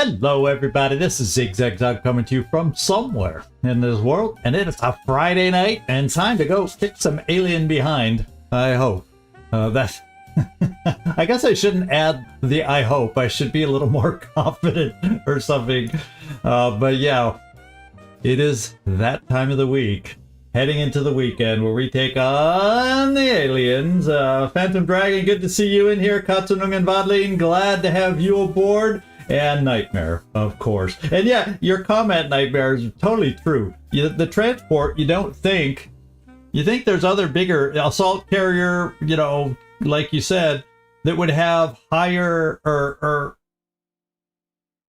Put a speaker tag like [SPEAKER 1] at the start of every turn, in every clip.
[SPEAKER 1] Hello everybody, this is Zigzag coming to you from somewhere in this world, and it is a Friday night and time to go kick some alien behind, I hope. That I guess I shouldn't add the I hope, I should be a little more confident or something. But yeah, it is that time of the week, heading into the weekend where we take on the aliens. Phantom Dragon, good to see you in here. Katsunung and Vadlin, glad to have you aboard. And Nightmare, of course. And yeah, your comment, Nightmare, is totally true. The transport, you think there's other bigger assault carrier, you know, like you said, that would have higher,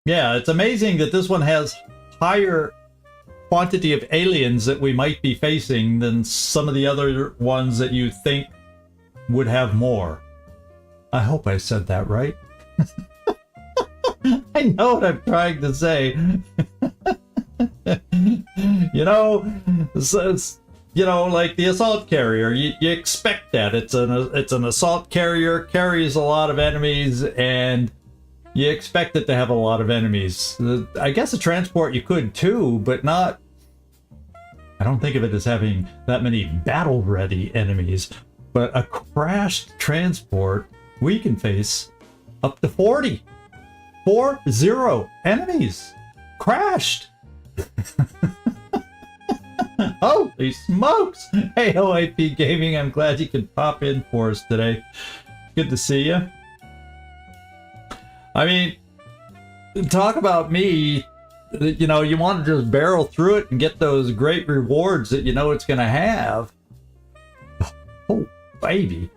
[SPEAKER 1] yeah, it's amazing that this one has higher quantity of aliens that we might be facing than some of the other ones that you think would have more. I hope I said that right. I know what I'm trying to say. You know, like the assault carrier, you expect that. It's an assault carrier, carries a lot of enemies, and you expect it to have a lot of enemies. I guess a transport you could too, but not. I don't think of it as having that many battle-ready enemies. But a crashed transport, we can face up to 40. 40 enemies crashed. Holy smokes! Hey, OIP Gaming, I'm glad you could pop in for us today. Good to see you. I mean, talk about me. You know, you want to just barrel through it and get those great rewards that you know it's going to have. Oh, baby.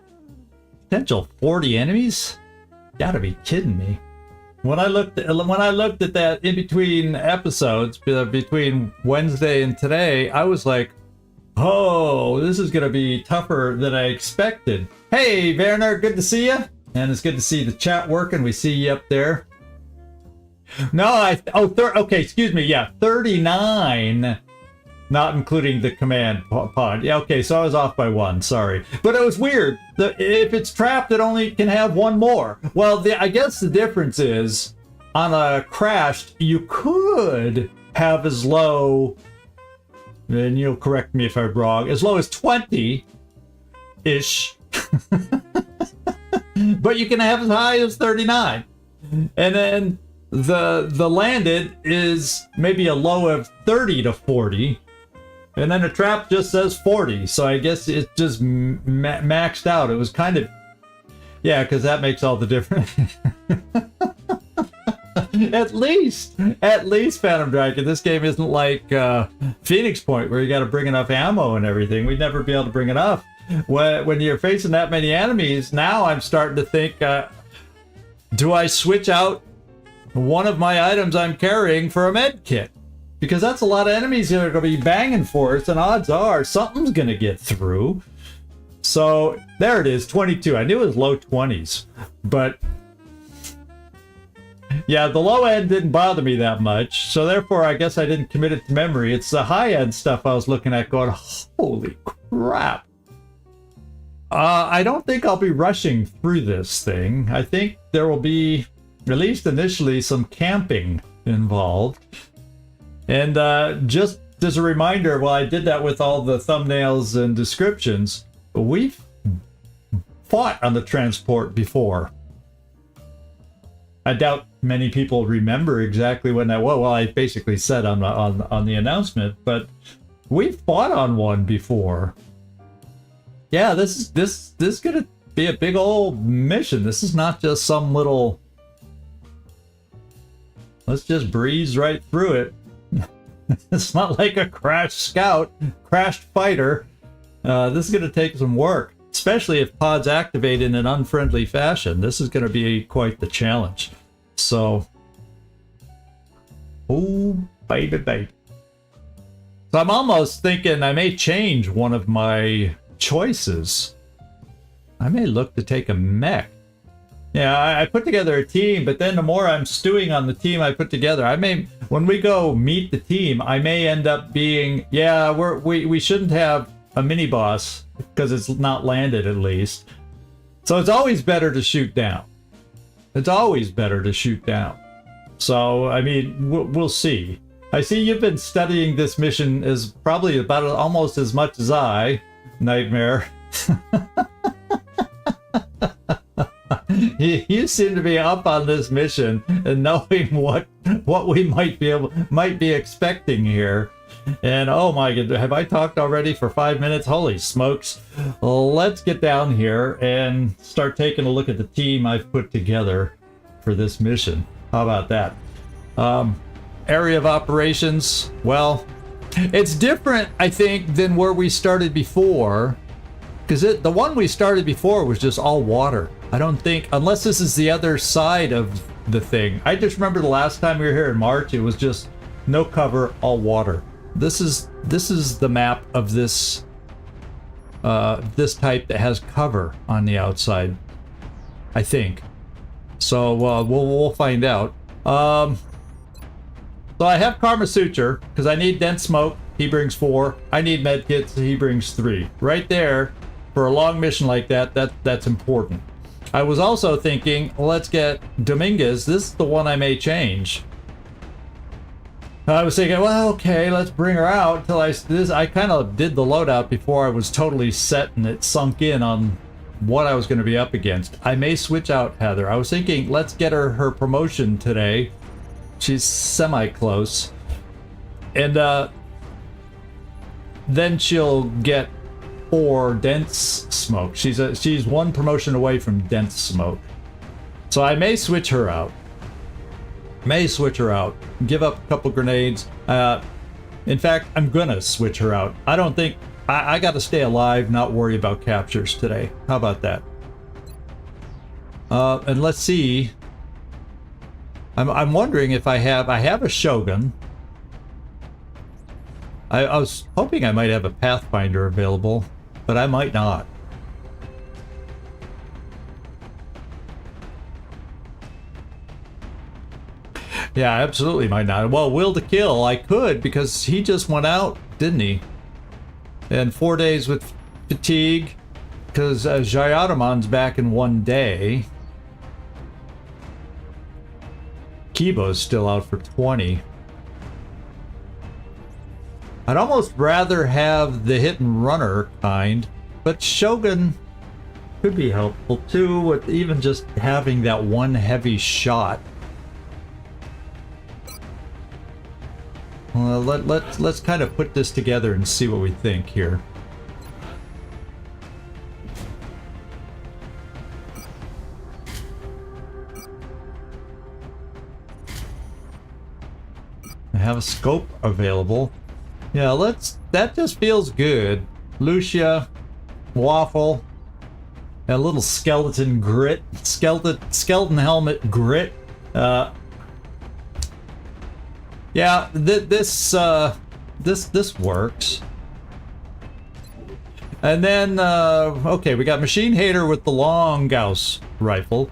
[SPEAKER 1] Potential 40 enemies? Gotta be kidding me. When I looked at that in between episodes, between Wednesday and today, I was like, oh, this is going to be tougher than I expected. Hey, Werner, good to see you. And it's good to see the chat working. We see you up there. No, okay, excuse me. Yeah, 39, not including the command pod. Yeah, okay, so I was off by one. Sorry. But it was weird. If it's trapped, it only can have one more. Well, I guess the difference is on a crashed, you could have as low, and you'll correct me if I'm wrong, as low as 20-ish. But you can have as high as 39. And then the landed is maybe a low of 30 to 40. And then the trap just says 40, so I guess it just maxed out. It was kind of, yeah, because that makes all the difference. At least, Phantom Dragon, this game isn't like Phoenix Point, where you got to bring enough ammo and everything. We'd never be able to bring enough. When you're facing that many enemies, now I'm starting to think, do I switch out one of my items I'm carrying for a med kit? Because that's a lot of enemies that are going to be banging for us, and odds are something's going to get through. So there it is, 22. I knew it was low 20s, but yeah, the low end didn't bother me that much, so therefore I guess I didn't commit it to memory. It's the high end stuff I was looking at going, holy crap. I don't think I'll be rushing through this thing. I think there will be, at least initially, some camping involved. And just as a reminder, well, I did that with all the thumbnails and descriptions. We've fought on the transport before. I doubt many people remember exactly when that was. Well, I basically said on the announcement, but we've fought on one before. Yeah, this is gonna be a big old mission. This is not just some little. Let's just breeze right through it. It's not like a crashed scout, crashed fighter. This is going to take some work, especially if pods activate in an unfriendly fashion. This is going to be quite the challenge. So, oh, baby. So I'm almost thinking I may change one of my choices. I may look to take a mech. Yeah, I put together a team, but then the more I'm stewing on the team I put together, I may, when we go meet the team, I may end up being, yeah, we shouldn't have a mini boss because it's not landed at least. So it's always better to shoot down. It's always better to shoot down. So, I mean, we'll see. I see you've been studying this mission as probably about almost as much as I, Nightmare. You seem to be up on this mission and knowing what we might be expecting here. And oh my god, have I talked already for 5 minutes? Holy smokes. Well, let's get down here and start taking a look at the team I've put together for this mission. How about that? Area of operations, well, it's different, I think, than where we started before. Because the one we started before was just all water. I don't think, unless this is the other side of the thing. I just remember the last time we were here in March, it was just no cover, all water. This is the map of this this type that has cover on the outside, I think. So we'll find out. So I have Karma Suture because I need dense smoke. He brings 4. I need medkits. He brings 3. Right there, for a long mission like that, that's important. I was also thinking, let's get Dominguez. This is the one I may change. I was thinking, well, okay, let's bring her out until I kind of did the loadout before I was totally set and it sunk in on what I was going to be up against. I may switch out Heather. I was thinking, let's get her promotion today. She's semi-close. And then she'll get 4 dense smoke. She's 1 promotion away from dense smoke. So I may switch her out. Give up a couple grenades. In fact, I'm gonna switch her out. I don't think I gotta stay alive, not worry about captures today. How about that? And let's see. I'm wondering if I have a Shogun. I was hoping I might have a Pathfinder available, but I might not. Yeah, absolutely might not. Well, Will to Kill, I could, because he just went out, didn't he? And 4 days with fatigue, because Jayadamon's back in 1 day. Kibo's still out for 20. I'd almost rather have the hit and runner kind, but Shogun could be helpful too, with even just having that 1 heavy shot. Well, let's kind of put this together and see what we think here. I have a scope available. Yeah, that just feels good. Lucia, Waffle, a little skeleton grit, skeleton helmet grit. Yeah, this works. And then okay, we got Machine Hater with the long Gauss rifle.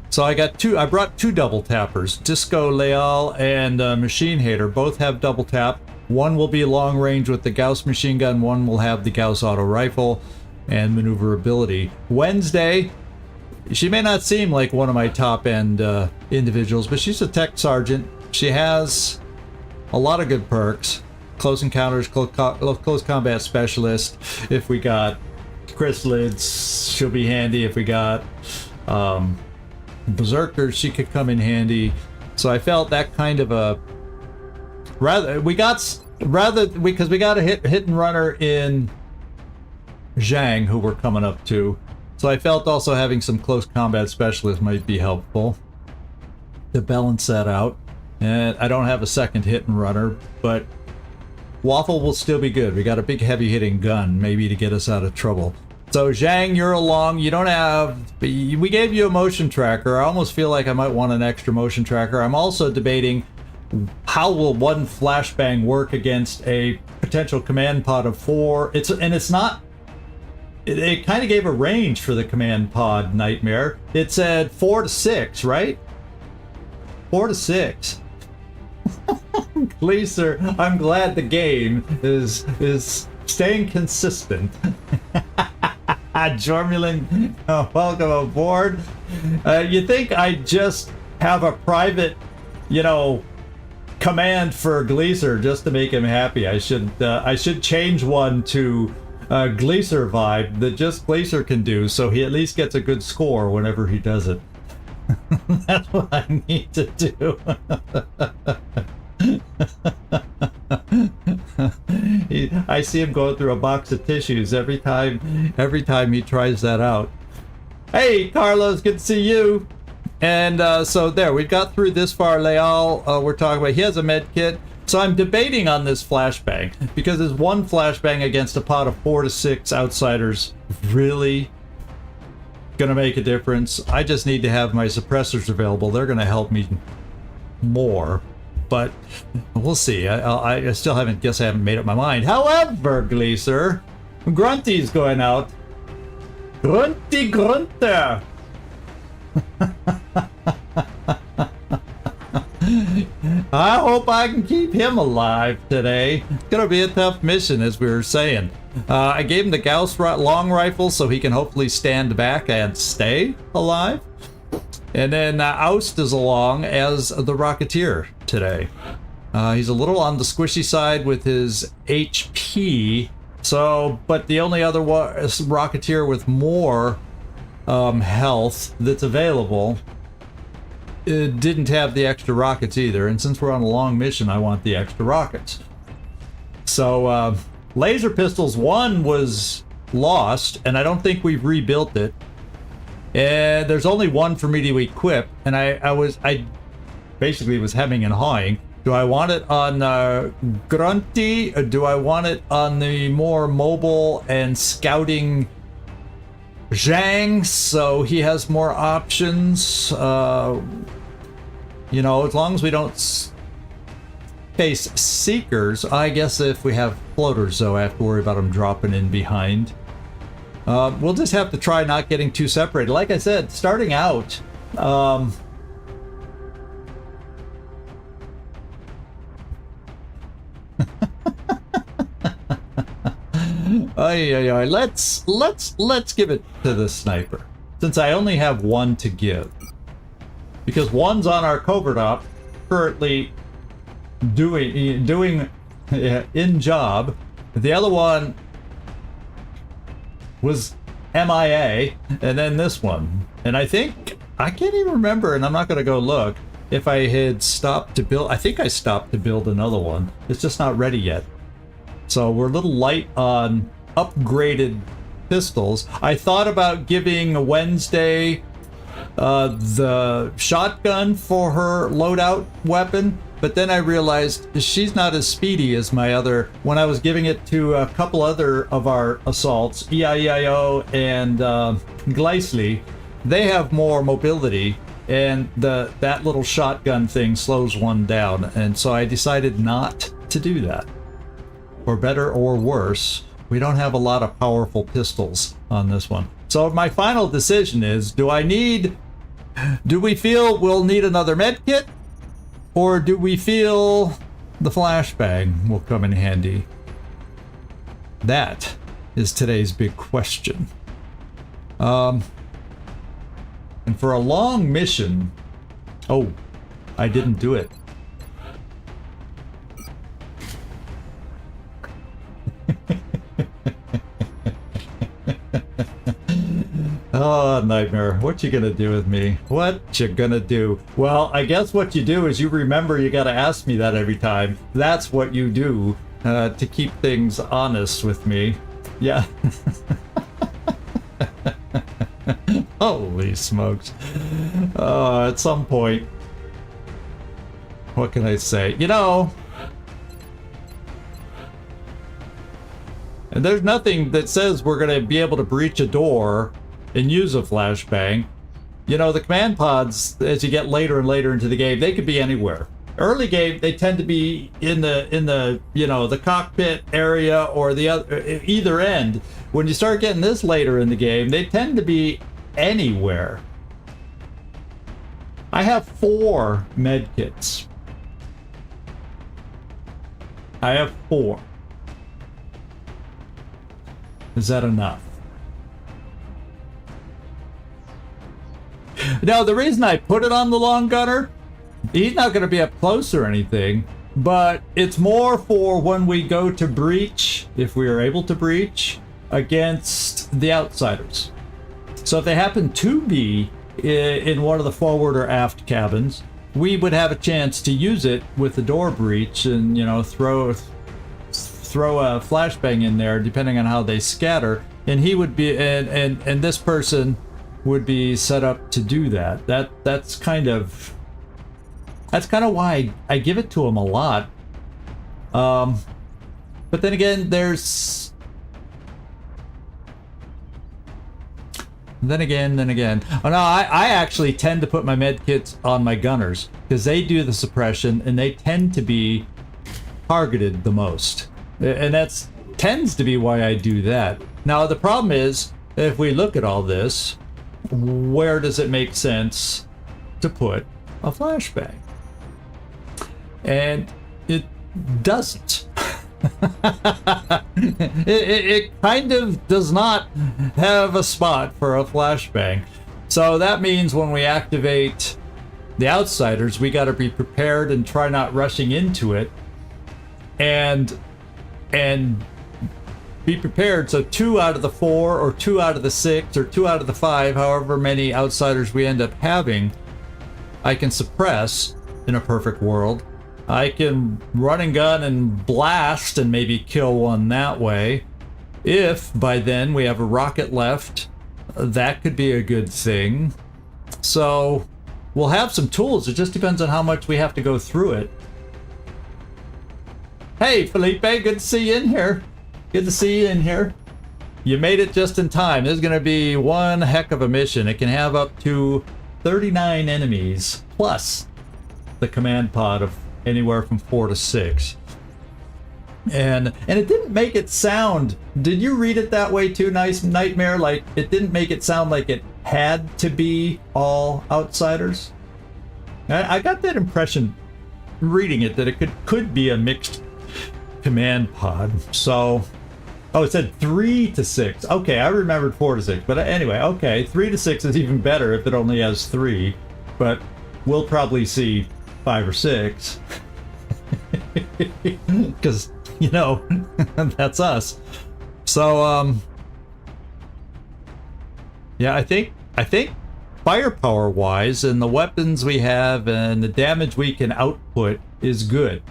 [SPEAKER 1] So I brought 2 double tappers. Disco Leal and Machine Hater both have double tap. One will be long range with the Gauss machine gun, one will have the Gauss auto rifle and maneuverability. Wednesday, she may not seem like one of my top end individuals, but she's a tech sergeant. She has a lot of good perks. Close encounters, close combat specialist. If we got chrysalids, she'll be handy. If we got berserkers, she could come in handy. So I felt that kind of a because we got a hit and runner in Zhang, who we're coming up to. So I felt also having some close combat specialists might be helpful to balance that out. And I don't have a second hit and runner, but Waffle will still be good. We got a big heavy hitting gun, maybe to get us out of trouble. So Zhang, you're along. You don't have... We gave you a motion tracker. I almost feel like I might want an extra motion tracker. I'm also debating how will 1 flashbang work against a potential command pod of 4. It kind of gave a range for the command pod, Nightmare. It said 4 to 6, right? 4 to 6. Please, sir, I'm glad the game is staying consistent. Jormulin, welcome aboard. You think I just have a private you know, command for Gleaser just to make him happy. I should change one to Gleaser vibe that just Gleaser can do, so he at least gets a good score whenever he does it. That's what I need to do. I see him going through a box of tissues every time he tries that out. Hey, Carlos, good to see you. And so there, we've got through this far. Leal, we're talking about, he has a med kit. So I'm debating on this flashbang, because is one flashbang against a pot of 4 to 6 outsiders really gonna make a difference? I just need to have my suppressors available. They're gonna help me more, but we'll see. I still haven't made up my mind. However, Gleaser, Grunty's going out. Grunty Grunter. I hope I can keep him alive today. It's gonna be a tough mission, as we were saying. I gave him the Gauss long rifle so he can hopefully stand back and stay alive. And then Oust is along as the Rocketeer today. He's a little on the squishy side with his HP. So, but the only other Rocketeer with more health that's available, it didn't have the extra rockets either, and since we're on a long mission, I want the extra rockets. So laser pistols 1 was lost, and I don't think we've rebuilt it, and there's only one for me to equip, and I basically was hemming and hawing. Do I want it on Grunty, or do I want it on the more mobile and scouting Zhang, so he has more options? You know, as long as we don't face Seekers. I guess if we have floaters, though, I have to worry about them dropping in behind. We'll just have to try not getting too separated. Like I said, starting out, let's give it to the sniper, since I only have one to give, because one's on our covert op, currently doing in job. The other one was MIA, and then this one, and I think I can't even remember, and I'm not going to go look if I had stopped to build. I think I stopped to build another one. It's just not ready yet. So we're a little light on upgraded pistols. I thought about giving Wednesday the shotgun for her loadout weapon, but then I realized she's not as speedy as my other. When I was giving it to a couple other of our assaults, EIEIO and Gleisli, they have more mobility, and that little shotgun thing slows one down, and so I decided not to do that. For better or worse, we don't have a lot of powerful pistols on this one. So my final decision is, do we feel we'll need another med kit? Or do we feel the flashbang will come in handy? That is today's big question. And for a long mission... Oh, I didn't do it. Oh, nightmare. What you gonna do with me? What you gonna do? Well, I guess what you do is you remember you gotta ask me that every time. That's what you do to keep things honest with me. Yeah. Holy smokes. At some point, what can I say? You know, and there's nothing that says we're gonna be able to breach a door and use a flashbang. You know, the command pods, as you get later and later into the game, they could be anywhere. Early game, they tend to be in the you know, the cockpit area or the other, either end. When you start getting this later in the game, they tend to be anywhere. I have 4 med kits. I have 4. Is that enough? Now, the reason I put it on the long gunner, He's not going to be up close or anything, but it's more for when we go to breach, if we are able to breach, against the outsiders. So if they happen to be in one of the forward or aft cabins, we would have a chance to use it with the door breach and, you know, throw a flashbang in there, depending on how they scatter. And he would be, and this person would be set up to do that. That's kind of why I give it to him a lot. But then again, Then again. Oh no, I actually tend to put my med kits on my gunners because they do the suppression and they tend to be targeted the most. And that's tends to be why I do that. Now the problem is, if we look at all this, where does it make sense to put a flashbang? And it doesn't. it kind of does not have a spot for a flashbang. So that means when we activate the outsiders, we got to be prepared and try not rushing into it, and be prepared. So 2 out of the 4 or 2 out of the 6 or 2 out of the 5, however many outsiders we end up having, I can suppress in a perfect world. I can run and gun and blast and maybe kill one that way. If by then we have a rocket left, that could be a good thing. So we'll have some tools. It just depends on how much we have to go through it. Hey, Felipe, good to see you in here. Good to see you in here. You made it just in time. This is going to be one heck of a mission. It can have up to 39 enemies, plus the command pod of anywhere from 4 to 6. And it didn't make it sound, did you read it that way too, Nice Nightmare? Like, it didn't make it sound like it had to be all outsiders? I got that impression reading it, that it could be a mixed command pod. So, oh, it said 3 to 6. Okay, I remembered 4 to 6. But anyway, okay, 3 to 6 is even better if it only has 3. But we'll probably see 5 or 6. Because, you know, that's us. So, yeah, I think firepower wise and the weapons we have and the damage we can output is good.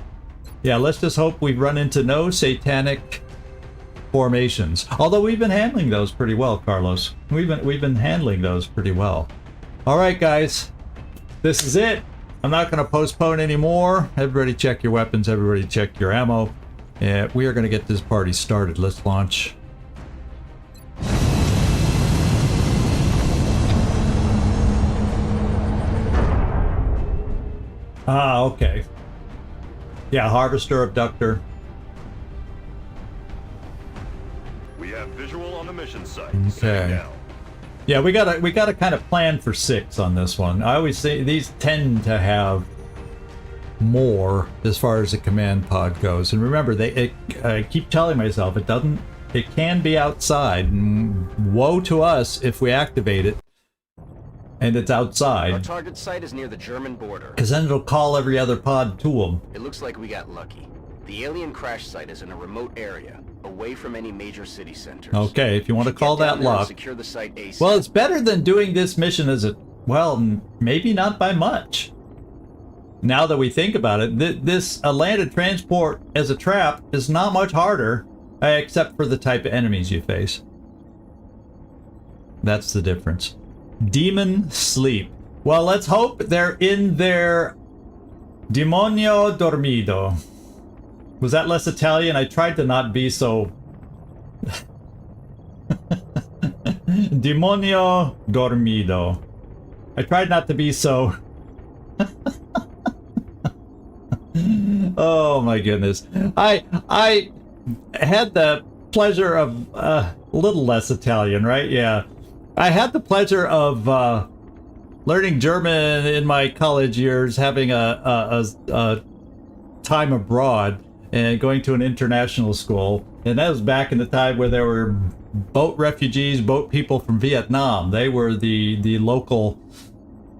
[SPEAKER 1] Yeah, let's just hope we run into no satanic formations. Although we've been handling those pretty well, Carlos. We've been handling those pretty well. All right, guys, this is it. I'm not going to postpone anymore. Everybody check your weapons. Everybody check your ammo. We are going to get this party started. Let's launch. Ah, okay. Yeah, harvester, abductor.
[SPEAKER 2] We have visual on the mission site.
[SPEAKER 1] Okay. Yeah, we gotta kind of plan for 6 on this one. I always say these tend to have more as far as the command pod goes. And remember, I keep telling myself it can be outside. And woe to us if we activate it and it's outside.
[SPEAKER 3] Our target site is near the German border.
[SPEAKER 1] Because then it'll call every other pod to them.
[SPEAKER 3] It looks like we got lucky. The alien crash site is in a remote area, away from any major city centers.
[SPEAKER 1] Okay, if you want to call that luck.
[SPEAKER 3] Secure the site ASAP.
[SPEAKER 1] Well, it's better than doing this mission as well, maybe not by much. Now that we think about it, a landed transport as a trap is not much harder, except for the type of enemies you face. That's the difference. Demon sleep. Well, let's hope they're in their demonio dormido. Was that less Italian? I tried to not be so... Demonio dormido. I tried not to be so... Oh my goodness. I had the pleasure of... a little less Italian, right? Yeah. I had the pleasure of learning German in my college years, having a time abroad and going to an international school. And that was back in the time where there were boat refugees, boat people from Vietnam. They were the local,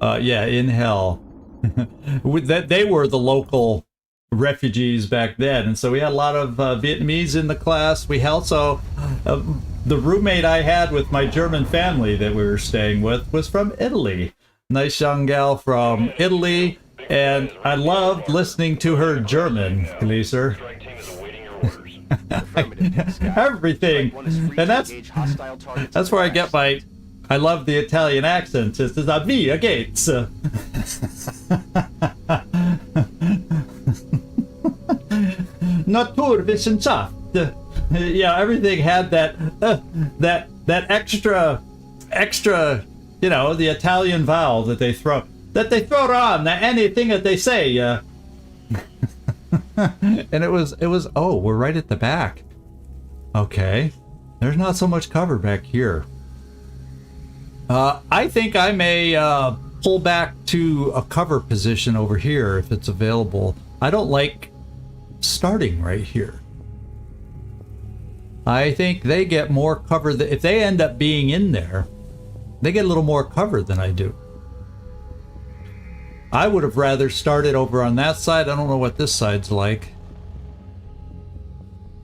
[SPEAKER 1] yeah, in hell. That they were the local refugees back then, and so we had a lot of Vietnamese in the class. We also the roommate I had with my German family that we were staying with was from Italy. Nice young gal from Italy, and I loved listening to her German, Gleaser. Everything, and that's where I get my. I love the Italian accent. It's a via Gates. Naturwissenschaft. Yeah, everything had that extra, you know, the Italian vowel that they throw on anything that they say. And it was. Oh, we're right at the back. Okay, there's not so much cover back here. I think I may pull back to a cover position over here if it's available. I don't like starting right here. I think they get more cover. If they end up being in there, they get a little more cover than I do. I would have rather started over on that side. I don't know what this side's like.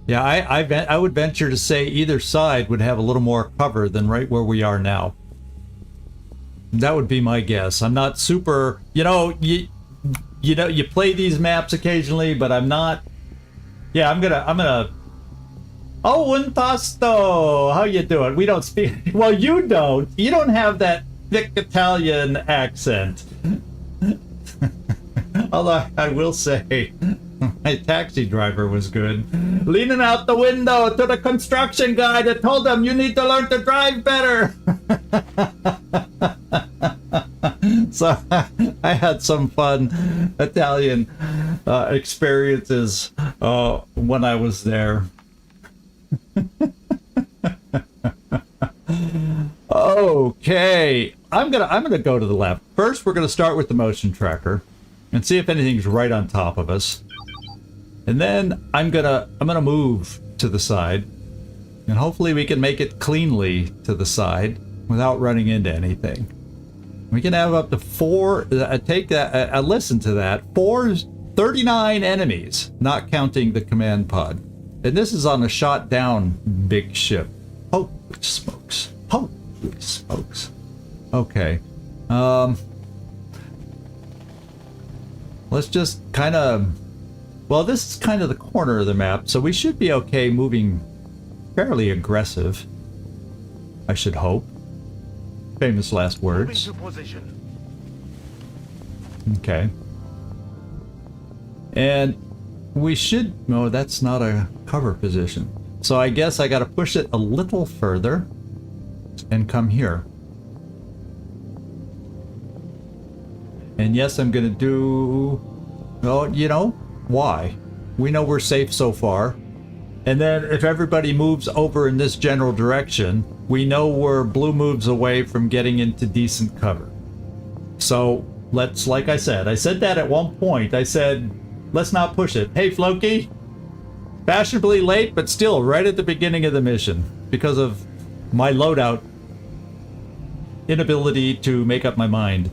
[SPEAKER 1] Yeah, I would venture to say either side would have a little more cover than right where we are now. That would be my guess. I'm not super, you know, you play these maps occasionally, but I'm not. Yeah, I'm gonna. Oh, un tasto. How you doing? We don't speak. Well, you don't. You don't have that thick Italian accent. Although I will say, my taxi driver was good. Leaning out the window to the construction guy that told him you need to learn to drive better. So I had some fun Italian experiences when I was there. Okay, I'm gonna go to the left. First, we're gonna start with the motion tracker and see if anything's right on top of us. And then I'm gonna move to the side, and hopefully we can make it cleanly to the side without running into anything. We can have up to 4. Take that. Listen to that. 39 enemies, not counting the command pod. And this is on a shot down big ship. Holy smokes! Holy smokes! Okay. Let's just kind of. Well, this is kind of the corner of the map, so we should be okay moving fairly aggressive. I should hope. Famous last words. Okay. And we should... No, that's not a cover position. So I guess I got to push it a little further and come here. And yes, I'm going to do... Well, you know, why? We know we're safe so far. And then if everybody moves over in this general direction, we know we're blue moves away from getting into decent cover. So let's, like I said that at one point. I said, let's not push it. Hey, Floki, fashionably late, but still right at the beginning of the mission because of my loadout inability to make up my mind.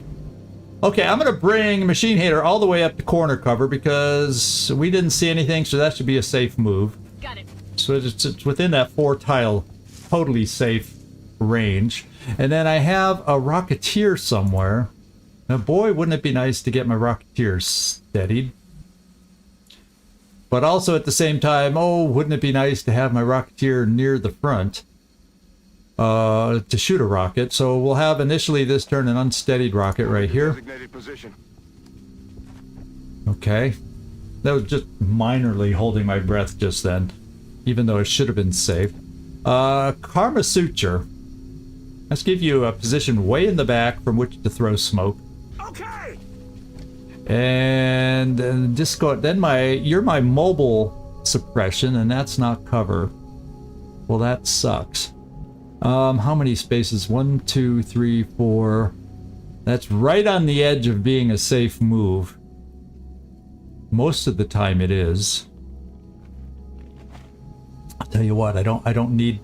[SPEAKER 1] Okay, I'm going to bring Machine Hater all the way up to corner cover because we didn't see anything, so that should be a safe move.
[SPEAKER 4] Got it.
[SPEAKER 1] So it's within that 4-tile, totally safe range. And then I have a Rocketeer somewhere. Now, boy, wouldn't it be nice to get my Rocketeer steadied. But also at the same time, oh, wouldn't it be nice to have my Rocketeer near the front to shoot a rocket. So we'll have initially this turn an unsteadied rocket right here. Okay. That was just minorly holding my breath just then, even though it should have been safe. Karma Suture. Let's give you a position way in the back from which to throw smoke.
[SPEAKER 4] Okay.
[SPEAKER 1] And just go. Then you're my mobile suppression, and that's not cover. Well, that sucks. How many spaces? 1, 2, 3, 4. That's right on the edge of being a safe move. Most of the time it is. I'll tell you what, I don't need.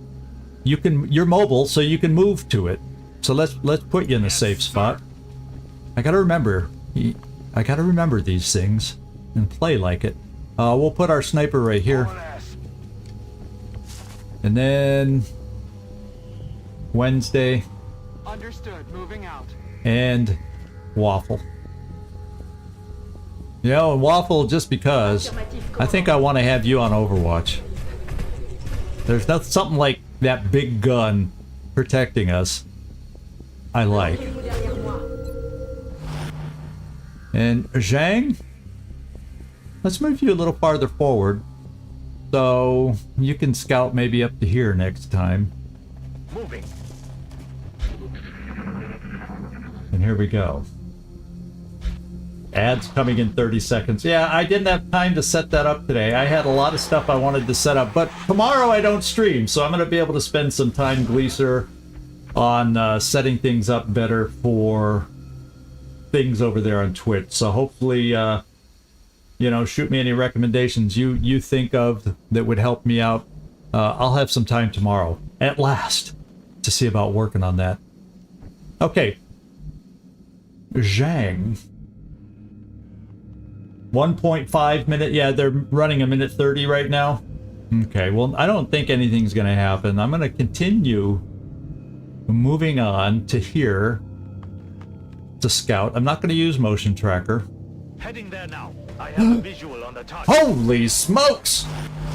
[SPEAKER 1] You're mobile, so you can move to it. So let's put you in a safe spot. I gotta remember, I gotta remember these things and play like it. We'll put our sniper right here. And then Wednesday.
[SPEAKER 4] Understood. Moving out.
[SPEAKER 1] And Waffle. You know, and Waffle just because I think I want to have you on Overwatch. There's not something like that big gun protecting us. I like. And Zhang, let's move you a little farther forward so you can scout maybe up to here next time.
[SPEAKER 2] Moving.
[SPEAKER 1] And here we go. Ads coming in 30 seconds. Yeah, I didn't have time to set that up today. I had a lot of stuff I wanted to set up, but tomorrow I don't stream, so I'm going to be able to spend some time, Gleaser, on setting things up better for things over there on Twitch. So hopefully, you know, shoot me any recommendations you think of that would help me out. I'll have some time tomorrow, at last, to see about working on that. Okay. Zhang. 1.5 minute. Yeah, they're running a minute 30 right now. Okay, well, I don't think anything's going to happen. I'm going to continue moving on to here to scout. I'm not going to use motion tracker.
[SPEAKER 2] Heading there now. I have a visual on the target.
[SPEAKER 1] Holy smokes!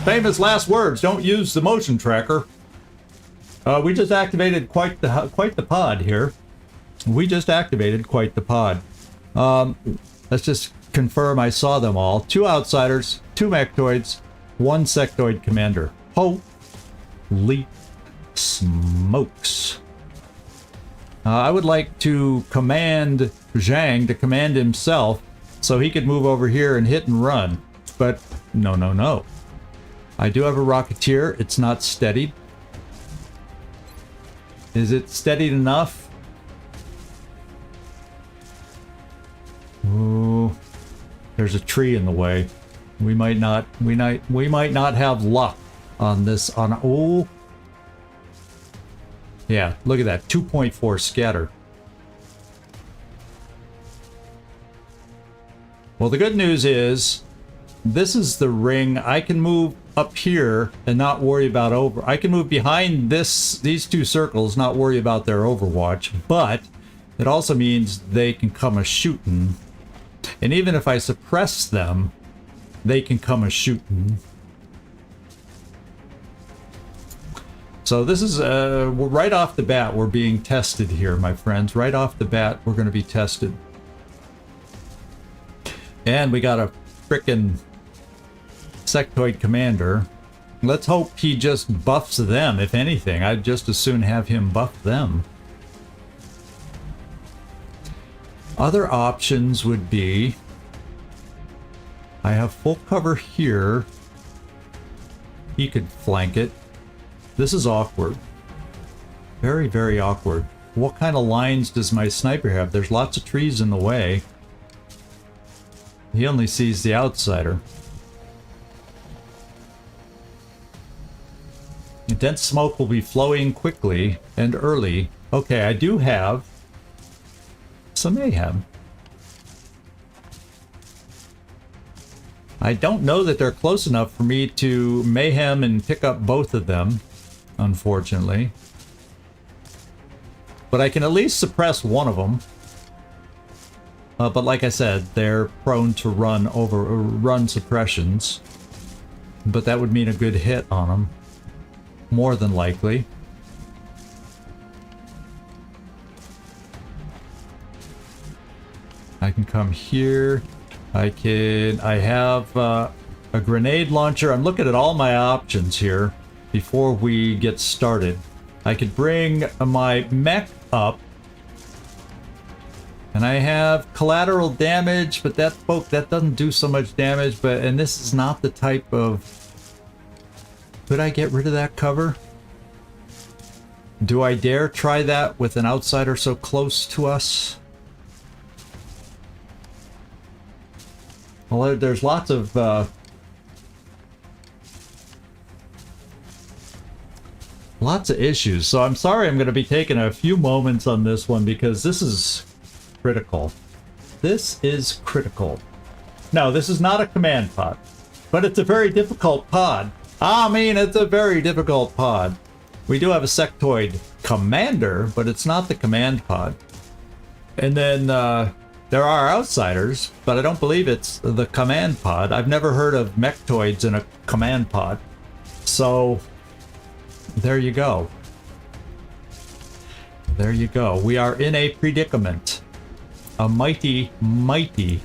[SPEAKER 1] Famous last words. Don't use the motion tracker. We just activated quite the pod here. We just activated quite the pod. Let's just confirm I saw them all. 2 outsiders, 2 mechtoids, 1 sectoid commander. Holy smokes. I would like to command Zhang to command himself so he could move over here and hit and run. But no, no, no. I do have a Rocketeer. It's not steadied. Is it steadied enough? Ooh, there's a tree in the way. We might not have luck on this. Oh, yeah. Look at that. 2.4 scatter. Well, the good news is this is the ring. I can move up here and not worry about I can move behind these 2 circles, not worry about their Overwatch, but it also means they can come a shooting. And even if I suppress them, they can come a shooting. So this is right off the bat, we're being tested here, my friends. Right off the bat, we're going to be tested. And we got a frickin' sectoid commander. Let's hope he just buffs them, if anything. I'd just as soon have him buff them. Other options would be I have full cover here. He could flank it. This is awkward. Very, very awkward. What kind of lines does my sniper have? There's lots of trees in the way. He only sees the outsider. Dense smoke will be flowing quickly and early. Okay, I do have some mayhem. I don't know that they're close enough for me to mayhem and pick up both of them, unfortunately. But I can at least suppress one of them. But like I said, they're prone to run suppressions. But that would mean a good hit on them. More than likely. I can come here. I have a grenade launcher. I'm looking at all my options here before we get started. I could bring my mech up. And I have collateral damage, but that doesn't do so much damage. And this is not the type of... Could I get rid of that cover? Do I dare try that with an outsider so close to us? Well, there's lots of... lots of issues. So I'm sorry I'm going to be taking a few moments on this one because this is critical. This is critical. No, this is not a command pod, but it's a very difficult pod. I mean, it's a very difficult pod. We do have a sectoid commander, but it's not the command pod. And then there are outsiders, but I don't believe it's the command pod. I've never heard of mechtoids in a command pod. So there you go. There you go. We are in a predicament. A mighty, mighty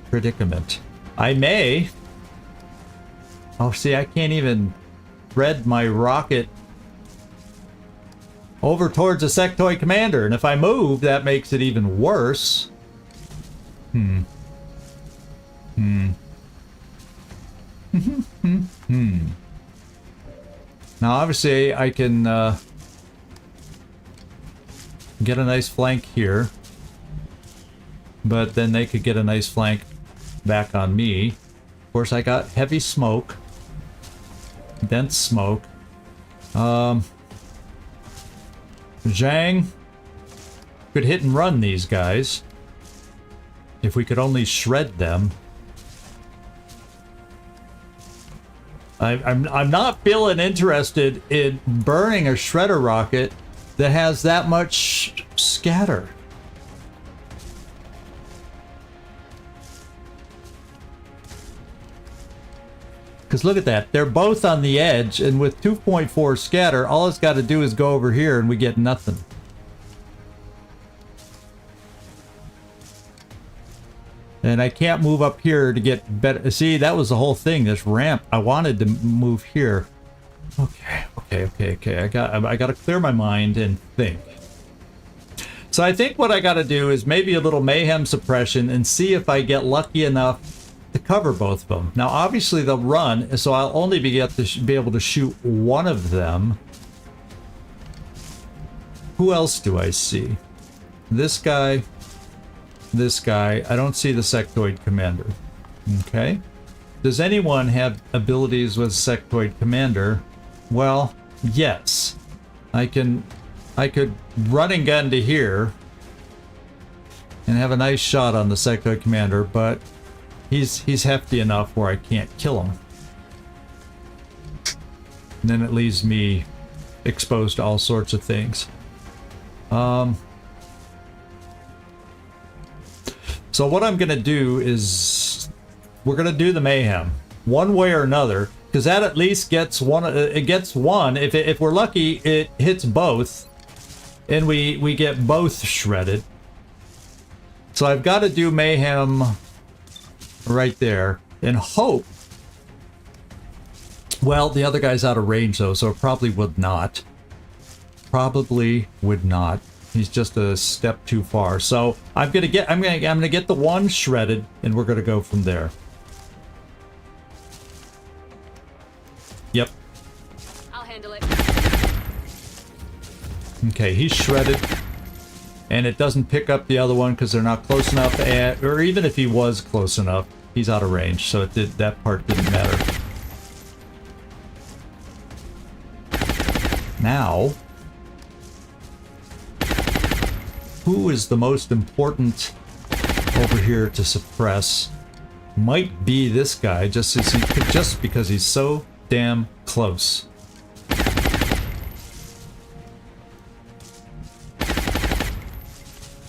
[SPEAKER 1] predicament. I may... Oh, see, I can't even thread my rocket over towards a sectoid commander. And if I move, that makes it even worse. Now, obviously, I can get a nice flank here. But then they could get a nice flank back on me. Of course, I got heavy smoke. Dense smoke. Zhang could hit and run these guys. If we could only shred them. I'm not feeling interested in burning a shredder rocket that has that much scatter. Because look at that, they're both on the edge, and with 2.4 scatter, all it's got to do is go over here and we get nothing. And I can't move up here to get better. See, that was the whole thing, this ramp. I wanted to move here. Okay. I got to clear my mind and think. So I think what I got to do is maybe a little mayhem suppression and see if I get lucky enough to cover both of them. Now, obviously, they'll run, so I'll only be able to shoot one of them. Who else do I see? This guy. This guy. I don't see the sectoid commander. Okay. Does anyone have abilities with sectoid commander? Well, yes. I could run and gun to here and have a nice shot on the sectoid commander, but he's hefty enough where I can't kill him. And then it leaves me exposed to all sorts of things. So what I'm gonna do is we're gonna do the mayhem one way or another, because that at least gets one. It gets one. If we're lucky, it hits both, and we get both shredded. So I've got to do mayhem right there and hope. Well, the other guy's out of range though, so it probably would not. Probably would not. He's just a step too far. So I'm gonna get the one shredded, and we're gonna go from there. Yep.
[SPEAKER 5] I'll handle it.
[SPEAKER 1] Okay, he's shredded, and it doesn't pick up the other one because they're not close enough. Or even if he was close enough, he's out of range, so that part didn't matter. Now, who is the most important over here to suppress? Might be this guy, just because he's so damn close.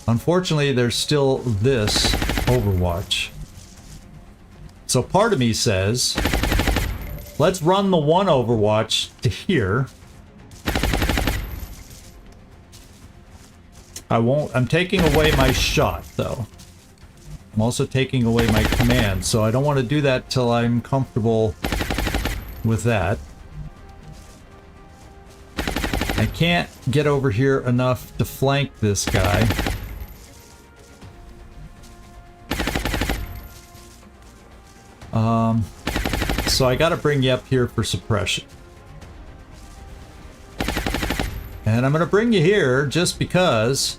[SPEAKER 1] Unfortunately, there's still this Overwatch. So part of me says, let's run the one Overwatch to here. I'm taking away my shot, though. I'm also taking away my command, so I don't want to do that till I'm comfortable with that. I can't get over here enough to flank this guy. So I gotta bring you up here for suppression. And I'm gonna bring you here just because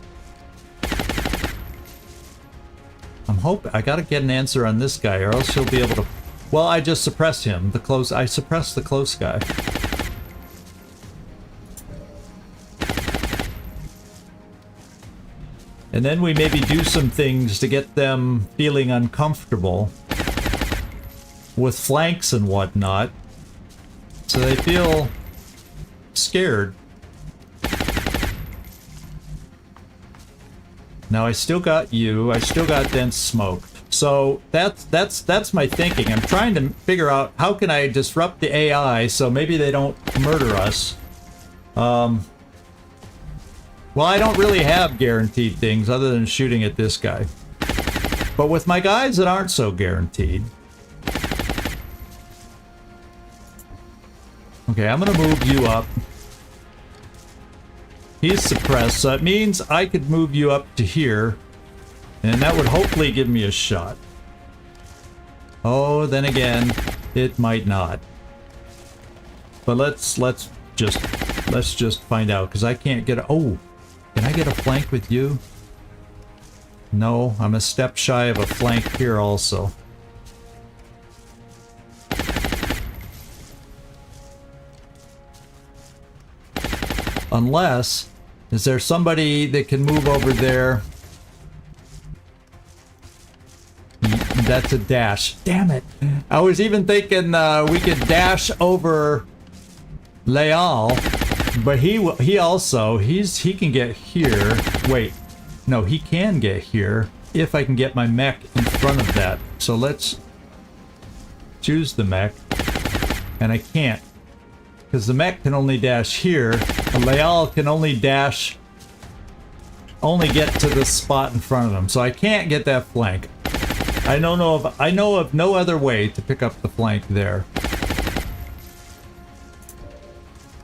[SPEAKER 1] I gotta get an answer on this guy, or else he'll be able to. Well, I just suppressed him. I suppressed the close guy. And then we maybe do some things to get them feeling uncomfortable with flanks and whatnot, so they feel scared. Now I still got you, I still got dense smoke. So that's my thinking. I'm trying to figure out how can I disrupt the AI so maybe they don't murder us. Well, I don't really have guaranteed things other than shooting at this guy. But with my guys that aren't so guaranteed. Okay, I'm gonna move you up. He's suppressed, so it means I could move you up to here. And that would hopefully give me a shot. Oh, then again, it might not. But let's just find out, because I can't get a... Oh! Can I get a flank with you? No, I'm a step shy of a flank here also. Unless, is there somebody that can move over there? That's a dash. Damn it. I was even thinking we could dash over Leal. But he can get here. Wait, no, he can get here if I can get my mech in front of that. So let's choose the mech, and I can't because the mech can only dash here. Leal can only get to the spot in front of him, so I can't get that flank. I know of no other way to pick up the flank there.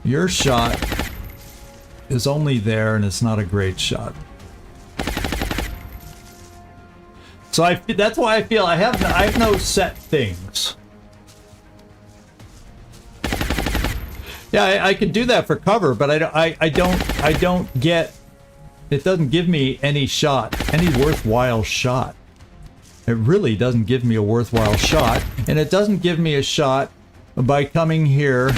[SPEAKER 1] Your shot is only there, and it's not a great shot. So that's why I feel I have no set things. Yeah, I could do that for cover, but I don't get. It doesn't give me any worthwhile shot. It really doesn't give me a worthwhile shot, and it doesn't give me a shot by coming here.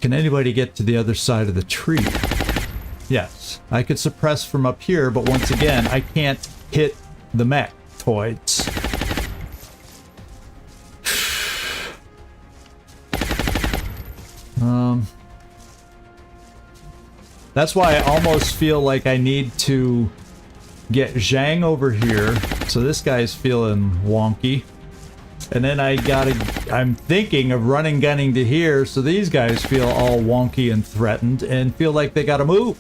[SPEAKER 1] Can anybody get to the other side of the tree? Yes, I could suppress from up here, but once again, I can't hit the mechtoids. That's why I almost feel like I need to get Zhang over here. So this guy's feeling wonky. And then I'm thinking of gunning to here, so these guys feel all wonky and threatened and feel like they gotta move.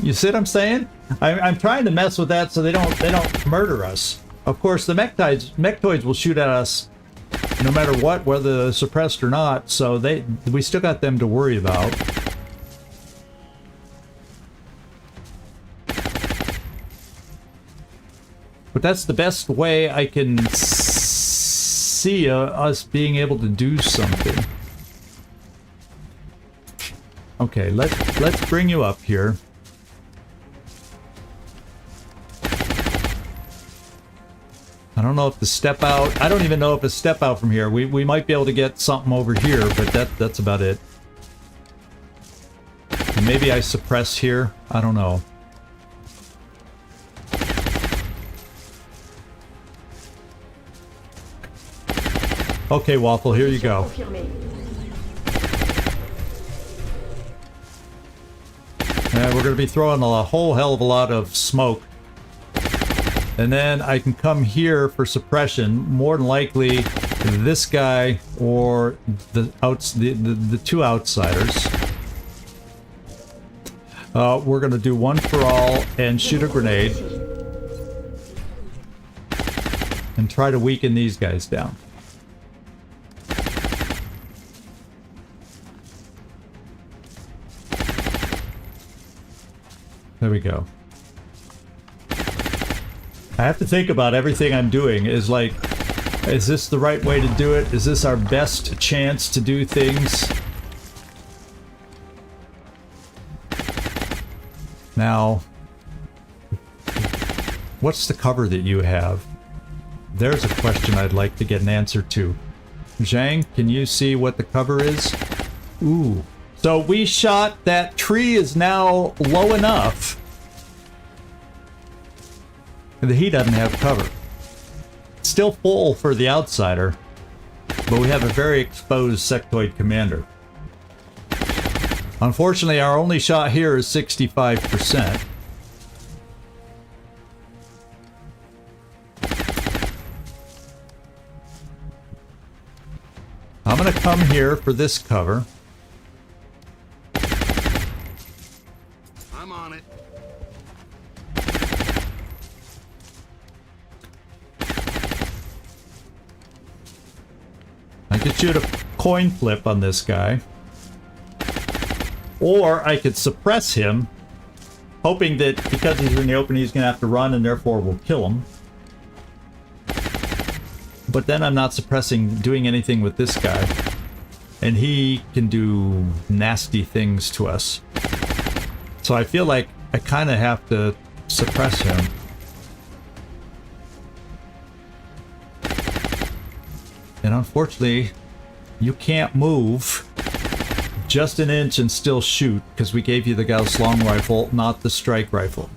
[SPEAKER 1] You see what I'm saying? I'm trying to mess with that so they don't murder us. Of course, the mechtoids will shoot at us no matter what, whether suppressed or not. So we still got them to worry about. But that's the best way I can see us being able to do something. Okay, let's bring you up here. I don't know if the step out... I don't even know if a step out from here. We might be able to get something over here, but that's about it. And maybe I suppress here. I don't know. Okay, Waffle, here you go. And we're going to be throwing a whole hell of a lot of smoke. And then I can come here for suppression. More than likely, this guy or the two outsiders. We're going to do one for all and shoot a grenade. And try to weaken these guys down. There we go. I have to think about everything I'm doing. Is like, is this the right way to do it? Is this our best chance to do things? Now, what's the cover that you have? There's a question I'd like to get an answer to. Zhang, can you see what the cover is? Ooh. So we shot, that tree is now low enough that he doesn't have cover. Still full for the outsider, but we have a very exposed sectoid commander. Unfortunately, our only shot here is 65%. I'm gonna come here for this cover.
[SPEAKER 6] I'm on it.
[SPEAKER 1] I could shoot a coin flip on this guy. Or I could suppress him, hoping that because he's in the open he's gonna have to run and therefore we'll kill him. But then I'm not doing anything with this guy. And he can do nasty things to us. So I feel like I kind of have to suppress him. And unfortunately, you can't move just an inch and still shoot, because we gave you the Gauss long rifle, not the strike rifle.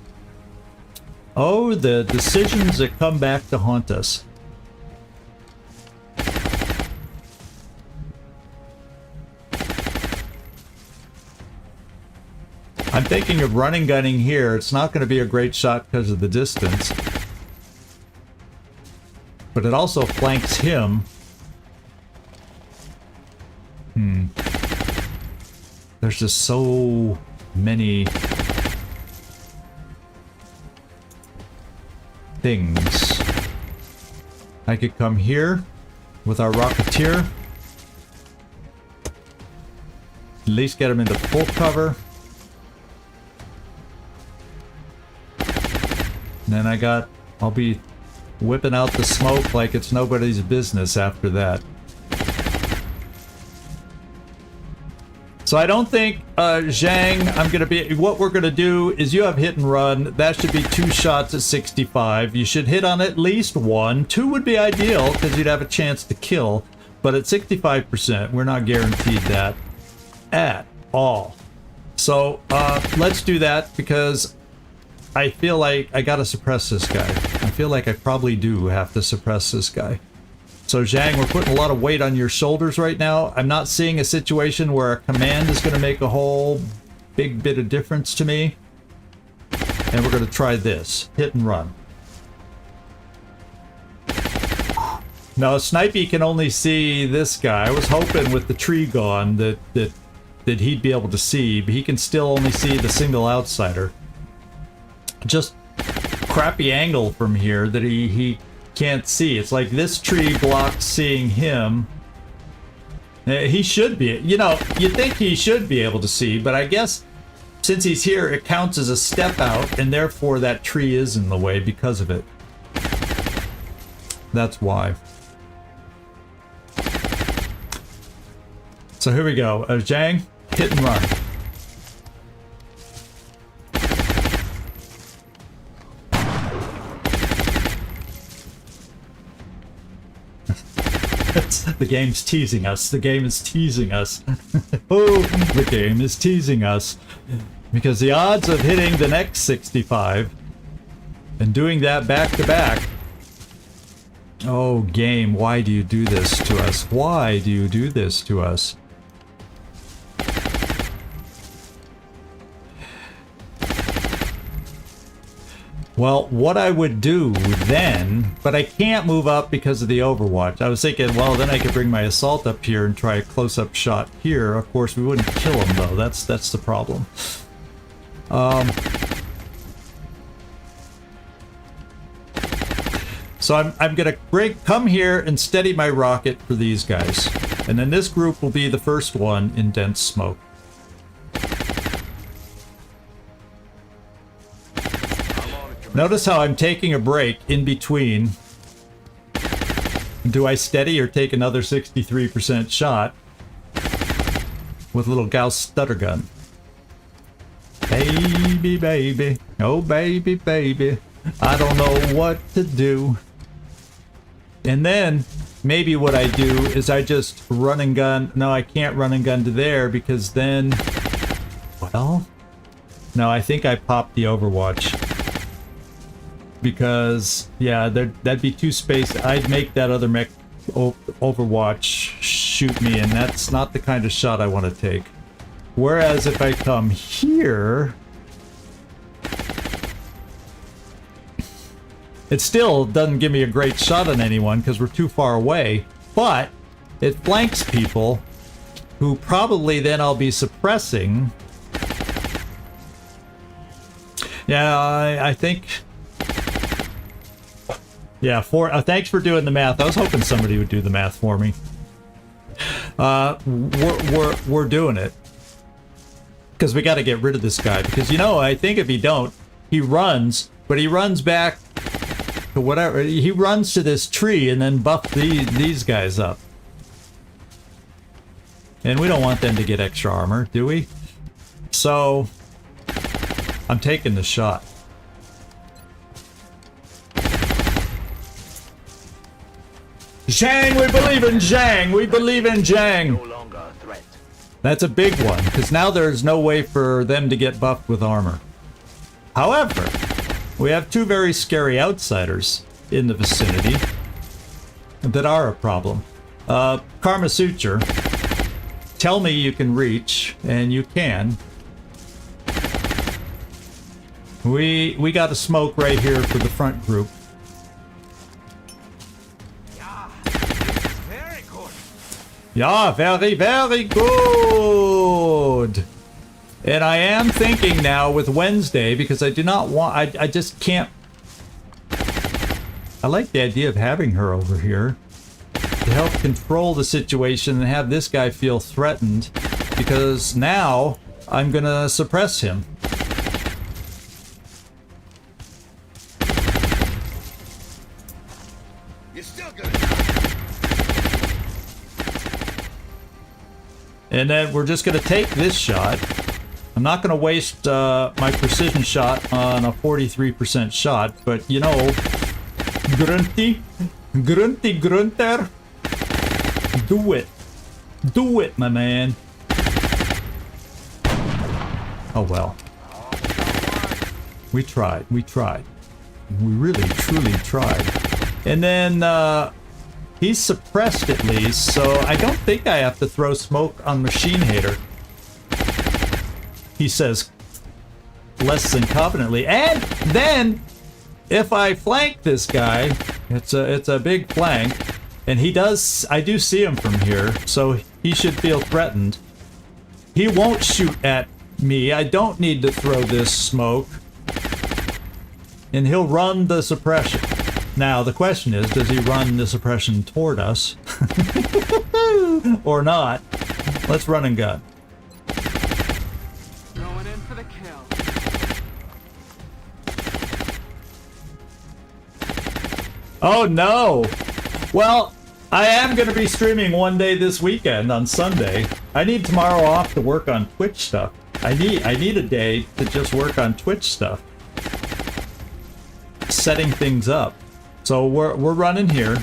[SPEAKER 1] Oh, the decisions that come back to haunt us. I'm thinking of running gunning here. It's not going to be a great shot because of the distance. But it also flanks him. There's just so many things. I could come here with our Rocketeer. At least get him into full cover. And then I'll be whipping out the smoke like it's nobody's business after that. So I don't think, Zhang, what we're gonna do is you have hit and run. That should be 2 shots at 65. You should hit on at least 1. 2 would be ideal, because you'd have a chance to kill. But at 65%, we're not guaranteed that at all. So, let's do that, because I feel like I gotta suppress this guy. I feel like I probably do have to suppress this guy. So Zhang, we're putting a lot of weight on your shoulders right now. I'm not seeing a situation where a command is going to make a whole big bit of difference to me. And we're going to try this. Hit and run. Now, Snipey can only see this guy. I was hoping with the tree gone that he'd be able to see, but he can still only see the single outsider. Just crappy angle from here that he can't see. It's like this tree blocks seeing him. He should be, you'd think he should be able to see, but I guess since he's here, it counts as a step out, and therefore that tree is in the way because of it. That's why. So here we go. Zhang, hit and run. The game's teasing us. The game is teasing us. Oh, the game is teasing us. Because the odds of hitting the next 65 and doing that back to back. Oh, game, why do you do this to us? Why do you do this to us? Well, what I would do then, but I can't move up because of the Overwatch. I was thinking, well, then I could bring my assault up here and try a close-up shot here. Of course, we wouldn't kill him, though. That's the problem. So I'm gonna come here and steady my rocket for these guys. And then this group will be the first one in dense smoke. Notice how I'm taking a break in between. Do I steady or take another 63% shot with a little Gauss stutter gun? Baby, baby, oh baby, baby, I don't know what to do. And then maybe what I do is I just run and gun. No, I can't run and gun to there because then, well, no, I think I popped the Overwatch. Because, yeah, that'd be too spaced. I'd make that other mech Overwatch shoot me, and that's not the kind of shot I want to take. Whereas if I come here, it still doesn't give me a great shot on anyone because we're too far away, but it flanks people who probably then I'll be suppressing. Yeah, I think... Yeah, thanks for doing the math. I was hoping somebody would do the math for me. We're doing it. Because we got to get rid of this guy. Because, you know, I think if he don't, he runs, but he runs back to whatever. He runs to this tree and then buff these guys up. And we don't want them to get extra armor, do we? So, I'm taking the shot. Zhang, we believe in Zhang! We believe in Zhang!
[SPEAKER 2] No longer a threat.
[SPEAKER 1] That's a big one, because now there's no way for them to get buffed with armor. However, we have two very scary outsiders in the vicinity that are a problem. Karma Suture, tell me you can reach, and you can. We got a smoke right here for the front group. Yeah, very, very good. And I am thinking now with Wednesday, because I do not want, I just can't. I like the idea of having her over here to help control the situation and have this guy feel threatened, because now I'm gonna suppress him.
[SPEAKER 6] You're still gonna.
[SPEAKER 1] And then we're just going to take this shot. I'm not going to waste my precision shot on a 43% shot, but you know, Grunty, Grunter, do it. Do it, my man. Oh well. We tried. We tried. We really, truly tried. And then, he's suppressed at least, so I don't think I have to throw smoke on Machine Hater. He says less than confidently. And then, if I flank this guy, it's a big flank, and he does, I do see him from here, so he should feel threatened. He won't shoot at me. I don't need to throw this smoke. And he'll run the suppression. Now, the question is, does he run the suppression toward us? Or not? Let's run and gun.
[SPEAKER 4] Going in for the kill.
[SPEAKER 1] Oh no! Well, I am going to be streaming one day this weekend on Sunday. I need tomorrow off to work on Twitch stuff. I need a day to just work on Twitch stuff. Setting things up. So we're running here.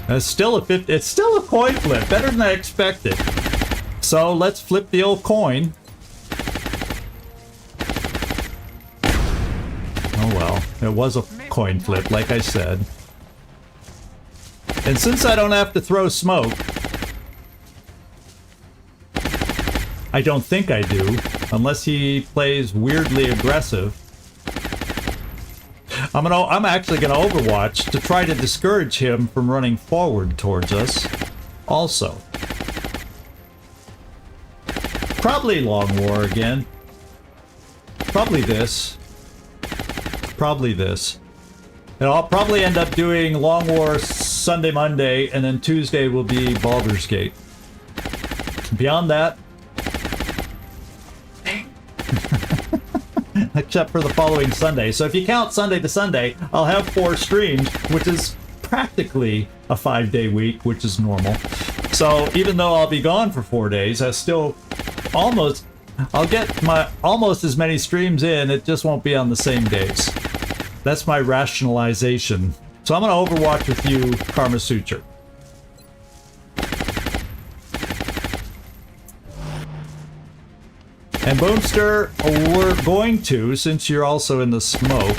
[SPEAKER 1] It's still a coin flip, better than I expected. So let's flip the old coin. Oh well, it was a coin flip, like I said. And since I don't have to throw smoke, I don't think I do, unless he plays weirdly aggressive. I'm actually gonna Overwatch to try to discourage him from running forward towards us. Also, probably Long War again. Probably this. Probably this. And I'll probably end up doing Long War Sunday, Monday, and then Tuesday will be Baldur's Gate. Beyond that, except for the following Sunday. So if you count Sunday to Sunday, I'll have 4 streams, which is practically a 5-day week, which is normal. So even though I'll be gone for 4 days, I still almost I'll get my almost as many streams in, it just won't be on the same days. That's my rationalization. So I'm going to Overwatch with you, Karma Suture. And Boomster, we're going to, since you're also in the smoke,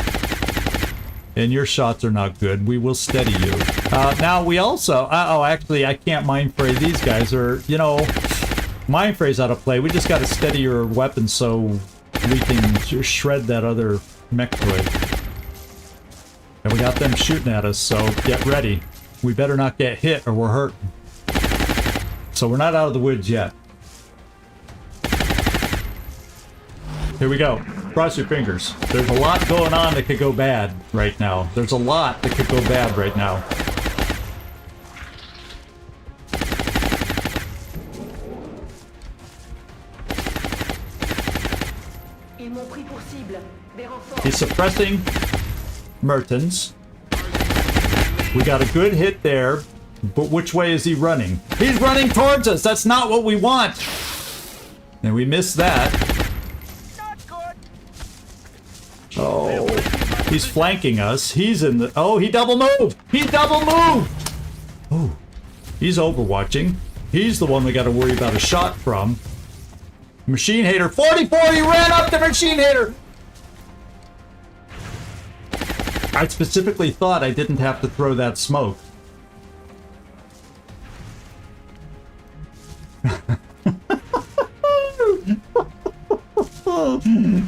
[SPEAKER 1] and your shots are not good, we will steady you. Now, we also... oh, actually, I can't mind fray. These guys are, you know... Mind fray's out of play. We just got to steady your weapon so we can shred that other mech droid. And we got them shooting at us, so get ready. We better not get hit or we're hurt. So we're not out of the woods yet. Here we go. Cross your fingers. There's a lot going on that could go bad right now. There's a lot that could go bad right now. He's suppressing Mertens. We got a good hit there, but which way is he running? He's running towards us! That's not what we want! And we missed that. Oh, he's flanking us. He's in the... Oh, he double moved! He double moved! Oh, he's overwatching. He's the one we got to worry about a shot from. Machine Hater 44! He ran up the Machine Hater! I specifically thought I didn't have to throw that smoke.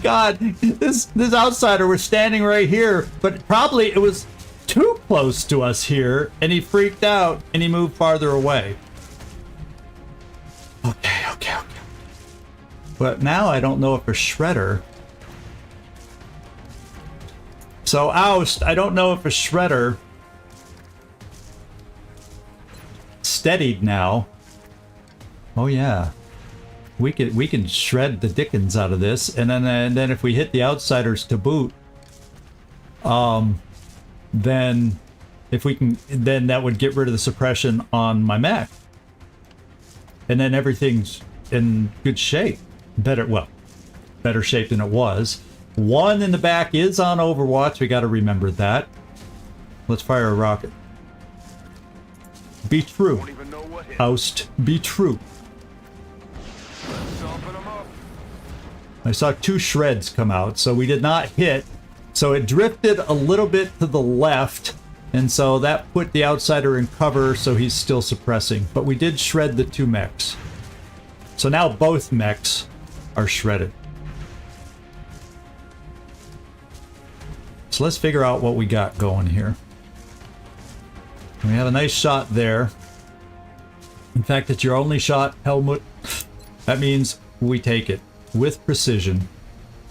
[SPEAKER 1] God, this outsider was standing right here, but probably it was too close to us here, and he freaked out and he moved farther away. Okay. But now I don't know if a shredder... So oust, I don't know if a shredder steadied now. Oh yeah, we can shred the dickens out of this, and then if we hit the outsiders to boot, then if we can, then that would get rid of the suppression on my mech, and then everything's in good shape. Better shape than it was. One in the back is on Overwatch. We got to remember that. Let's fire a rocket. Be true. Oust. Be true. I saw 2 shreds come out, so we did not hit. So it drifted a little bit to the left, and so that put the outsider in cover, so he's still suppressing. But we did shred the 2 mechs. So now both mechs are shredded. So let's figure out what we got going here. We have a nice shot there. In fact, it's your only shot, Helmut. That means we take it with precision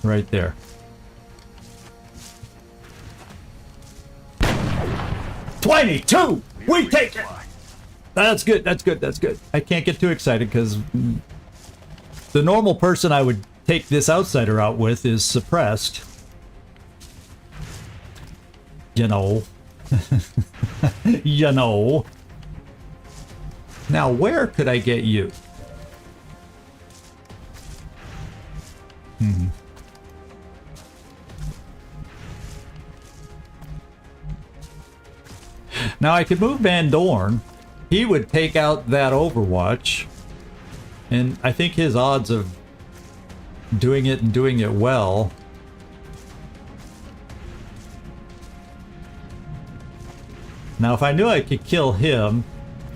[SPEAKER 1] right there. $22! We take it! That's good, that's good, that's good. I can't get too excited because the normal person I would take this outsider out with is suppressed. You know. You know. Now, where could I get you? Now, I could move Van Dorn. He would take out that Overwatch. And I think his odds of doing it and doing it well... Now, if I knew I could kill him,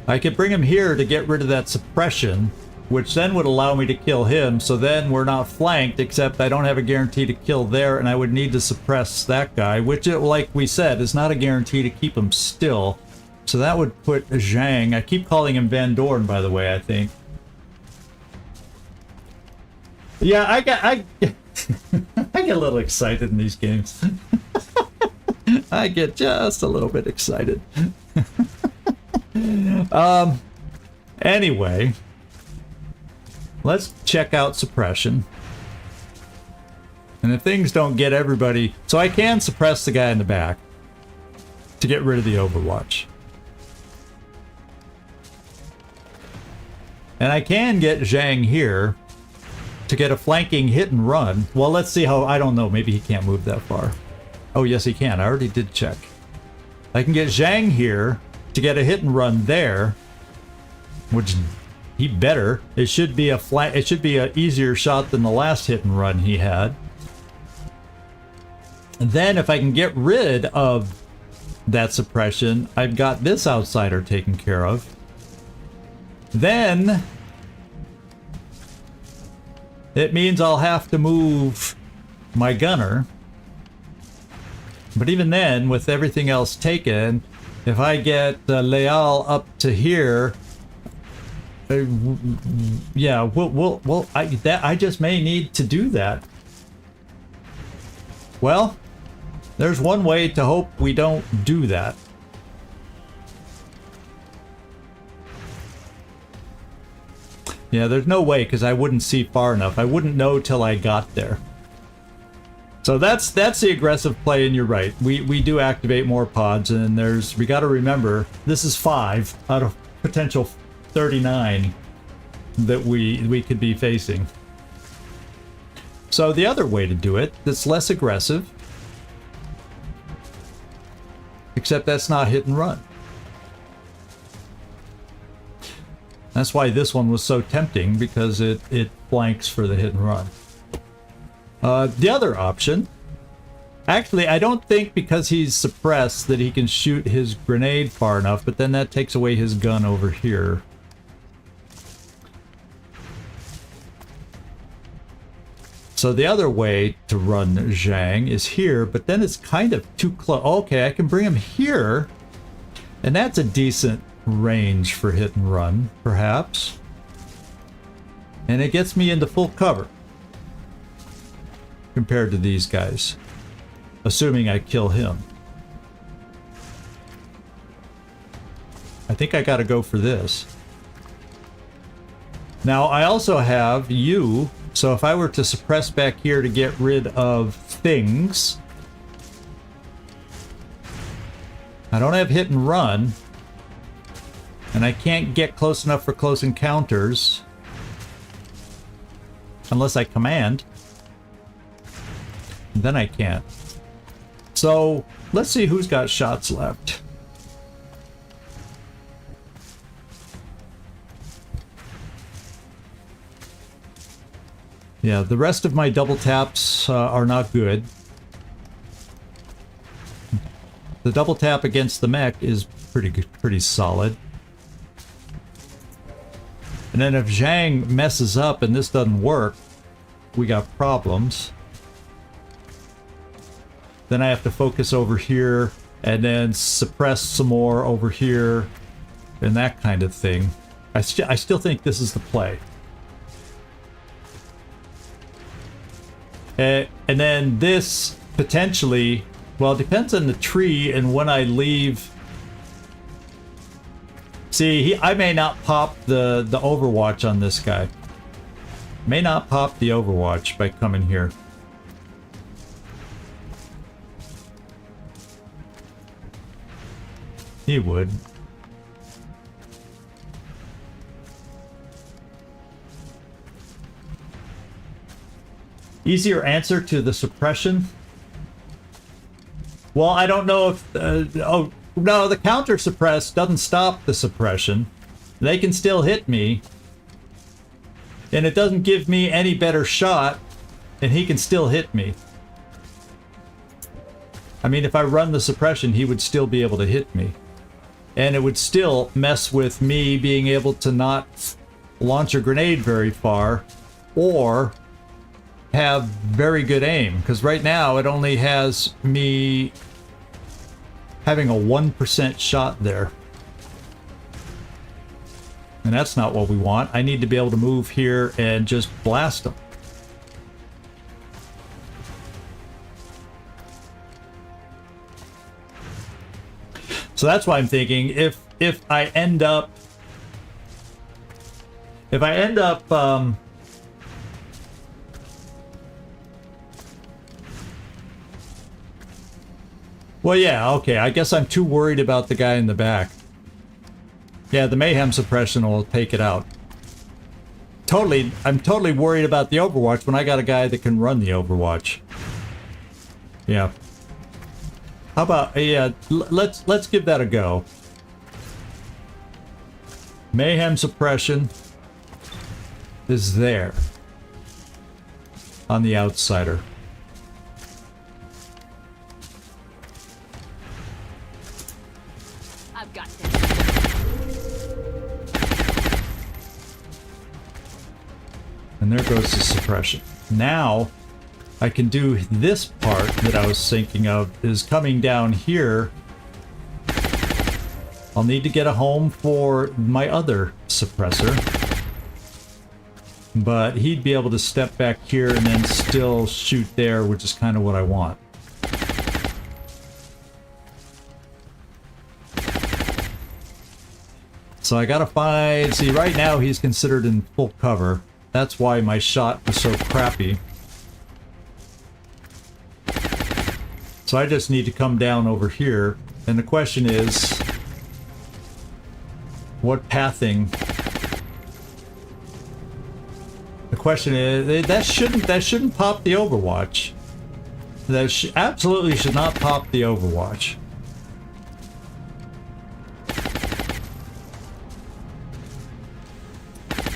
[SPEAKER 1] I could bring him here to get rid of that suppression, which then would allow me to kill him, so then we're not flanked, except I don't have a guarantee to kill there, and I would need to suppress that guy, which, like we said, is not a guarantee to keep him still. So that would put Zhang... I keep calling him Van Dorn, by the way, I think. Yeah, I get a little excited in these games. I get just a little bit excited. Anyway, let's check out suppression. And if things don't get everybody... So I can suppress the guy in the back to get rid of the Overwatch. And I can get Zhang here to to get a flanking hit and run. Well, let's see how, I don't know, maybe he can't move that far. Oh, yes, he can. I already did check. I can get Zhang here to get a hit and run there, which he better. It should be a flank. It should be an easier shot than the last hit and run he had. And then if I can get rid of that suppression, I've got this outsider taken care of. Then it means I'll have to move my gunner. But even then, with everything else taken, if I get Leal up to here, yeah, I just may need to do that. Well, there's one way to hope we don't do that. Yeah, there's no way, because I wouldn't see far enough. I wouldn't know till I got there. So that's the aggressive play, and you're right. We do activate more pods, and we got to remember, this is 5 out of potential 39 that we could be facing. So the other way to do it, that's less aggressive, except that's not hit and run. That's why this one was so tempting, because it flanks for the hit and run. The other option, actually, I don't think because he's suppressed that he can shoot his grenade far enough, but then that takes away his gun over here. So the other way to run Zhang is here, but then it's kind of too close. Okay, I can bring him here, and that's a decent range for hit and run, perhaps. And it gets me into full cover compared to these guys, assuming I kill him. I think I gotta go for this. Now, I also have you, so if I were to suppress back here to get rid of things, I don't have hit and run, and I can't get close enough for close encounters unless I command. Then I can't. So let's see who's got shots left. Yeah, the rest of my double taps are not good. The double tap against the mech is pretty good, pretty solid. And then if Zhang messes up and this doesn't work, we got problems. Then I have to focus over here and then suppress some more over here and that kind of thing. I still think this is the play. And then this potentially, well, it depends on the tree and when I leave. See, I may not pop the Overwatch on this guy. May not pop the Overwatch by coming here. He would. Easier answer to the suppression? Well, I don't know if... oh, no, the counter suppress doesn't stop the suppression. They can still hit me. And it doesn't give me any better shot, and he can still hit me. I mean, if I run the suppression, he would still be able to hit me. And it would still mess with me being able to not launch a grenade very far, or have very good aim. Because right now, it only has me having a 1% shot there. And that's not what we want. I need to be able to move here and just blast them. So that's why I'm thinking if I end up well, yeah, okay, I guess I'm too worried about the guy in the back. Yeah, the mayhem suppression will take it out. I'm totally worried about the Overwatch when I got a guy that can run the Overwatch. Yeah. How about, yeah, let's give that a go. Mayhem suppression is there on the outsider.
[SPEAKER 5] I've got this.
[SPEAKER 1] And there goes the suppression. Now I can do this part that I was thinking of, is coming down here. I'll need to get a home for my other suppressor. But he'd be able to step back here and then still shoot there, which is kind of what I want. So I gotta find... See, right now he's considered in full cover. That's why my shot was so crappy. So I just need to come down over here. And the question is... what pathing? The question is... that shouldn't pop the Overwatch. That absolutely should not pop the Overwatch.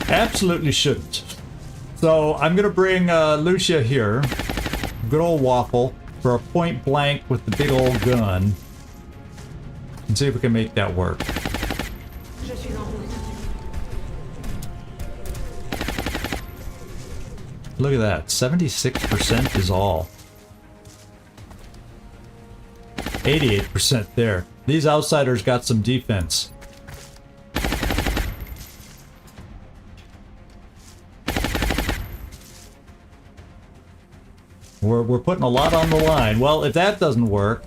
[SPEAKER 1] Absolutely shouldn't. So I'm gonna bring Lucia here, good old Waffle, for a point blank with the big old gun, and see if we can make that work. Look at that, 76% is all. 88% there. These outsiders got some defense. We're putting a lot on the line. Well, if that doesn't work,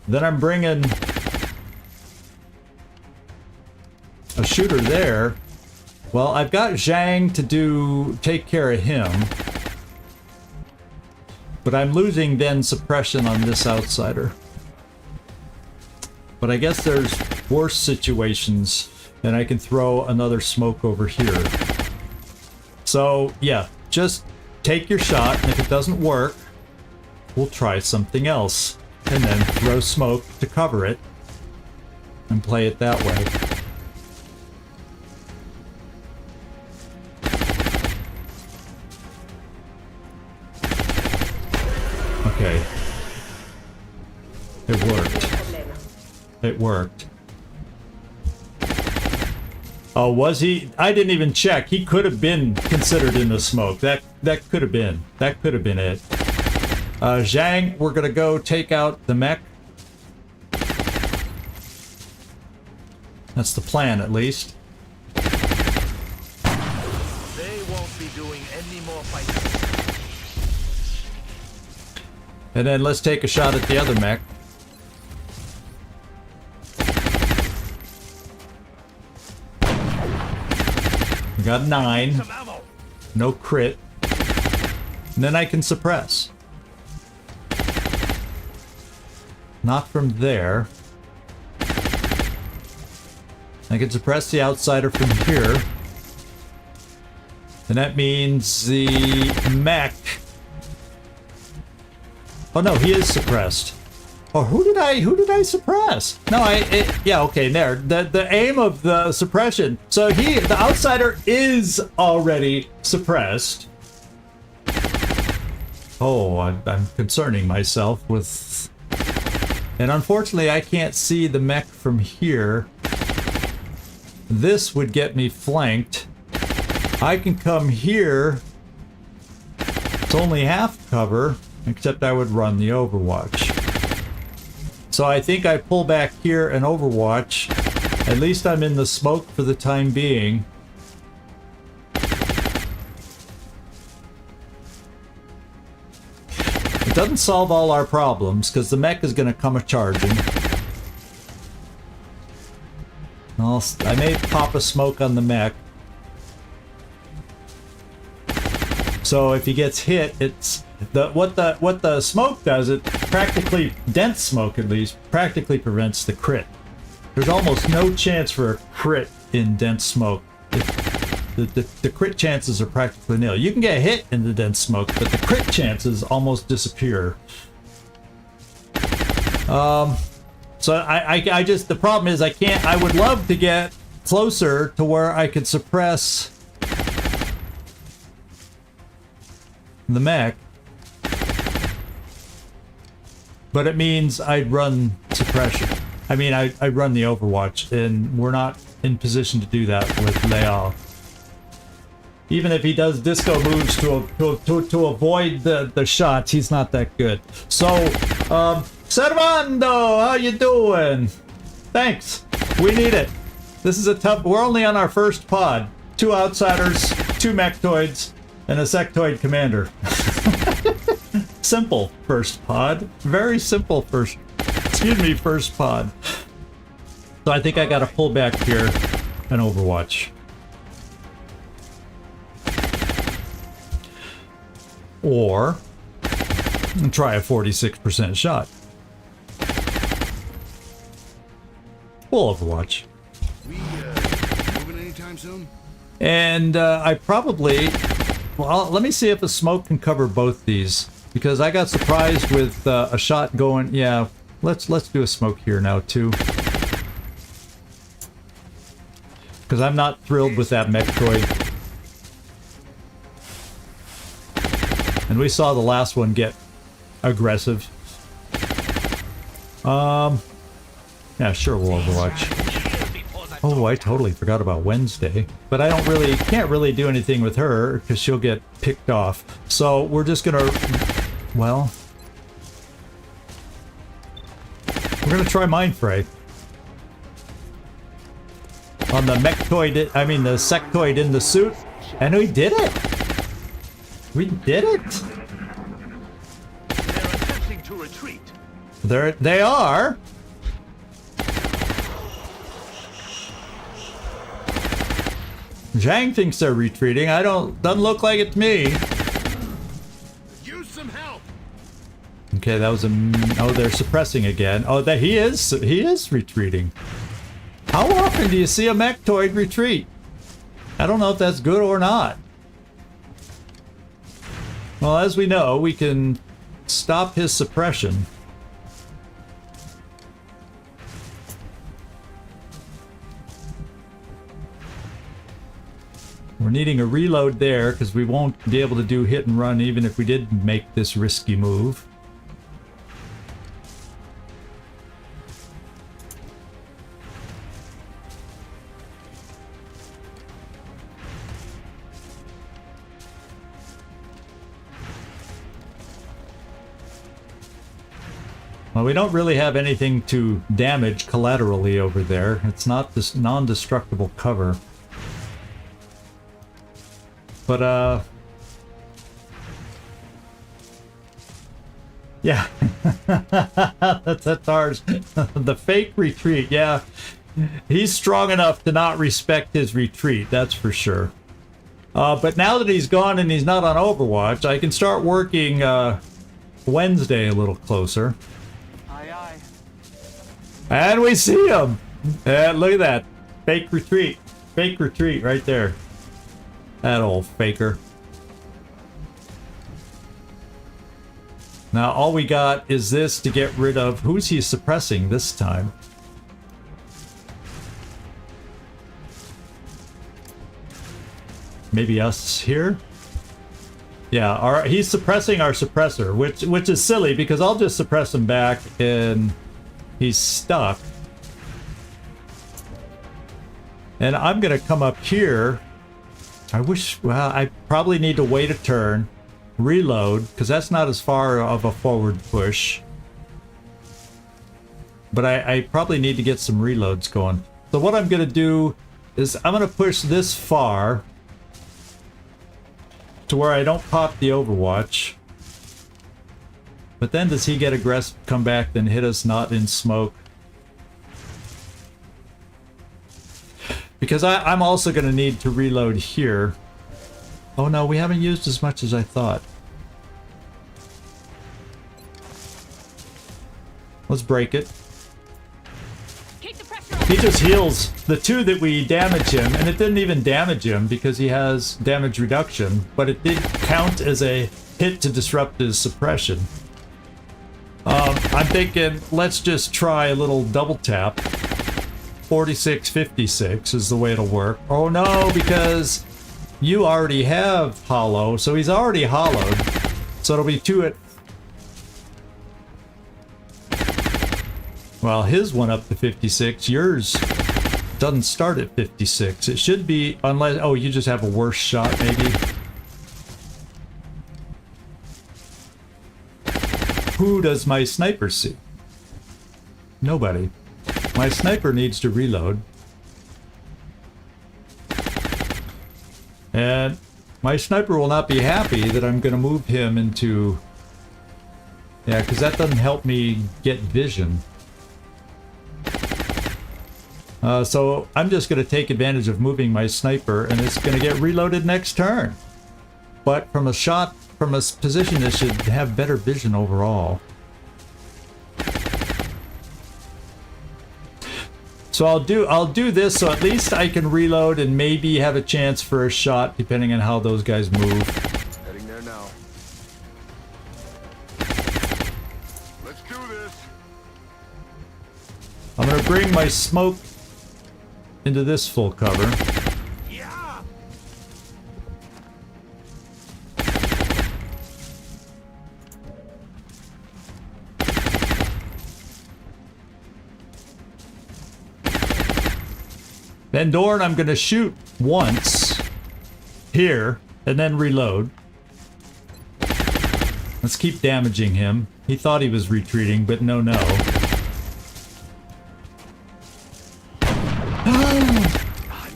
[SPEAKER 1] then I'm bringing a shooter there. Well, I've got Zhang to take care of him. But I'm losing then suppression on this outsider. But I guess there's worse situations, and I can throw another smoke over here. So, yeah, just take your shot, and if it doesn't work, we'll try something else, and then throw smoke to cover it, and play it that way. Okay. It worked. It worked. Oh, was he? I didn't even check. He could have been considered in the smoke. That could have been. That could have been it. Zhang, we're gonna go take out the mech. That's the plan, at least.
[SPEAKER 2] They won't be doing any more fighting.
[SPEAKER 1] And then let's take a shot at the other mech. We got 9.
[SPEAKER 2] Some ammo.
[SPEAKER 1] No crit. And then I can suppress. Not from there. I can suppress the outsider from here. And that means the mech... Oh no, he is suppressed. Oh, who did I suppress? No, yeah, okay, there. The aim of the suppression. So the outsider is already suppressed. Oh, I'm concerning myself with... And unfortunately, I can't see the mech from here. This would get me flanked. I can come here. It's only half cover, except I would run the Overwatch. So I think I pull back here and Overwatch. At least I'm in the smoke for the time being. It doesn't solve all our problems, because the mech is going to come a-charging. I may pop a smoke on the mech. So if he gets hit, it's... what the smoke does, it practically, dense smoke at least, practically prevents the crit. There's almost no chance for a crit in dense smoke. the crit chances are practically nil. You can get hit in the dense smoke, but the crit chances almost disappear. So I just, the problem is I can't, I would love to get closer to where I could suppress the mech, but it means I'd run suppression. I mean, I'd run the Overwatch, and we're not in position to do that with Leal. Even if he does disco moves to avoid the shots, he's not that good. So, Servando, how you doing? Thanks. We need it. This is a tough... We're only on our first pod. 2 outsiders, 2 mechtoids, and a sectoid commander. Simple first pod. Very simple first... Excuse me, first pod. So I think I gotta pull back here and Overwatch. Or... try a 46% shot. We'll Overwatch.
[SPEAKER 6] Moving anytime soon?
[SPEAKER 1] And I probably... Well, let me see if a smoke can cover both these. Because I got surprised with a shot going... Yeah, let's do a smoke here now, too. Because I'm not thrilled with that mechtroid. And we saw the last one get aggressive. Yeah, sure, we'll Overwatch. Oh, I totally forgot about Wednesday. But I can't really do anything with her, because she'll get picked off. So, we're just gonna... Well... We're gonna try Mind Fray. On the mechtoid, I mean the sectoid in the suit. And we did it! We did it!
[SPEAKER 2] They're attempting to retreat.
[SPEAKER 1] They are! Zhang thinks they're retreating. Doesn't look like it to me.
[SPEAKER 6] Use some help.
[SPEAKER 1] Okay, that was a... Oh, they're suppressing again. Oh, he is retreating. How often do you see a mechtoid retreat? I don't know if that's good or not. Well, as we know, we can stop his suppression. We're needing a reload there because we won't be able to do hit and run even if we did make this risky move. Well, we don't really have anything to damage collaterally over there. It's not this non-destructible cover. But, yeah. that's ours. The fake retreat, yeah. He's strong enough to not respect his retreat, that's for sure. But now that he's gone and he's not on Overwatch, I can start working Wednesday a little closer.
[SPEAKER 4] Aye, aye.
[SPEAKER 1] And we see him! And look at that. Fake retreat. Fake retreat right there. That old faker. Now all we got is this to get rid of... Who's he suppressing this time? Maybe us here? Yeah, he's suppressing our suppressor, which is silly because I'll just suppress him back and he's stuck. And I'm gonna come up here. I wish, well, I probably need to wait a turn, reload, because that's not as far of a forward push. But I probably need to get some reloads going. So what I'm gonna do is I'm gonna push this far to where I don't pop the Overwatch. But then does he get aggressive, come back, then hit us not in smoke? Because I'm also going to need to reload here. Oh no, we haven't used as much as I thought. Let's break it.
[SPEAKER 5] Keep the pressure on.
[SPEAKER 1] He just heals the 2 that we damage him, and it didn't even damage him because he has damage reduction, but it did count as a hit to disrupt his suppression. I'm thinking, let's just try a little double tap. 46-56 is the way it'll work. Oh no, because you already have hollow, so he's already hollowed. So it'll be 2 at... Well, his went up to 56. Yours doesn't start at 56. It should be, unless... Oh, you just have a worse shot, maybe. Who does my sniper see? Nobody. My sniper needs to reload. And my sniper will not be happy that I'm going to move him into... Yeah, because that doesn't help me get vision. So I'm just going to take advantage of moving my sniper, and it's going to get reloaded next turn. But from a shot, from a position that should have better vision overall. So I'll do this so at least I can reload and maybe have a chance for a shot depending on how those guys move.
[SPEAKER 6] Heading there now. Let's do this.
[SPEAKER 1] I'm gonna bring my smoke into this full cover.
[SPEAKER 2] Yeah!
[SPEAKER 1] Then Dorn, I'm gonna shoot once here and then reload. Let's keep damaging him. He thought he was retreating, but no.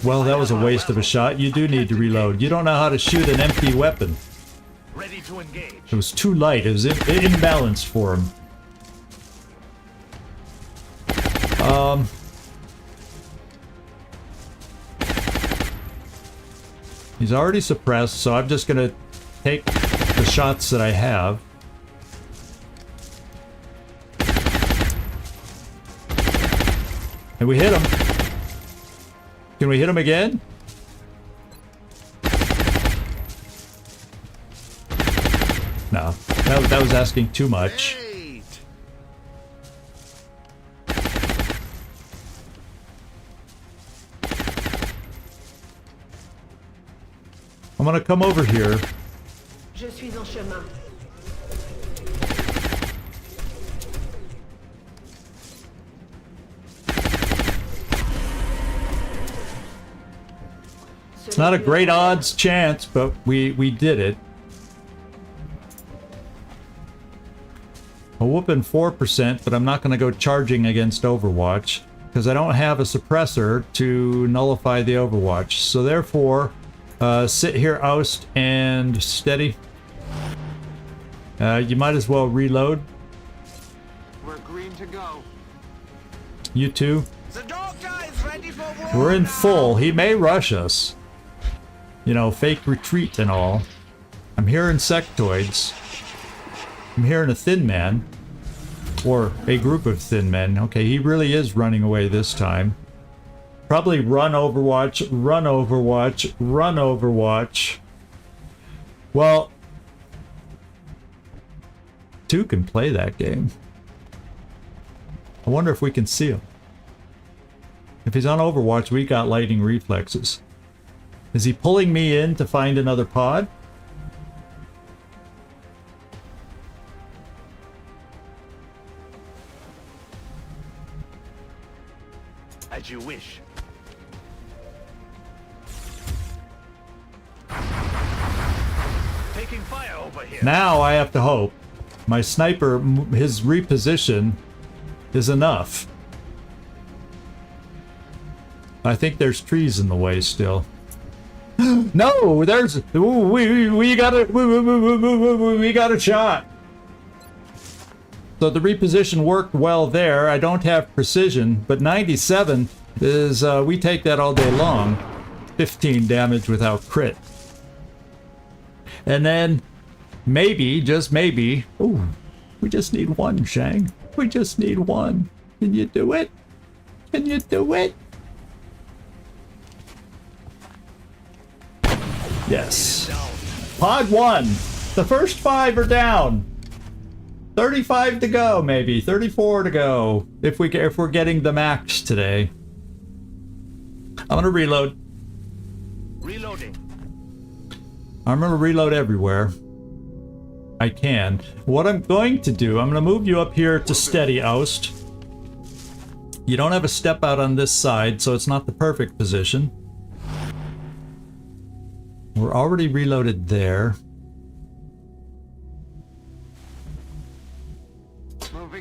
[SPEAKER 1] Well, that was a waste of a shot. You do need to reload. You don't know how to shoot an empty weapon.
[SPEAKER 2] Ready to engage.
[SPEAKER 1] It was too light. It was imbalanced for him. He's already suppressed, so I'm just gonna take the shots that I have. And we hit him. Can we hit him again? No, that was asking too much. I'm gonna come over here.
[SPEAKER 7] Je suis en chemin.
[SPEAKER 1] It's not a great odds chance, but we did it. A whooping 4%, but I'm not gonna go charging against Overwatch because I don't have a suppressor to nullify the Overwatch. So therefore, sit here, oust, and steady. You might as well reload.
[SPEAKER 4] We're green to go.
[SPEAKER 1] You two.
[SPEAKER 6] The doctor is ready for war.
[SPEAKER 1] We're in full. He may rush us. You know, fake retreat and all. I'm hearing sectoids. I'm hearing a thin man. Or a group of thin men. Okay, he really is running away this time. Probably run Overwatch, run Overwatch, run Overwatch. Well, 2 can play that game. I wonder if we can see him. If he's on Overwatch, we got lightning reflexes. Is he pulling me in to find another pod?
[SPEAKER 2] As you wish. Taking fire over here.
[SPEAKER 1] Now I have to hope. My sniper, his reposition is enough. I think there's trees in the way still. No, there's we got a shot. So the reposition worked well there. I don't have precision, but 97 is we take that all day long. 15 damage without crit. And then maybe, just maybe, ooh, we just need one, Shang. We just need one. Can you do it? Can you do it? Yes. Pod 1. The first 5 are down. 35 to go, maybe 34 to go. If we're getting the max today. I'm gonna reload.
[SPEAKER 2] Reloading.
[SPEAKER 1] I'm gonna reload everywhere I can. What I'm going to do, I'm gonna move you up here to steady oust. You don't have a step out on this side, so it's not the perfect position. We're already reloaded there.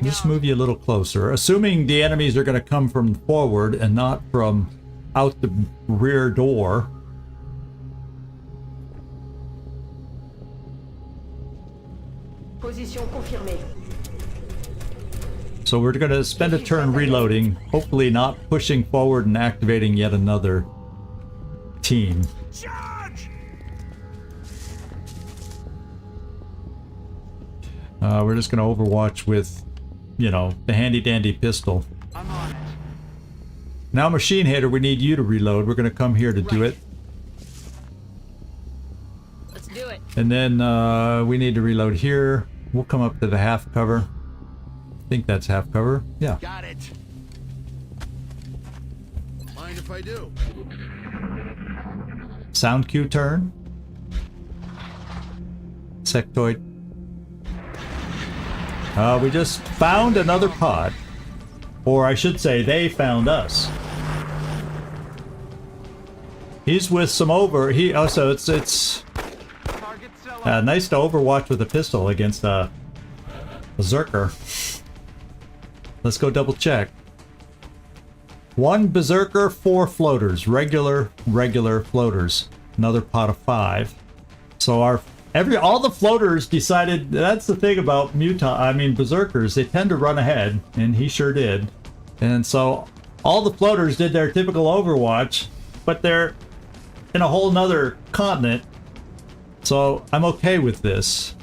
[SPEAKER 1] Just move you a little closer, assuming the enemies are going to come from forward and not from out the rear door.
[SPEAKER 7] Position confirmée.
[SPEAKER 1] So we're going to spend a turn reloading, hopefully not pushing forward and activating yet another team.
[SPEAKER 2] Charge!
[SPEAKER 1] We're just going to Overwatch with, you know, the handy-dandy pistol.
[SPEAKER 4] I'm on it.
[SPEAKER 1] Now, Machine Hater, we need you to reload. We're going to come here to do it.
[SPEAKER 5] Let's do it.
[SPEAKER 1] And then we need to reload here. We'll come up to the half cover. I think that's half cover. Yeah.
[SPEAKER 2] Got it.
[SPEAKER 6] Mind if I do?
[SPEAKER 1] Sound cue turn. Sectoid. We just found another pod. Or I should say, they found us. He's with some so it's
[SPEAKER 4] Target cell.
[SPEAKER 1] nice to Overwatch with a pistol against a berserker. Let's go double check. 1 berserker, 4 floaters, regular floaters. Another pot of 5. So all the floaters decided. That's the thing about berserkers. They tend to run ahead, and he sure did. And so all the floaters did their typical Overwatch, but they're in a whole nother continent. So I'm okay with this.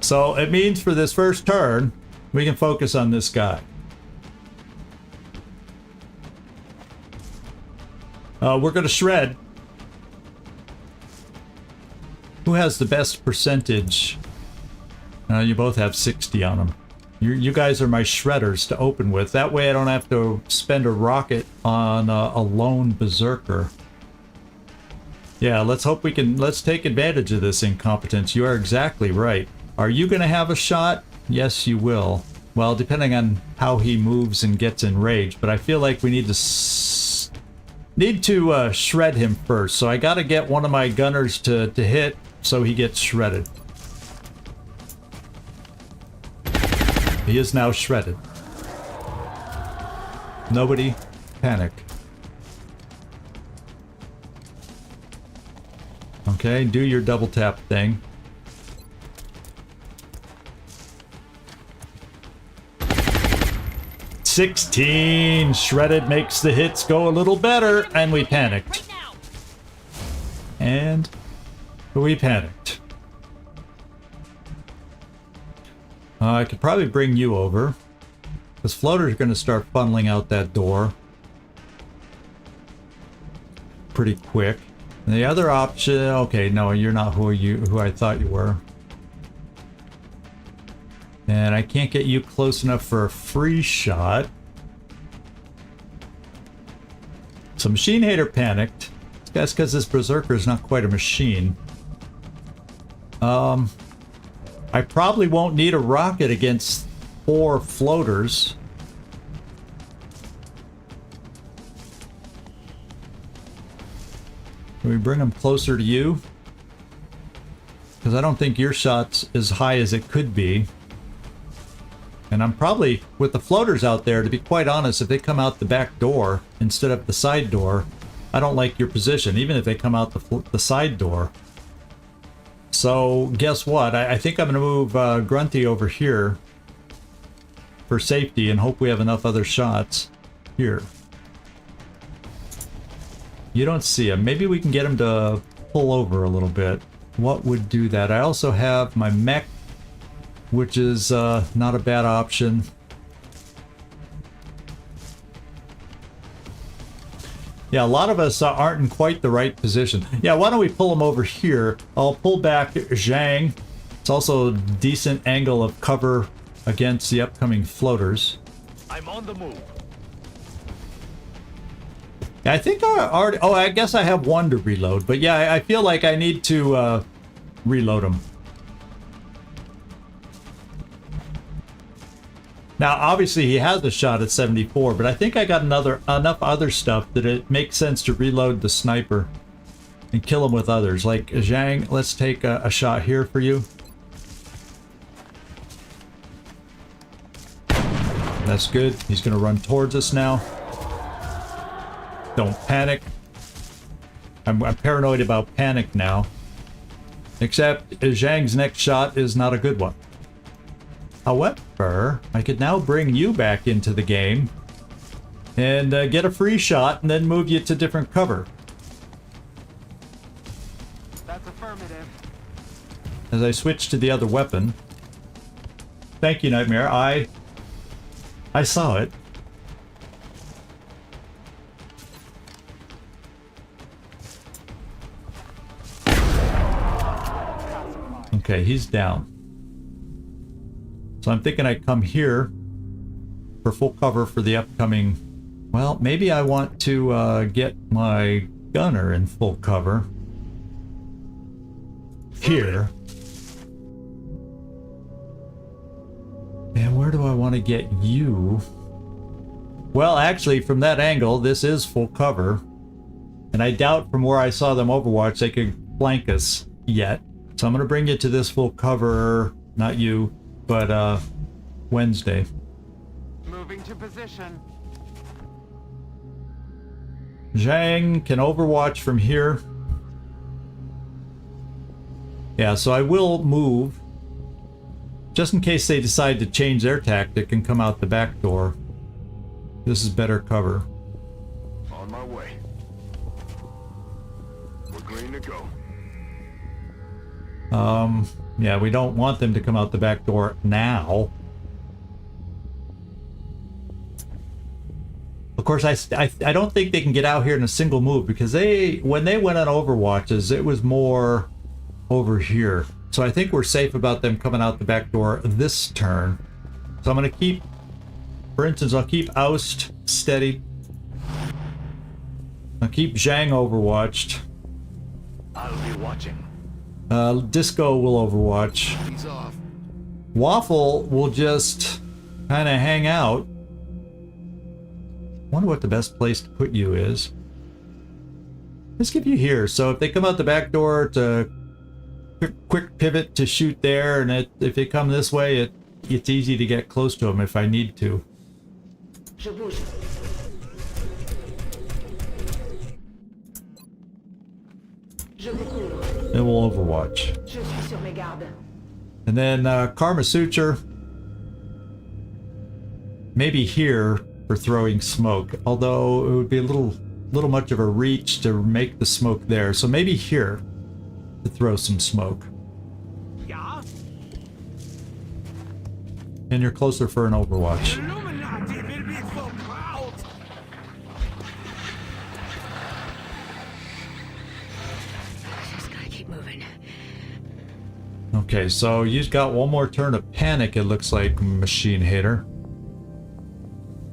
[SPEAKER 1] So it means for this first turn, we can focus on this guy. We're gonna shred. Who has the best percentage? You both have 60 on them. You guys are my shredders to open with. That way I don't have to spend a rocket on a lone berserker. Yeah, let's take advantage of this incompetence. You are exactly right. Are you going to have a shot? Yes, you will. Well, depending on how he moves and gets enraged, but I feel like we need to shred him first. So I got to get one of my gunners to hit so he gets shredded. He is now shredded. Nobody panic. Okay, do your double tap thing. $16 shredded makes the hits go a little better, and we panicked. And we panicked. I could probably bring you over, because floaters are going to start funneling out that door pretty quick. And the other option, okay, no, you're not who I thought you were. And I can't get you close enough for a free shot. So Machine Hater panicked. That's because this berserker is not quite a machine. I probably won't need a rocket against 4 floaters. Can we bring them closer to you? Because I don't think your shot's as high as it could be. And I'm probably, with the floaters out there, to be quite honest, if they come out the back door instead of the side door, I don't like your position, even if they come out the side door. So, guess what? I think I'm going to move Grunty over here for safety and hope we have enough other shots here. You don't see him. Maybe we can get him to pull over a little bit. What would do that? I also have my mech, which is not a bad option. Yeah, a lot of us aren't in quite the right position. Yeah, why don't we pull them over here? I'll pull back Zhang. It's also a decent angle of cover against the upcoming floaters.
[SPEAKER 2] I'm on the move.
[SPEAKER 1] I think I already... Oh, I guess I have one to reload. But yeah, I feel like I need to reload them. Now, obviously, he has a shot at 74, but I think I got enough other stuff that it makes sense to reload the sniper and kill him with others. Like, Zhang, let's take a shot here for you. That's good. He's going to run towards us now. Don't panic. I'm paranoid about panic now. Except Zhang's next shot is not a good one. However, I could now bring you back into the game and get a free shot and then move you to different cover.
[SPEAKER 4] That's affirmative.
[SPEAKER 1] As I switch to the other weapon. Thank you, Nightmare. I saw it. Okay, he's down. So I'm thinking I come here for full cover for the upcoming... Well, maybe I want to get my gunner in full cover. Here. And where do I want to get you? Well, actually, from that angle, this is full cover. And I doubt from where I saw them Overwatch, they could flank us yet. So I'm going to bring you to this full cover, not you, but Wednesday.
[SPEAKER 4] Moving to position.
[SPEAKER 1] Zhang can Overwatch from here. Yeah, so I will move. Just in case they decide to change their tactic and come out the back door. This is better cover.
[SPEAKER 6] On my way. We're green to go.
[SPEAKER 1] Yeah, we don't want them to come out the back door now. Of course, I don't think they can get out here in a single move because when they went on Overwatches, it was more over here. So I think we're safe about them coming out the back door this turn. So I'm going to keep, for instance, I'll keep Oust steady. I'll keep Zhang Overwatched.
[SPEAKER 2] I'll be watching.
[SPEAKER 1] Disco will Overwatch.
[SPEAKER 6] He's off.
[SPEAKER 1] Waffle will just kind of hang out. Wonder what the best place to put you is. Let's give you here. So if they come out the back door, to quick pivot to shoot there, and if they come this way, it's easy to get close to them if I need to.
[SPEAKER 7] Je bouge. Je vous couvre.
[SPEAKER 1] Then we'll Overwatch.
[SPEAKER 7] Je suis sur mes gardes.
[SPEAKER 1] And then Karma Suture. Maybe here for throwing smoke. Although it would be a little much of a reach to make the smoke there. So maybe here to throw some smoke.
[SPEAKER 2] Yeah?
[SPEAKER 1] And you're closer for an Overwatch.
[SPEAKER 2] Illuminati will be so proud.
[SPEAKER 5] Just gotta keep moving.
[SPEAKER 1] Okay, so you've got one more turn of panic, it looks like, Machine Hater.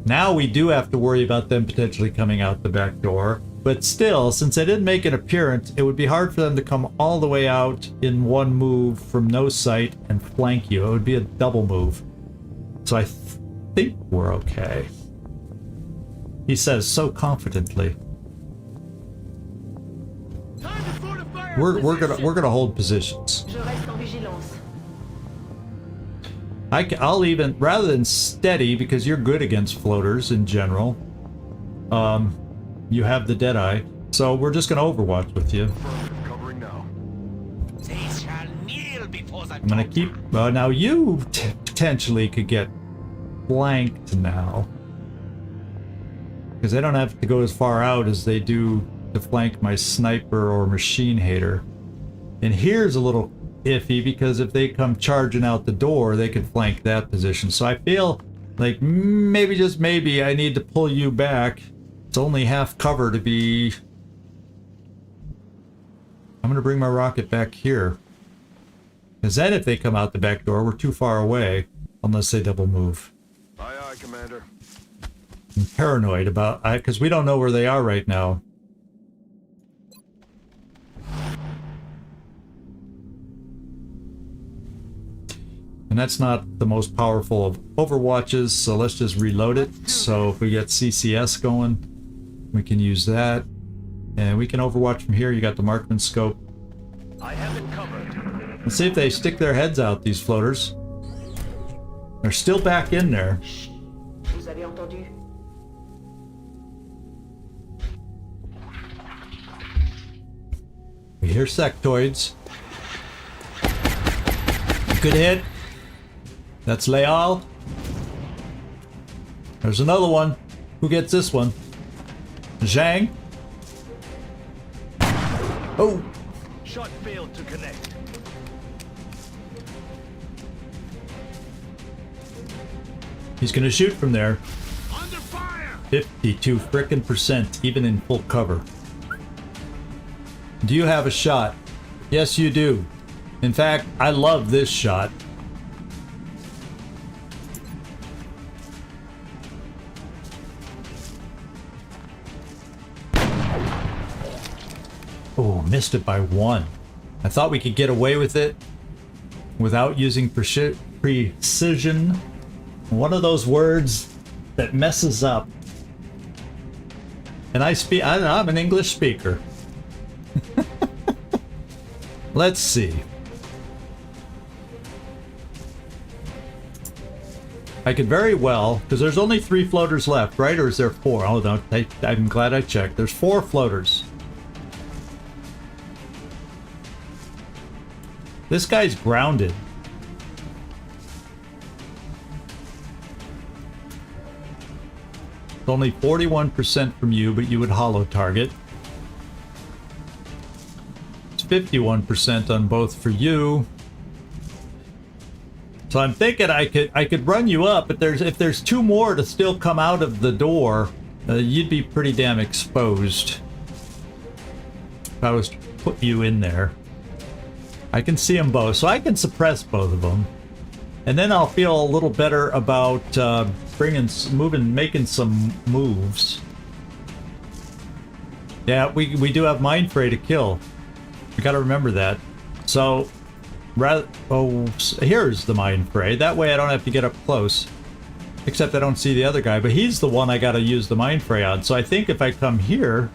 [SPEAKER 1] Now we do have to worry about them potentially coming out the back door. But still, since they didn't make an appearance, it would be hard for them to come all the way out in one move from no sight and flank you. It would be a double move. So I think we're okay. He says so confidently.
[SPEAKER 2] Time to fortify our
[SPEAKER 1] We're
[SPEAKER 2] position.
[SPEAKER 1] gonna hold positions.
[SPEAKER 7] Je reste en vigilance.
[SPEAKER 1] I'll even, rather than steady, because you're good against floaters in general. You have the Deadeye, so we're just gonna Overwatch with you.
[SPEAKER 6] Affirmative, covering now.
[SPEAKER 2] They shall kneel before the
[SPEAKER 1] I'm gonna keep. Now you potentially could get flanked now, because they don't have to go as far out as they do to flank my sniper or Machine Hater. And here's a little iffy because if they come charging out the door, they could flank that position. So I feel like maybe, just maybe, I need to pull you back It's only half cover to be... I'm gonna bring my rocket back here. Because then if they come out the back door, we're too far away. Unless they double move.
[SPEAKER 6] Aye, aye, Commander.
[SPEAKER 1] I'm paranoid about... because we don't know where they are right now. And that's not the most powerful of Overwatches, so let's just reload it. So if we get CCS going, we can use that. And we can Overwatch from here. You got the marksman scope.
[SPEAKER 3] I have it covered.
[SPEAKER 1] Let's see if they stick their heads out, these floaters. They're still back in there.
[SPEAKER 7] Vous avez entendu?
[SPEAKER 1] We hear sectoids. Good hit. That's Leal. There's another one. Who gets this one? Zhang. Oh!
[SPEAKER 3] Shot failed to connect.
[SPEAKER 1] He's gonna shoot from there.
[SPEAKER 2] Under fire!
[SPEAKER 1] 52 frickin' percent, even in full cover. Do you have a shot? Yes, you do. In fact, I love this shot. Oh, missed it by 1. I thought we could get away with it without using precision. One of those words that messes up. And I'm an English speaker. Let's see. I could very well, because there's only 3 floaters left, right? Or is there 4? Oh, no, I'm glad I checked. There's 4 floaters. This guy's grounded. It's only 41% from you, but you would holo target. It's 51% on both for you. So I'm thinking I could run you up, but if there's 2 more to still come out of the door, you'd be pretty damn exposed. If I was to put you in there. I can see them both, so I can suppress both of them. And then I'll feel a little better about making some moves. Yeah, we do have Mind Fray to kill. We gotta remember that. So, here's the Mind Fray. That way I don't have to get up close. Except I don't see the other guy, but he's the one I gotta use the Mind Fray on. So I think if I come here,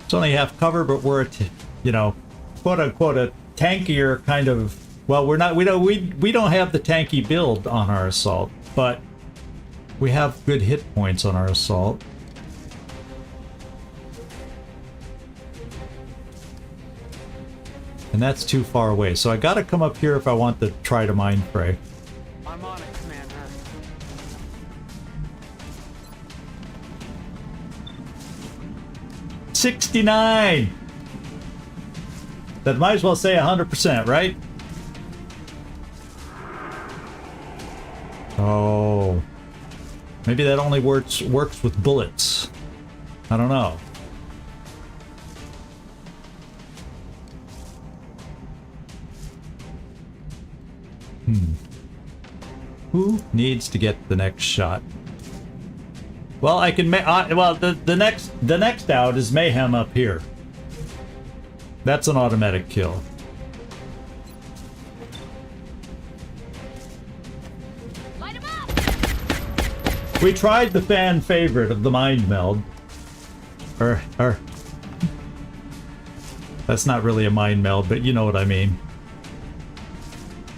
[SPEAKER 1] it's only half cover, but we're at, quote unquote, a tankier kind of. Well, we don't have the tanky build on our assault, but we have good hit points on our assault. And that's too far away, so I gotta come up here if I want to try to Mind Fray.
[SPEAKER 4] I'm on it, Commander.
[SPEAKER 1] 69! That might as well say 100%, right? Oh. Maybe that only works with bullets. I don't know. Who needs to get the next shot? Well, I can the next out is Mayhem up here. That's an automatic kill.
[SPEAKER 5] Light 'em up!
[SPEAKER 1] We tried the fan favorite of the Mind Meld. That's not really a Mind Meld, but you know what I mean.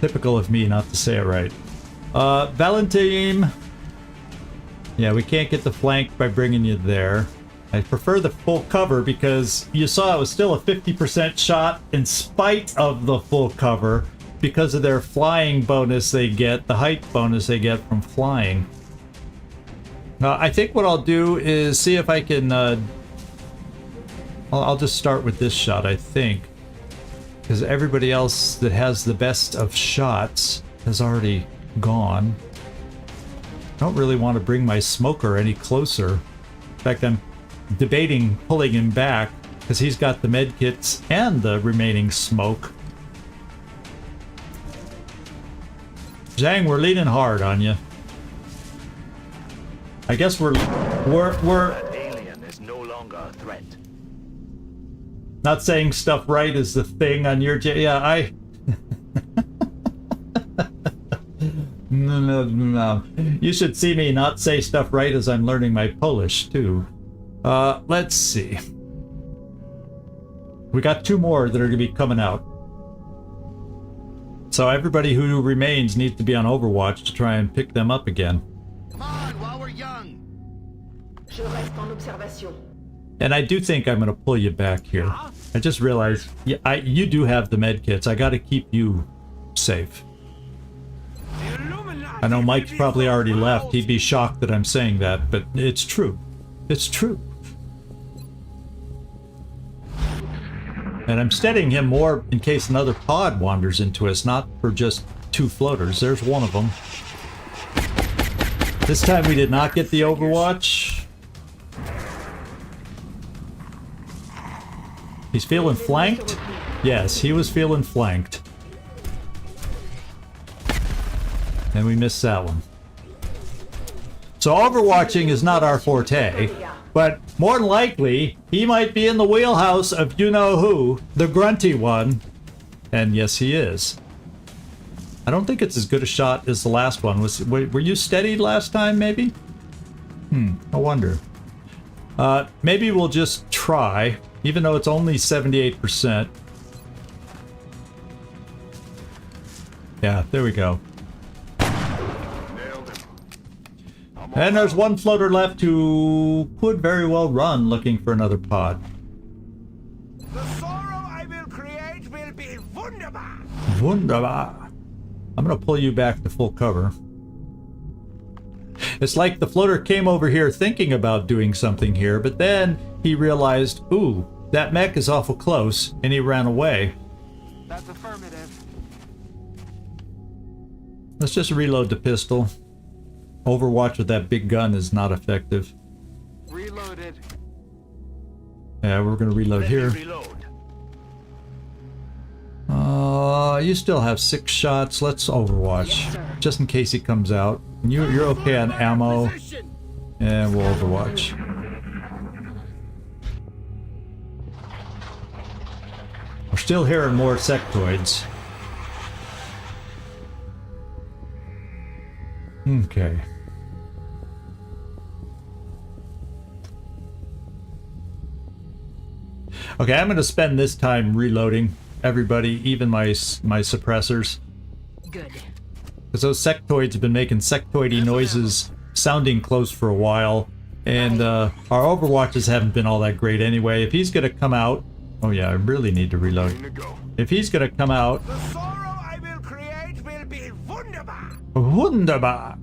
[SPEAKER 1] Typical of me not to say it right. Valentine. Yeah, we can't get the flank by bringing you there. I prefer the full cover because you saw it was still a 50% shot in spite of the full cover because of their flying bonus they get, the height bonus they get from flying. I think what I'll do is see if I can... I'll just start with this shot, I think. Because everybody else that has the best of shots has already gone. don't really want to bring my smoker any closer. In fact, I'm debating pulling him back because he's got the med kits and the remaining smoke. Zhang, we're leaning hard on you. I guess we're
[SPEAKER 6] That alien is no longer a threat.
[SPEAKER 1] not saying stuff right is the thing on your yeah, No. You should see me not say stuff right as I'm learning my Polish too. Let's see. We got 2 more that are going to be coming out. So everybody who remains needs to be on Overwatch to try and pick them up again.
[SPEAKER 2] Come on, while we're young.
[SPEAKER 7] Je reste en observation.
[SPEAKER 1] And I do think I'm going to pull you back here. I just realized you do have the med kits. I got to keep you safe.
[SPEAKER 2] The Illuminati
[SPEAKER 1] I know Mike's
[SPEAKER 2] will be
[SPEAKER 1] probably
[SPEAKER 2] so
[SPEAKER 1] already left.
[SPEAKER 2] proud.
[SPEAKER 1] He'd be shocked that I'm saying that, but it's true. It's true. And I'm steadying him more in case another pod wanders into us, not for just 2 floaters. There's one of them. This time we did not get the Overwatch. He's feeling flanked? Yes, he was feeling flanked. And we missed that one. So overwatching is not our forte, but more than likely, he might be in the wheelhouse of you-know-who, the grunty one. And yes, he is. I don't think it's as good a shot as the last one. Were you steadied last time, maybe? I wonder. Maybe we'll just try, even though it's only 78%. Yeah, there we go.
[SPEAKER 6] Nailed him.
[SPEAKER 1] And there's one floater left who could very well run looking for another pod.
[SPEAKER 2] The sorrow I will create will be wunderbar.
[SPEAKER 1] Wunderbar. I'm gonna pull you back to full cover. It's like the floater came over here thinking about doing something here, but then he realized, ooh, that mech is awful close, and he ran away.
[SPEAKER 4] That's affirmative.
[SPEAKER 1] Let's just reload the pistol. Overwatch with that big gun is not effective.
[SPEAKER 4] Reloaded.
[SPEAKER 1] Yeah, we're gonna reload
[SPEAKER 6] Let me
[SPEAKER 1] here.
[SPEAKER 6] reload.
[SPEAKER 1] You still have 6 shots. Let's Overwatch, just in case he comes out. You're okay on ammo,
[SPEAKER 2] Position.
[SPEAKER 1] and we'll Overwatch. We're still hearing more sectoids. Okay. Okay, I'm going to spend this time reloading everybody, even my suppressors.
[SPEAKER 5] Good.
[SPEAKER 1] Because those sectoids have been making sectoidy noises sounding close for a while. And our Overwatches haven't been all that great anyway. If he's going to come out... Oh yeah, I really need to reload.
[SPEAKER 6] Green to go.
[SPEAKER 1] If he's going to come out...
[SPEAKER 2] The sorrow I will create will be wunderbar.
[SPEAKER 1] Wunderbar!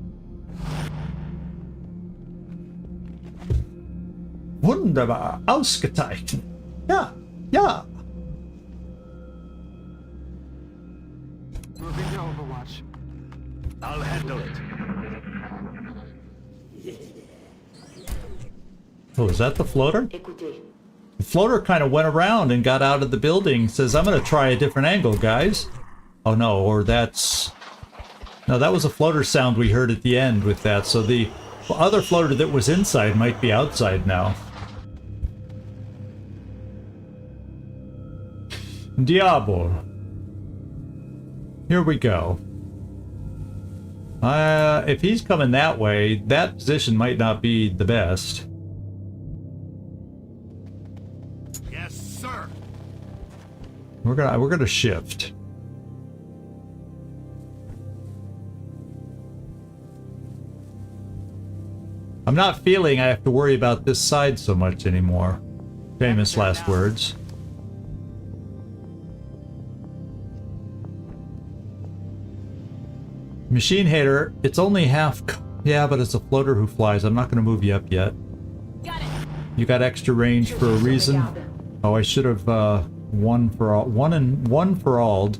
[SPEAKER 1] Wunderbar! Ausgezeichnet! Ja! Ja!
[SPEAKER 4] Moving to Overwatch.
[SPEAKER 6] I'll handle it.
[SPEAKER 1] Oh, is that the floater?
[SPEAKER 7] Écoutez,
[SPEAKER 1] The floater kind of went around and got out of the building. Says, I'm going to try a different angle, guys. Oh no, or that's... No, that was a floater sound we heard at the end with that. So the other floater that was inside might be outside now. Diablo. Here we go. If he's coming that way, that position might not be the best.
[SPEAKER 2] Yes, sir.
[SPEAKER 1] We're gonna shift. I'm not feeling I have to worry about this side so much anymore. Famous last words. Machine Hater, it's only half... Yeah, but it's a floater who flies. I'm not going to move you up yet.
[SPEAKER 5] Got it.
[SPEAKER 1] You got extra range for a reason. Oh, I should have one for all. One for all.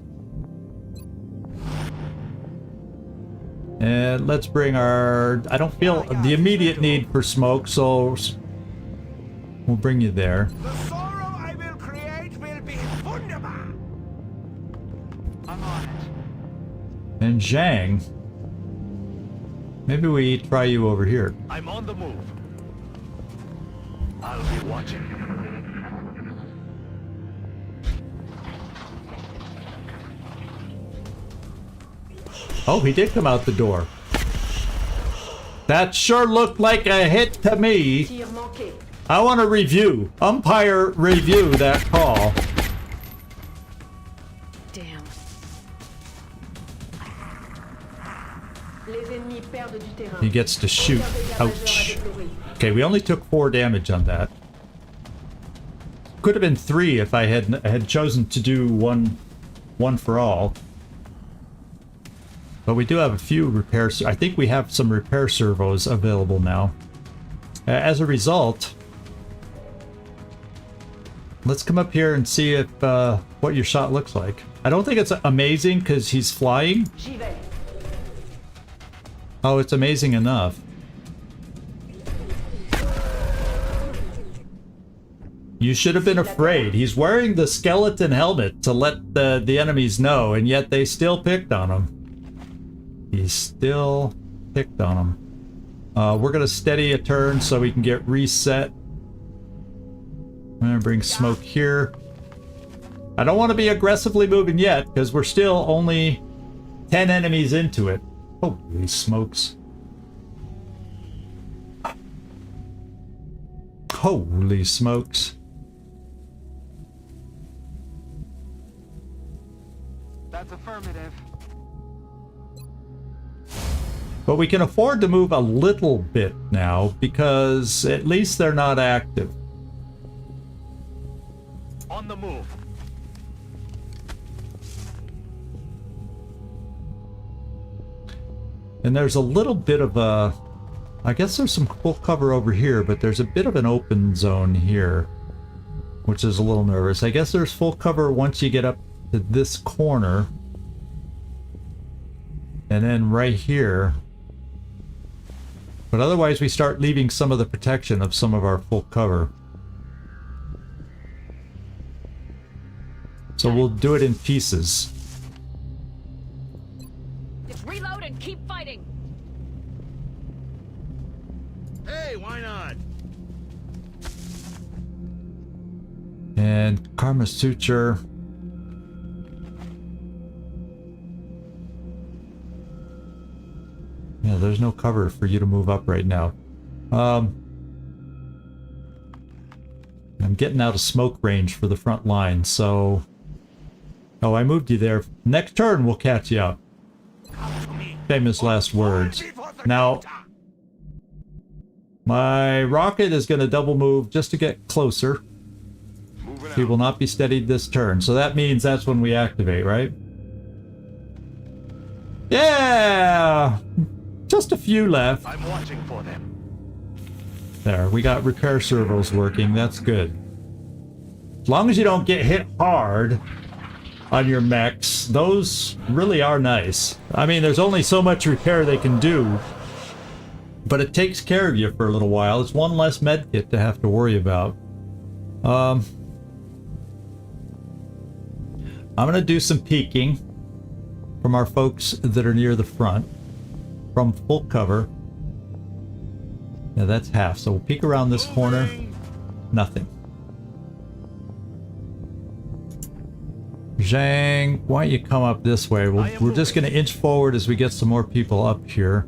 [SPEAKER 1] And let's bring our... I don't feel the immediate need for smoke, so we'll bring you there.
[SPEAKER 2] The sorrow I will create will be wunderbar.
[SPEAKER 4] I'm on it.
[SPEAKER 1] And Zhang, maybe we try you over here.
[SPEAKER 6] I'm on the move. I'll be watching.
[SPEAKER 1] Oh, he did come out the door. That sure looked like a hit to me.
[SPEAKER 7] Tir manqué.
[SPEAKER 1] I want to review. Umpire review that call.
[SPEAKER 5] Damn.
[SPEAKER 7] Les ennemis perdent du terrain.
[SPEAKER 1] He gets to shoot.
[SPEAKER 7] Aucun dégât majeur à
[SPEAKER 1] Ouch.
[SPEAKER 7] déplorer.
[SPEAKER 1] Okay, we only took 4 damage on that. Could have been 3 if I had chosen to do one for all. But we do have a few repairs. I think we have some repair servos available now. As a result, let's come up here and see if what your shot looks like. I don't think it's amazing because he's flying.
[SPEAKER 7] J'y vais.
[SPEAKER 1] Oh, it's amazing enough. You should have been afraid. He's wearing the skeleton helmet to let the enemies know, and yet they still picked on him. He still picked on him. We're gonna steady a turn so we can get reset. I'm gonna bring smoke here. I don't want to be aggressively moving yet because we're still only 10 enemies into it. Holy smokes. Holy smokes.
[SPEAKER 4] That's affirmative.
[SPEAKER 1] But we can afford to move a little bit now because at least they're not active.
[SPEAKER 6] On the move.
[SPEAKER 1] And there's a little bit of a... I guess there's some full cover over here, but there's a bit of an open zone here, which is a little nervous. I guess there's full cover once you get up to this corner. And then right here. But otherwise we start leaving some of the protection of some of our full cover. So we'll do it in pieces.
[SPEAKER 5] Just reload and keep fighting.
[SPEAKER 2] Hey, why not?
[SPEAKER 1] And Karma Suture. Yeah, there's no cover for you to move up right now. I'm getting out of smoke range for the front line, so... Oh, I moved you there. Next turn, we'll catch you up. Famous last words. Now, my rocket is going to double move just to get closer. He will not be steadied this turn, so that means that's when we activate, right? Yeah! Just a few left.
[SPEAKER 6] I'm watching for them.
[SPEAKER 1] There, we got repair servos working. That's good. As long as you don't get hit hard on your mechs, those really are nice. I mean, there's only so much repair they can do, but it takes care of you for a little while. It's one less med kit to have to worry about. I'm gonna do some peeking from our folks that are near the front. From full cover. Yeah, that's half. So we'll peek around this corner. Nothing. Zhang, why don't you come up this way? We're just going to inch forward as we get some more people up here.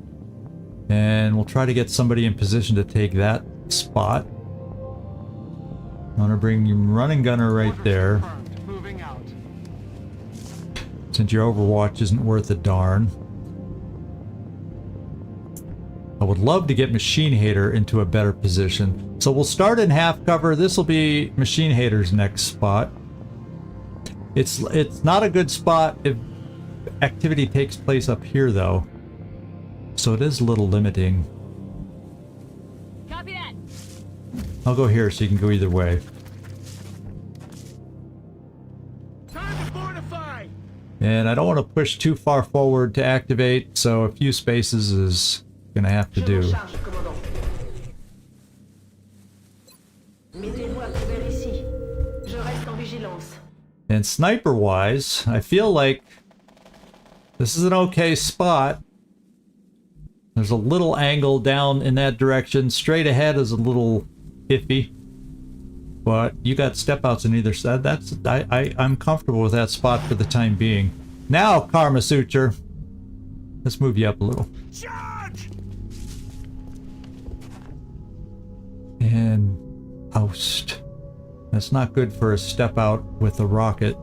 [SPEAKER 1] And we'll try to get somebody in position to take that spot. I'm going to bring you running gunner right
[SPEAKER 4] Orders
[SPEAKER 1] there.
[SPEAKER 4] confirmed. Moving out.
[SPEAKER 1] Since your Overwatch isn't worth a darn. I would love to get Machine Hater into a better position. So we'll start in half cover. This will be Machine Hater's next spot. It's not a good spot if activity takes place up here though. So it is a little limiting.
[SPEAKER 5] Copy that.
[SPEAKER 1] I'll go here so you can go either way.
[SPEAKER 2] Time to fortify.
[SPEAKER 1] And I don't want to push too far forward to activate, so a few spaces is gonna have to
[SPEAKER 7] Je
[SPEAKER 1] do.
[SPEAKER 7] m'en charge, commandant. Mettez-vous à couvert ici. Je reste en vigilance.
[SPEAKER 1] And sniper-wise, I feel like this is an okay spot. There's a little angle down in that direction. Straight ahead is a little iffy. But you got step outs on either side. I'm comfortable with that spot for the time being. Now, Karma Suture. Let's move you up a little.
[SPEAKER 2] Charge!
[SPEAKER 1] And oust. That's not good for a step out with a rocket.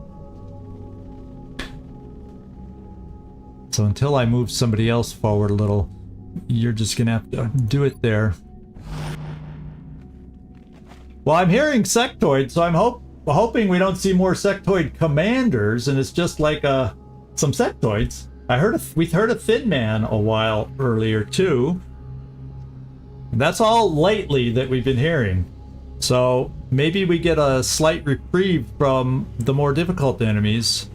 [SPEAKER 1] So until I move somebody else forward a little, you're just gonna have to do it there. Well, I'm hearing sectoid, so I'm hoping we don't see more sectoid commanders, and it's just like some sectoids. We heard a Thin Man a while earlier too. That's all lately that we've been hearing. So maybe we get a slight reprieve from the more difficult enemies,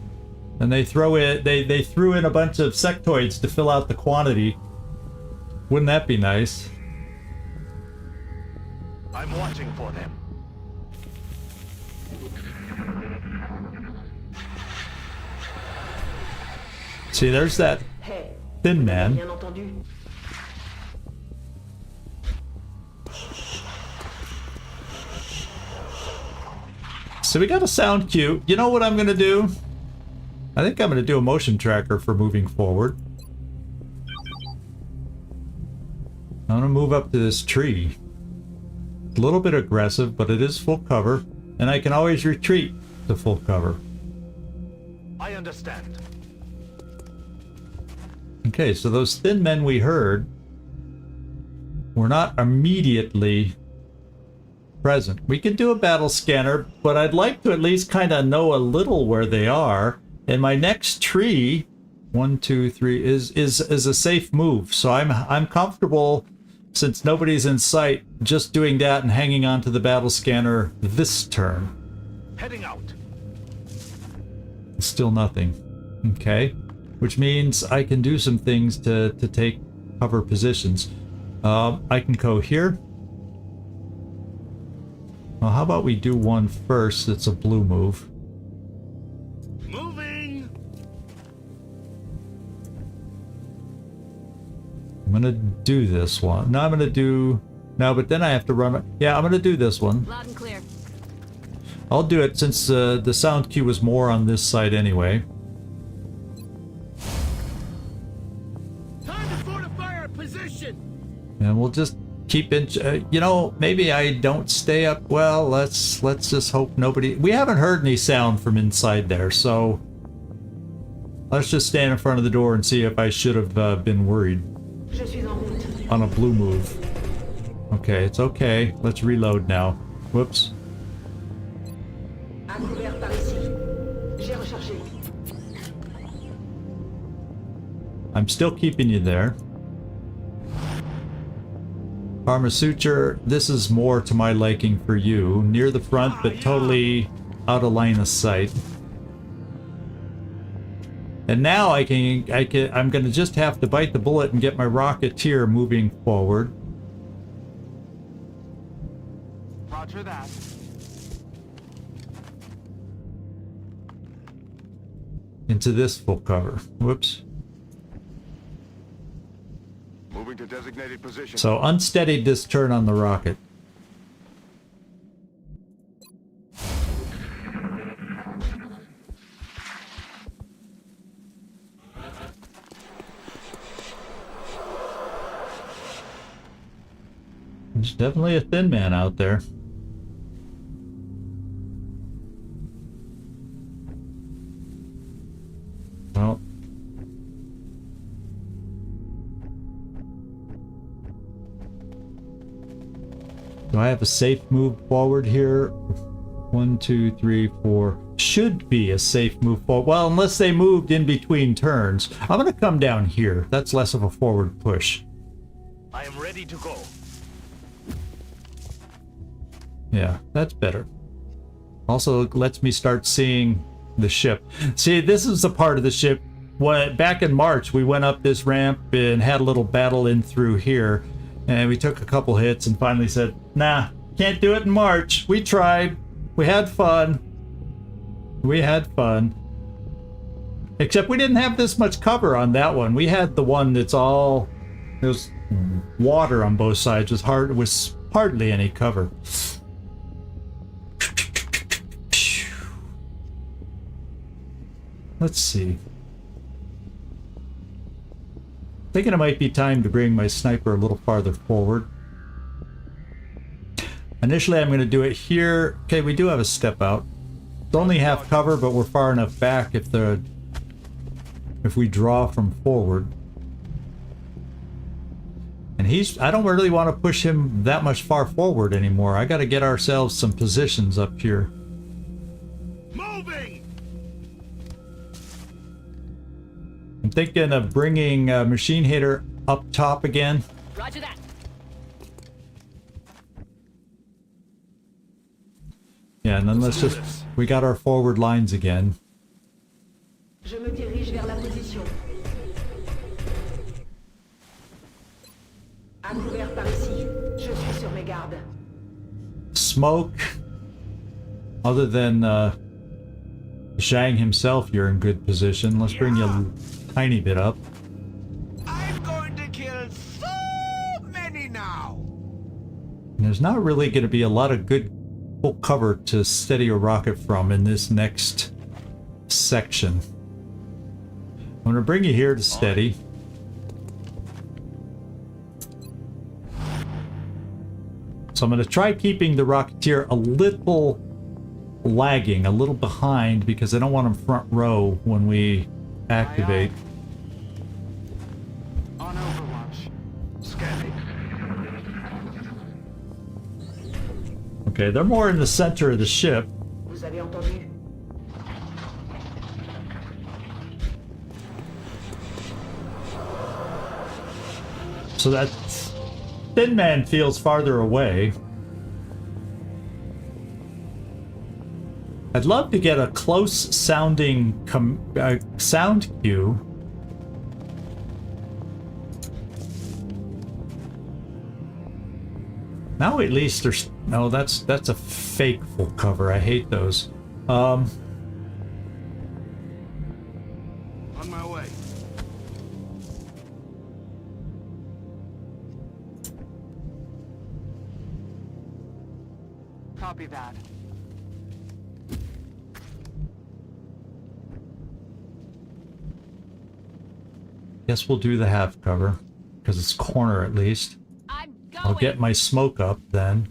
[SPEAKER 1] and they threw in a bunch of sectoids to fill out the quantity. Wouldn't that be nice?
[SPEAKER 6] I'm watching for them.
[SPEAKER 1] See, there's that
[SPEAKER 7] Hey,
[SPEAKER 1] Thin Man.
[SPEAKER 7] bien entendu.
[SPEAKER 1] So we got a sound cue. You know what I'm gonna do? I think I'm gonna do a motion tracker for moving forward. I'm gonna move up to this tree. A little bit aggressive, but it is full cover, and I can always retreat to full cover.
[SPEAKER 6] I understand.
[SPEAKER 1] Okay, so those thin men we heard were not immediately present. We could do a battle scanner, but I'd like to at least kind of know a little where they are. And my next tree, 1, 2, 3, is a safe move. So I'm comfortable, since nobody's in sight, just doing that and hanging on to the battle scanner this turn.
[SPEAKER 6] Heading out.
[SPEAKER 1] Still nothing. Okay. Which means I can do some things to take cover positions. I can go here. Well, how about we do one first that's a blue move.
[SPEAKER 6] Moving.
[SPEAKER 1] I'm gonna do this one. No, I'm gonna do... No, but then I have to run... Yeah, I'm gonna do this one.
[SPEAKER 5] Loud and clear.
[SPEAKER 1] I'll do it since the sound cue was more on this side anyway.
[SPEAKER 2] Time to fortify our position!
[SPEAKER 1] And we'll just keep in... you know, maybe I don't stay up... Well, let's just hope nobody... We haven't heard any sound from inside there, so... Let's just stand in front of the door and see if I should have been worried.
[SPEAKER 7] Je suis en route.
[SPEAKER 1] On a blue move. Okay, it's okay. Let's reload now. Whoops.
[SPEAKER 7] À couvert par ici. J'ai rechargé.
[SPEAKER 1] I'm still keeping you there. Karma Suture, this is more to my liking for you. Near the front, but totally out of line of sight. And now I'm gonna just have to bite the bullet and get my Rocketeer moving forward.
[SPEAKER 4] Roger that.
[SPEAKER 1] Into this full cover. Whoops.
[SPEAKER 2] Moving to designated position.
[SPEAKER 1] So unsteadied this turn on the rocket. There's definitely a thin man out there. Well. Do I have a safe move forward here? 1, 2, 3, 4. Should be a safe move forward. Well, unless they moved in between turns. I'm going to come down here. That's less of a forward push.
[SPEAKER 6] I am ready to go.
[SPEAKER 1] Yeah, that's better. Also, it lets me start seeing the ship. See, this is the part of the ship. Back in March, we went up this ramp and had a little battle in through here, and we took a couple hits and finally said, nah, can't do it in March. We tried. We had fun. We had fun. Except we didn't have this much cover on that one. We had the one that's all... There's water on both sides. It was hardly any cover. Let's see. Thinking it might be time to bring my sniper a little farther forward. Initially, I'm going to do it here. Okay, we do have a step out. It's only half cover, but we're far enough back if we draw from forward. And I don't really want to push him that much far forward anymore. I got to get ourselves some positions up here.
[SPEAKER 2] Moving!
[SPEAKER 1] I'm thinking of bringing Machine Hitter up top again.
[SPEAKER 5] Roger that.
[SPEAKER 1] Yeah, and then we got our forward lines again.
[SPEAKER 7] Je me dirige vers la position. À couvert par ici. Je suis sur mes gardes.
[SPEAKER 1] Smoke. Other than Zhang himself, you're in good position. Let's bring you a tiny bit up.
[SPEAKER 2] I'm going to kill so many now!
[SPEAKER 1] And there's not really going to be a lot of good full cover to steady a rocket from in this next section. I'm going to bring you here to steady. So I'm going to try keeping the Rocketeer a little lagging, a little behind, because I don't want him front row when we activate.
[SPEAKER 4] On Overwatch.
[SPEAKER 6] Scanning.
[SPEAKER 1] Okay, they're more in the center of the ship.
[SPEAKER 7] Vous avez entendu?
[SPEAKER 1] So that Thin Man feels farther away. I'd love to get a close sounding sound cue. Now at least there's... No, that's a fake full cover. I hate those.
[SPEAKER 2] On my way.
[SPEAKER 4] Copy that.
[SPEAKER 1] Guess we'll do the half cover, because it's corner at least.
[SPEAKER 5] I'm going.
[SPEAKER 1] I'll get my smoke up then.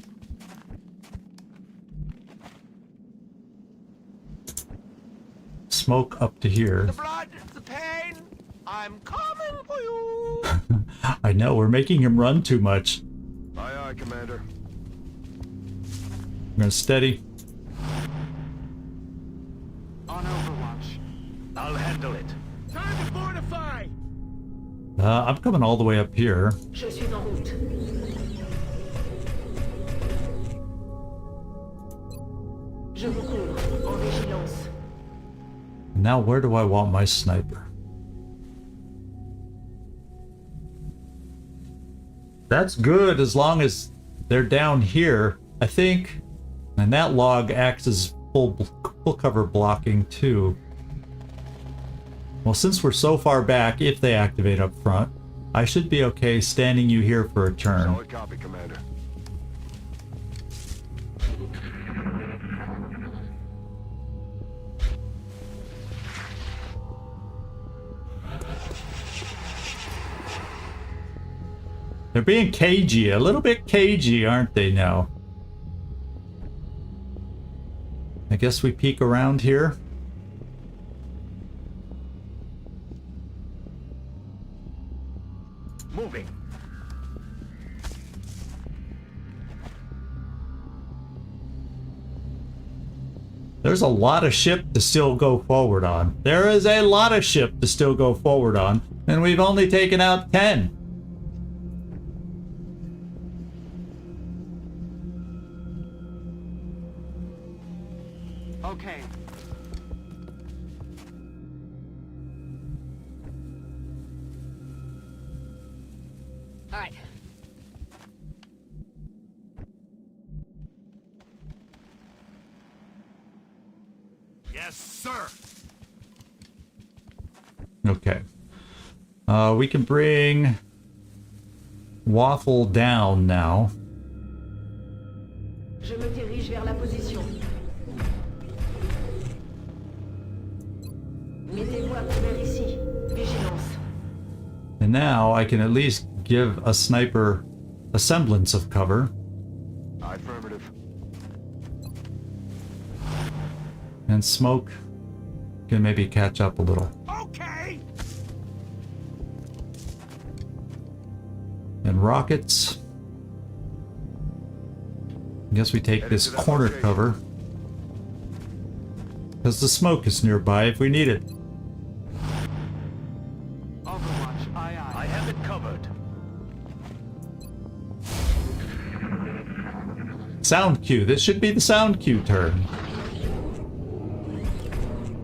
[SPEAKER 1] Smoke up to here.
[SPEAKER 2] The blood, the pain, I'm coming for you!
[SPEAKER 1] I know, we're making him run too much.
[SPEAKER 6] Aye, aye, Commander.
[SPEAKER 1] I'm gonna steady.
[SPEAKER 4] On Overwatch.
[SPEAKER 6] I'll handle it.
[SPEAKER 2] Time to fortify!
[SPEAKER 1] I'm coming all the way up here.
[SPEAKER 7] Je suis en route. Je vous couvre, en vigilance.
[SPEAKER 1] Now where do I want my sniper? That's good as long as they're down here, I think. And that log acts as full cover blocking too. Well, since we're so far back, if they activate up front, I should be okay standing you here for a turn.
[SPEAKER 6] Solid copy, Commander.
[SPEAKER 1] They're being cagey, a little bit cagey, aren't they now? I guess we peek around here.
[SPEAKER 6] Moving.
[SPEAKER 1] There's a lot of ship to still go forward on. There is a lot of ship to still go forward on, and we've only taken out 10.
[SPEAKER 4] Okay.
[SPEAKER 2] Yes, sir.
[SPEAKER 1] Okay. We can bring Waffle down now.
[SPEAKER 7] Je me dirige vers la position. Mettez-vous à couvert ici. Vigilance.
[SPEAKER 1] And now I can at least give a sniper a semblance of cover.
[SPEAKER 6] Affirmative.
[SPEAKER 1] And smoke can maybe catch up a little.
[SPEAKER 2] Okay.
[SPEAKER 1] And rockets. I guess we take this corner cover. Because the smoke is nearby if we need it.
[SPEAKER 4] Overwatch, aye
[SPEAKER 6] I
[SPEAKER 4] aye.
[SPEAKER 6] have it covered.
[SPEAKER 1] Sound cue. This should be the sound cue turn.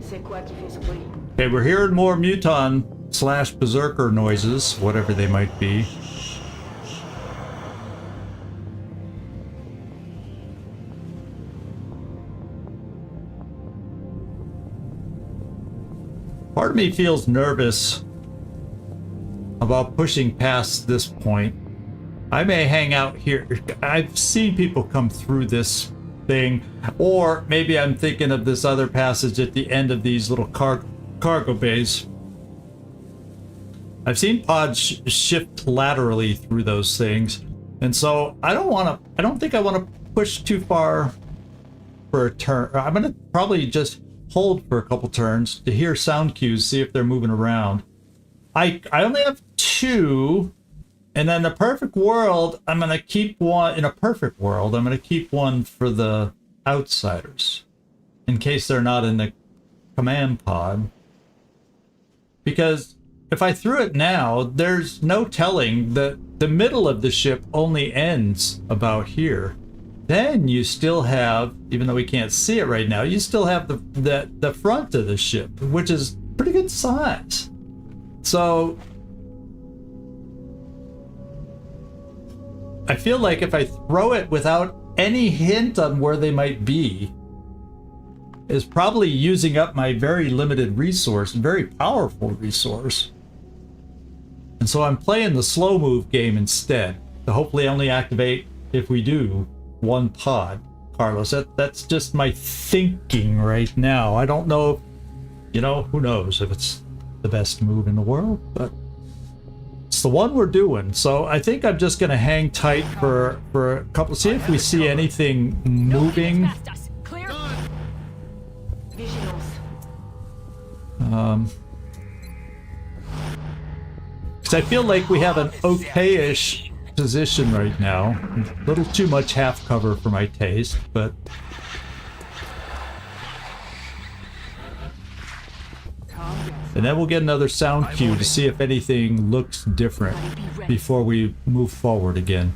[SPEAKER 7] C'est quoi qui fait ce bruit?
[SPEAKER 1] Okay, we're hearing more muton / berserker noises, whatever they might be. Part of me feels nervous about pushing past this point. I may hang out here. I've seen people come through this thing, or maybe I'm thinking of this other passage at the end of these little cargo bays. I've seen pods shift laterally through those things, and so I don't think I want to push too far for a turn. I'm gonna probably just hold for a couple turns to hear sound cues, see if they're moving around. I only have 2, and in a perfect world, I'm gonna keep one. In a perfect world, I'm gonna keep one for the outsiders, in case they're not in the command pod. Because if I threw it now, there's no telling that the middle of the ship only ends about here. Then you still have, even though we can't see it right now, you still have the front of the ship, which is pretty good size. So I feel like if I throw it without any hint on where they might be, is probably using up my very limited resource, very powerful resource. And so I'm playing the slow move game instead, to hopefully only activate, if we do, 1 pod. Carlos, that's just my thinking right now. I don't know, who knows if it's the best move in the world, but it's the one we're doing. So I think I'm just gonna hang tight for a couple, see if we see anything moving.
[SPEAKER 5] Past us. Clear.
[SPEAKER 7] Vigilance.
[SPEAKER 1] Because I feel like we have an okay-ish position right now. A little too much half cover for my taste, but and then we'll get another sound cue to see if anything looks different before we move forward again.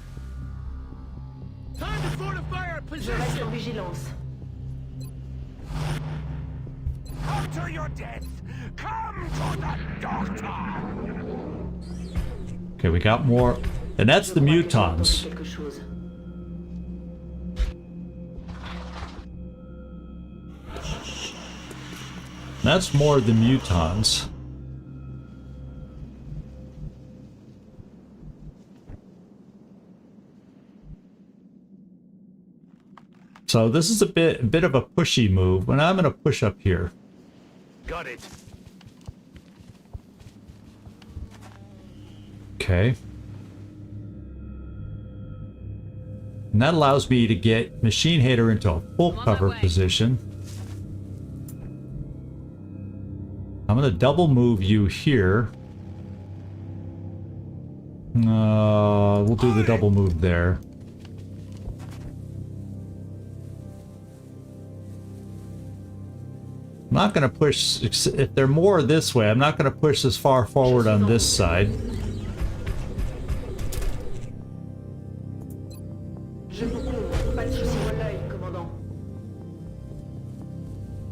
[SPEAKER 2] Time to fortify our
[SPEAKER 7] Je reste en
[SPEAKER 2] position.
[SPEAKER 7] vigilance.
[SPEAKER 2] Come to your death. Come to the doctor.
[SPEAKER 1] Okay, we got more, and that's the
[SPEAKER 7] Je crois que j'ai
[SPEAKER 1] mutons.
[SPEAKER 7] entendu quelque chose.
[SPEAKER 1] That's more the mutons. So this is a bit of a pushy move, and I'm gonna push up here.
[SPEAKER 6] Got it.
[SPEAKER 1] Okay. And that allows me to get Machine Hater into a full
[SPEAKER 5] On my
[SPEAKER 1] cover
[SPEAKER 5] way.
[SPEAKER 1] position. I'm gonna double move you here. We'll do the double move there. I'm not gonna push, if they're more this way, I'm not gonna push as far forward on this side.
[SPEAKER 7] Je vous couvre. Pas de soucis, voilà, commandant.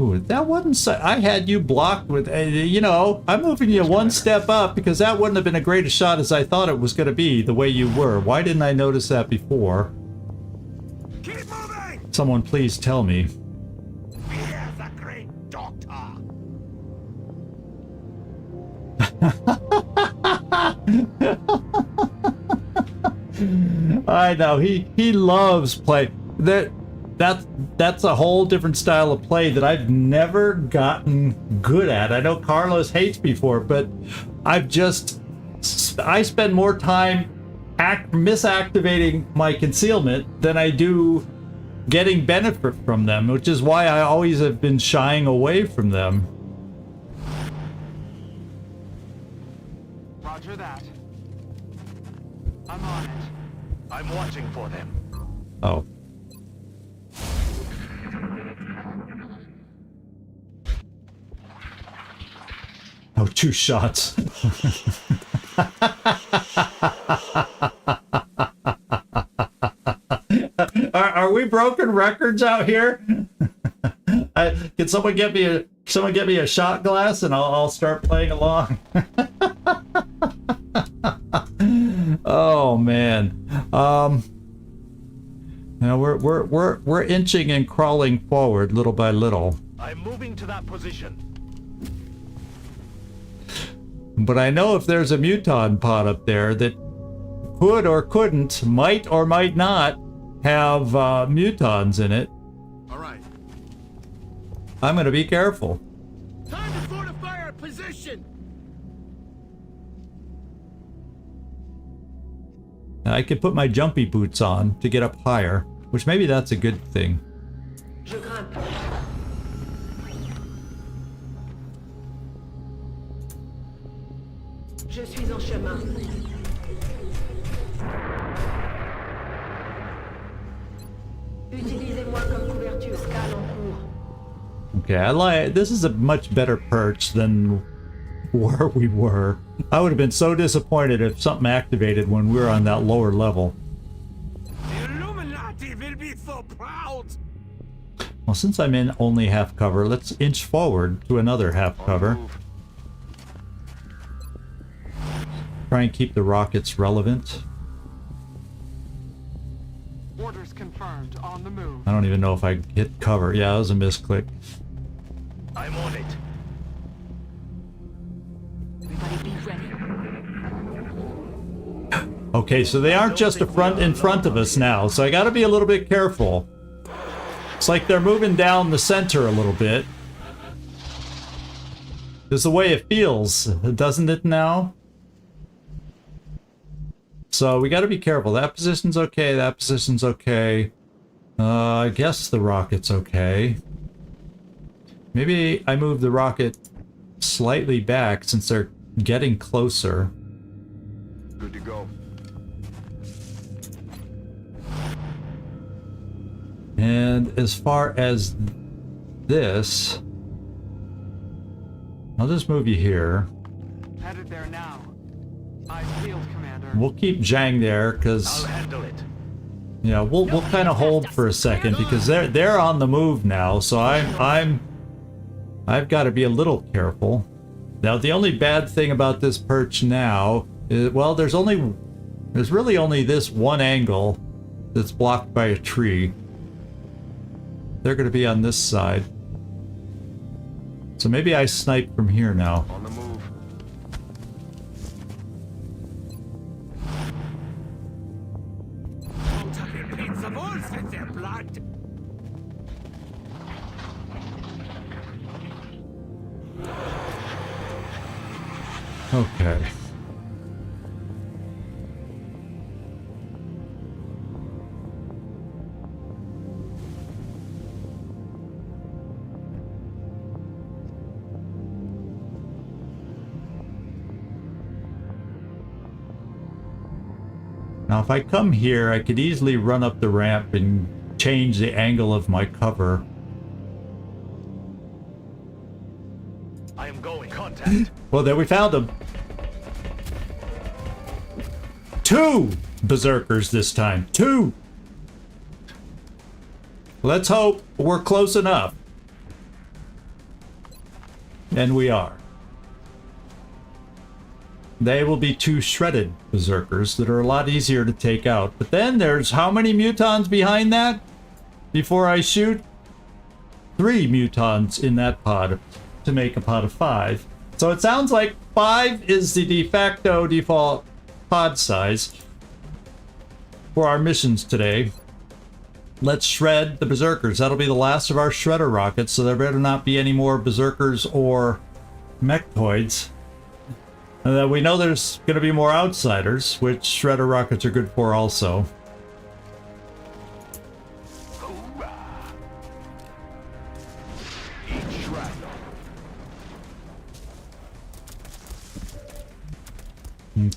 [SPEAKER 1] Ooh, that wasn't I had you blocked with, I'm moving you one step up because that wouldn't have been a great a shot as I thought it was going to be the way you were. Why didn't I notice that before?
[SPEAKER 2] Keep moving.
[SPEAKER 1] Someone please tell me.
[SPEAKER 2] Here's a great doctor. Avatar.
[SPEAKER 1] I know he loves play. That's a whole different style of play that I've never gotten good at. I know Carlos hates me for it, but I spend more time misactivating my concealment than I do getting benefit from them, which is why I always have been shying away from them.
[SPEAKER 4] Roger that. I'm on it.
[SPEAKER 6] I'm watching for them.
[SPEAKER 1] Oh. Oh, 2 shots. Are we broken records out here? Can someone get me a shot glass and I'll start playing along. Oh man. Now we're inching and crawling forward little by little.
[SPEAKER 6] I'm moving to that position.
[SPEAKER 1] But I know if there's a muton pod up there that could or couldn't, might or might not have mutons in it.
[SPEAKER 2] All right.
[SPEAKER 1] I'm gonna be careful.
[SPEAKER 2] Time to fortify our position.
[SPEAKER 1] I could put my jumpy boots on to get up higher, which maybe that's a good thing.
[SPEAKER 7] Je grimpe. Je suis en chemin. Utilisez-moi comme couverture. Scan en cours.
[SPEAKER 1] Okay, I like this is a much better perch than where we were. I would have been so disappointed if something activated when we were on that lower level.
[SPEAKER 2] The Illuminati will be so proud.
[SPEAKER 1] Well, since I'm in only half cover, let's inch forward to another half cover. Try and keep the rockets relevant.
[SPEAKER 4] Orders confirmed. On the move.
[SPEAKER 1] I don't even know if I hit cover. Yeah, that was a misclick.
[SPEAKER 6] I'm on it.
[SPEAKER 5] Everybody be ready.
[SPEAKER 1] Okay, so they aren't just in front of us now, so I gotta be a little bit careful. It's like they're moving down the center a little bit. It's the way it feels, doesn't it now? So we gotta be careful. That position's okay, that position's okay. I guess the rocket's okay. Maybe I move the rocket slightly back since they're getting closer.
[SPEAKER 3] Good to go.
[SPEAKER 1] And as far as this, I'll just move you here.
[SPEAKER 4] Headed there now. Eyes peeled, Commander.
[SPEAKER 1] We'll keep Zhang there
[SPEAKER 6] I'll
[SPEAKER 1] because
[SPEAKER 6] handle it.
[SPEAKER 1] yeah, we'll kind of hold for a second because they're on the move now. So I've got to be a little careful. Now the only bad thing about this perch now is, well, there's really only this one angle that's blocked by a tree. They're going to be on this side. So maybe I snipe from here now.
[SPEAKER 3] On the move.
[SPEAKER 2] Kentucky pizza balls with their blood.
[SPEAKER 1] Okay. Now if I come here, I could easily run up the ramp and change the angle of my cover.
[SPEAKER 6] I am going. Contact.
[SPEAKER 1] Well, there we found them. 2 berserkers this time. 2. Let's hope we're close enough. And we are. They will be 2 shredded berserkers that are a lot easier to take out. But then there's how many mutons behind that before I shoot? 3 mutons in that pod to make a pod of 5. So it sounds like 5 is the de facto default pod size for our missions today. Let's shred the berserkers. That'll be the last of our shredder rockets, so there better not be any more berserkers or mechtoids. And we know there's going to be more outsiders, which shredder rockets are good for also.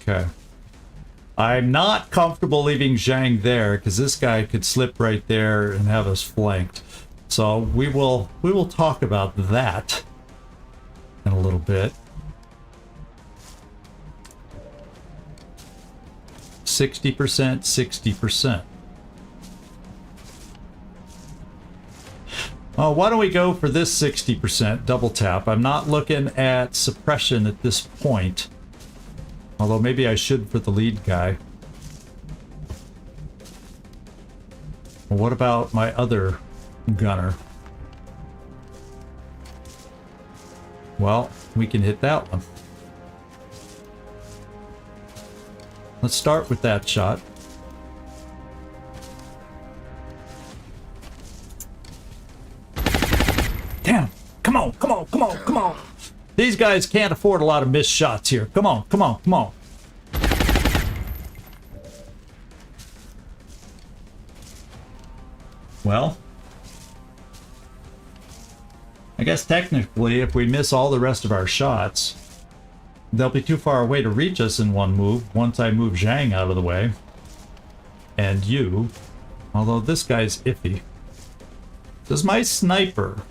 [SPEAKER 1] Okay. I'm not comfortable leaving Zhang there because this guy could slip right there and have us flanked. So we will talk about that in a little bit. 60%, 60%. Oh, why don't we go for this 60% double tap? I'm not looking at suppression at this point. Although maybe I should for the lead guy. Well, what about my other gunner? Well, we can hit that one. Let's start with that shot. Damn! Come on, come on, come on, come on! These guys can't afford a lot of missed shots here. Come on, come on, come on. Well, I guess technically if we miss all the rest of our shots, they'll be too far away to reach us in one move once I move Zhang out of the way. And you. Although this guy's iffy. Does my sniper...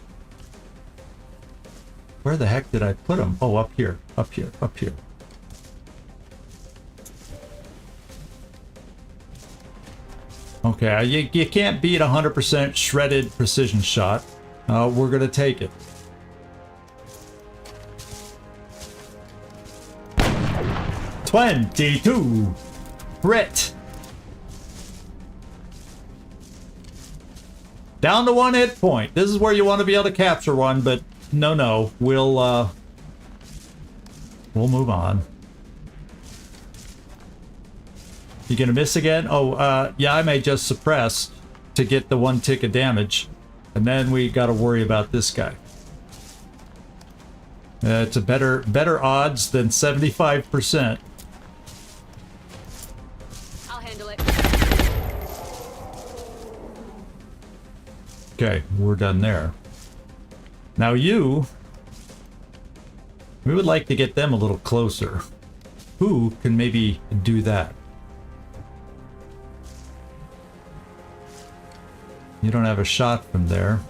[SPEAKER 1] Where the heck did I put him? Oh, up here, up here, up here. Okay, you can't beat 100% shredded precision shot. We're gonna take it. $22 crit. Down to 1 hit point. This is where you want to be able to capture one, but no, we'll move on. You gonna miss again? Oh, yeah, I may just suppress to get the 1 tick of damage, and then we gotta worry about this guy. It's a better odds than 75%.
[SPEAKER 5] I'll handle it.
[SPEAKER 1] Okay, we're done there. Now you, we would like to get them a little closer. Who can maybe do that? You don't have a shot from there.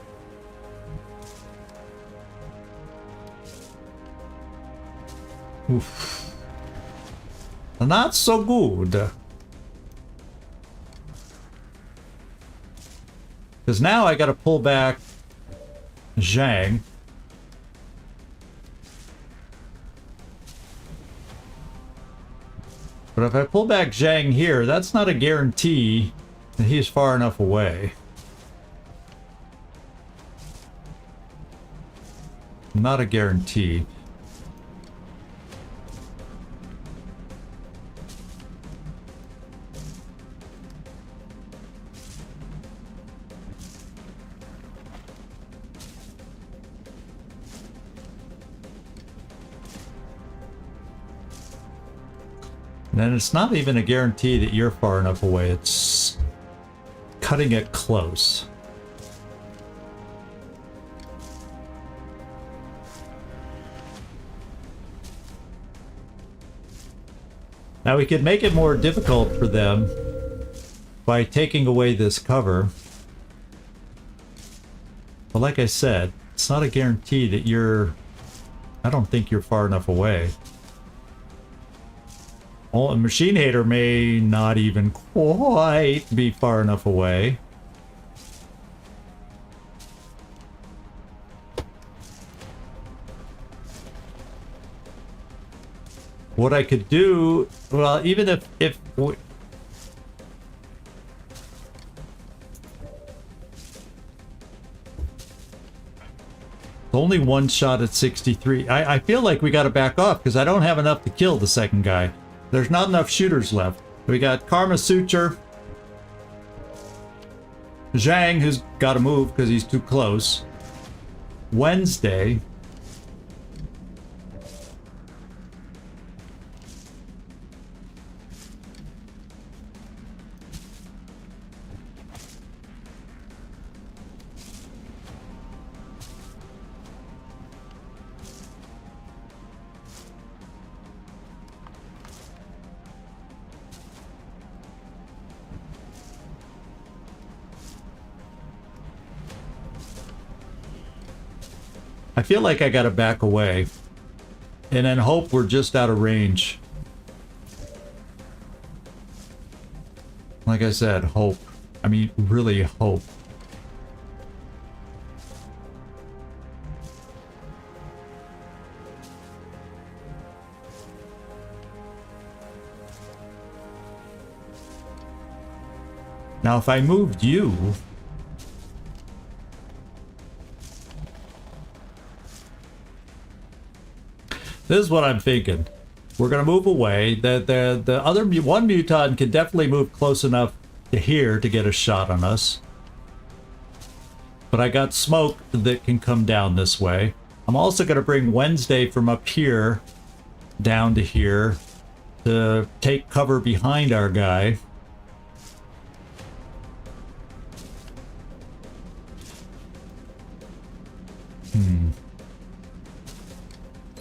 [SPEAKER 1] Oof. Not so good. Because now I gotta pull back Zhang. But if I pull back Zhang here, that's not a guarantee that he's far enough away. Not a guarantee. And it's not even a guarantee that you're far enough away. It's cutting it close. Now we could make it more difficult for them by taking away this cover. But like I said, it's not a guarantee that you're... I don't think you're far enough away. Well, a Machine Hater may not even quite be far enough away. What I could do, well, even if we, Only one shot at 63. I feel like we got to back off because I don't have enough to kill the second guy. There's not enough shooters left. We got Karma Suture. Zhang, who's got to move because he's too close. Wednesday. I feel like I gotta back away. And then hope we're just out of range. Like I said, hope. I mean, really hope. Now, if I moved you... This is what I'm thinking. We're gonna move away. The other one muton can definitely move close enough to here to get a shot on us. But I got smoke that can come down this way. I'm also gonna bring Wednesday from up here down to here to take cover behind our guy.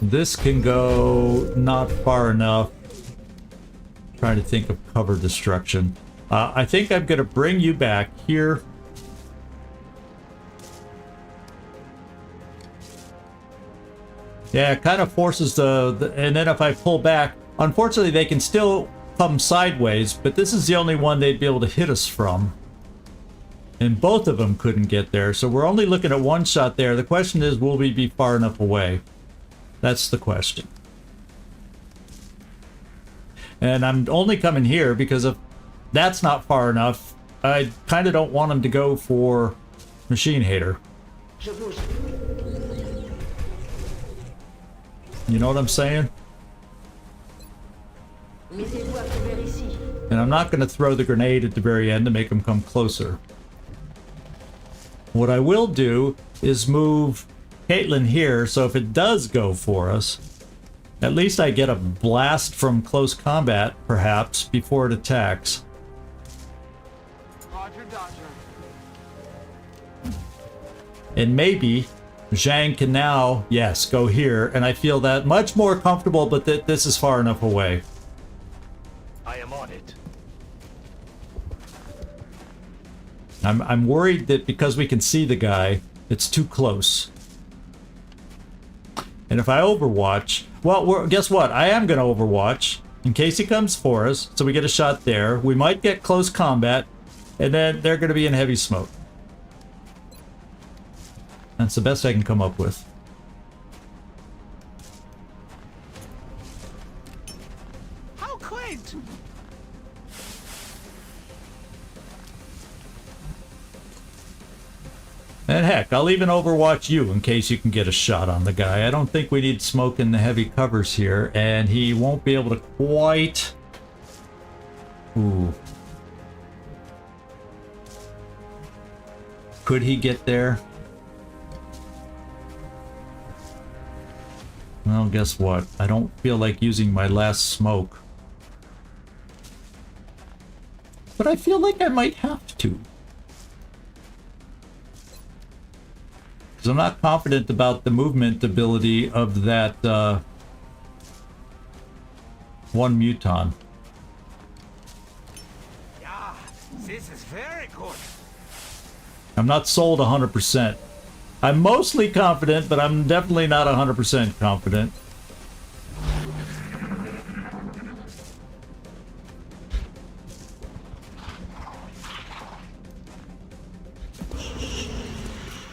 [SPEAKER 1] This can go not far enough. Trying to think of cover destruction. I think I'm going to bring you back here. Yeah, it kind of forces the... And then if I pull back... Unfortunately, they can still come sideways, but this is the only one they'd be able to hit us from. And both of them couldn't get there, so we're only looking at one shot there. The question is, will we be far enough away? That's the question. And I'm only coming here because if that's not far enough, I kind of don't want him to go for Machine Hater. You know what I'm saying? And I'm not going to throw the grenade at the very end to make him come closer. What I will do is move Caitlin here, so if it does go for us, at least I get a blast from close combat, perhaps, before it attacks.
[SPEAKER 4] Roger, Dodger.
[SPEAKER 1] And maybe Zhang can now, yes, go here, and I feel that much more comfortable, but this is far enough away.
[SPEAKER 6] I am on it.
[SPEAKER 1] I'm worried that because we can see the guy, it's too close. And if I Overwatch... Well, guess what? I am going to Overwatch in case he comes for us, so we get a shot there. We might get close combat, and then they're going to be in heavy smoke. That's the best I can come up with.
[SPEAKER 2] How quaint!
[SPEAKER 1] And heck, I'll even Overwatch you in case you can get a shot on the guy. I don't think we need smoke in the heavy covers here, and he won't be able to quite... Ooh. Could he get there? Well, guess what? I don't feel like using my last smoke. But I feel like I might have to. Because I'm not confident about the movement ability of that one muton.
[SPEAKER 2] Yeah, this is very good.
[SPEAKER 1] I'm not sold 100%. I'm mostly confident, but I'm definitely not 100% confident.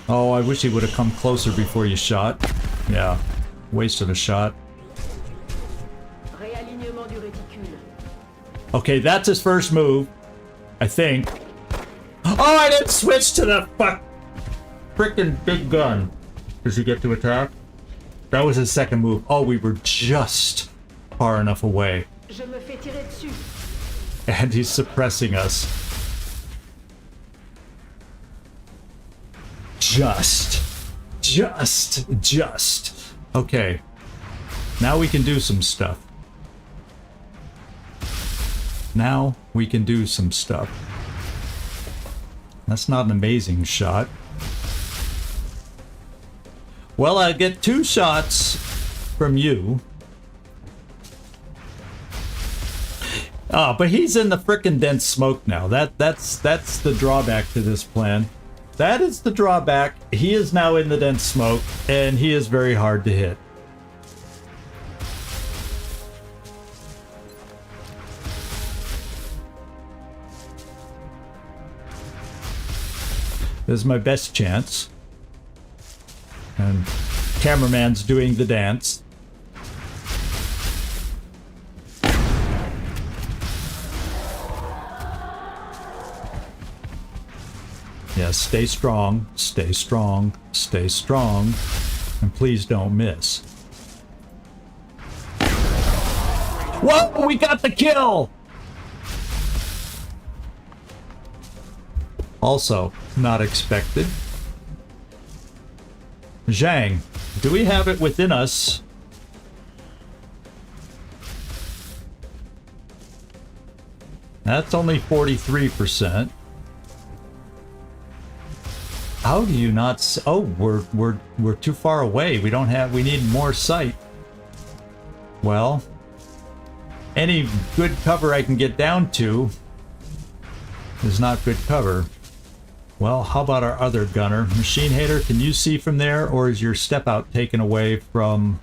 [SPEAKER 1] Oh, I wish he would have come closer before you shot. Yeah, wasted a shot.
[SPEAKER 7] Réalignement du réticule.
[SPEAKER 1] Okay, that's his first move, I think. Oh, I didn't switch to the frickin' big gun. Does he get to attack? That was his second move. Oh, we were just far enough away.
[SPEAKER 7] Je me fais tirer dessus.
[SPEAKER 1] And he's suppressing us. Just. Okay. Now we can do some stuff. That's not an amazing shot. Well, I get 2 shots from you. Oh, but he's in the frickin' dense smoke now. That's the drawback to this plan. That is the drawback. He is now in the dense smoke, and he is very hard to hit. This is my best chance. And cameraman's doing the dance. Yes, stay strong, stay strong, stay strong, and please don't miss. Whoa, we got the kill! Also, not expected. Zhang, do we have it within us? That's only 43%. How do you not s- Oh, we're too far away. We don't have, we need more sight. Well, any good cover I can get down to is not good cover. Well, how about our other gunner? Machine Hater, can you see from there, or is your step out taken away from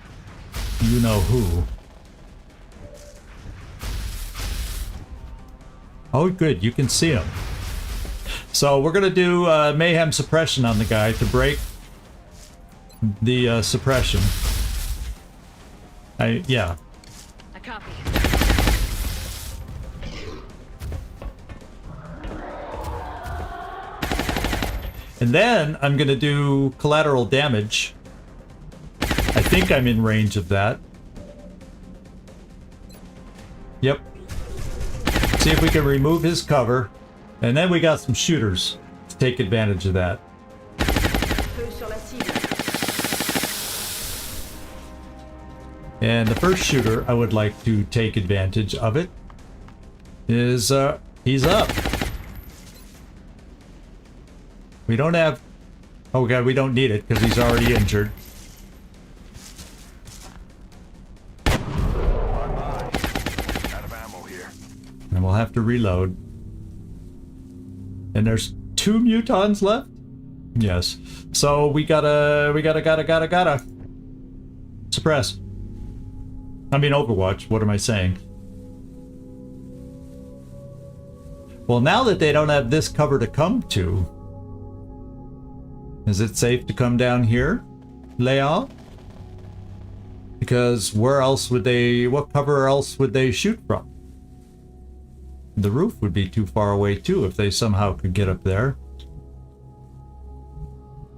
[SPEAKER 1] you know who? Oh, good, you can see him. So we're gonna do mayhem suppression on the guy to break the suppression. Yeah.
[SPEAKER 5] I copy.
[SPEAKER 1] And then I'm gonna do collateral damage. I think I'm in range of that. Yep. See if we can remove his cover. And then we got some shooters to take advantage of that.
[SPEAKER 7] Feu sur la cible.
[SPEAKER 1] And the first shooter I would like to take advantage of it is, he's up. We don't have... Oh god, we don't need it because he's already injured.
[SPEAKER 6] Out of ammo here.
[SPEAKER 1] And we'll have to reload. And there's 2 mutons left? Yes. So we gotta suppress. I mean Overwatch, what am I saying? Well, now that they don't have this cover to come to, is it safe to come down here, Leon? Because where else would they, what cover else would they shoot from? The roof would be too far away too if they somehow could get up there.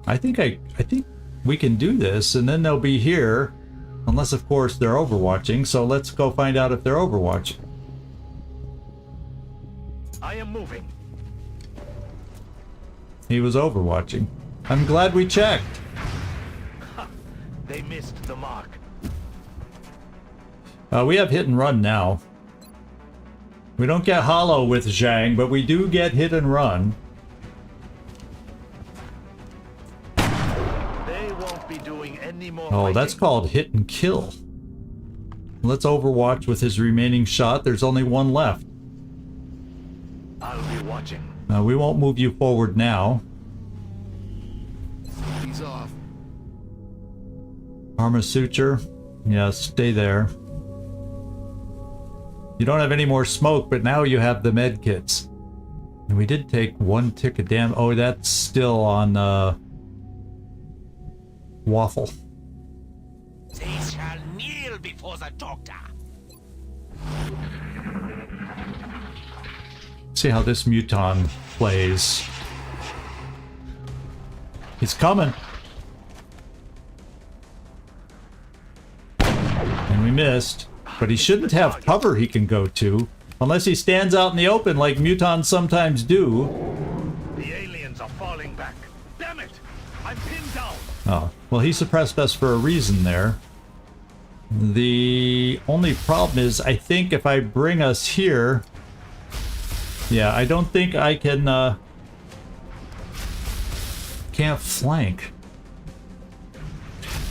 [SPEAKER 1] I think we can do this, and then they'll be here, unless of course they're overwatching. So let's go find out if they're overwatching.
[SPEAKER 6] I am moving.
[SPEAKER 1] He was overwatching. I'm glad we checked.
[SPEAKER 6] They missed the mark.
[SPEAKER 1] We have hit and run now. We don't get hollow with Zhang, but we do get hit and run.
[SPEAKER 6] They won't be doing any more
[SPEAKER 1] Oh, that's
[SPEAKER 6] fighting.
[SPEAKER 1] called hit and kill. Let's overwatch with his remaining shot. There's only 1 left.
[SPEAKER 6] I'll be watching.
[SPEAKER 1] We won't move you forward now.
[SPEAKER 6] He's off.
[SPEAKER 1] Armor suture. Yeah, stay there. You don't have any more smoke, but now you have the med kits. And we did take 1 tick of damage. Oh, that's still on Waffle.
[SPEAKER 2] They shall kneel before the doctor.
[SPEAKER 1] See how this muton plays. He's coming. we missed. But he shouldn't have cover he can go to. Unless he stands out in the open like mutons sometimes do.
[SPEAKER 6] The aliens are falling back. Damn it! I'm pinned down.
[SPEAKER 1] Oh, well, he suppressed us for a reason there. The only problem is, I think if I bring us here... Yeah, I don't think I can, can't flank.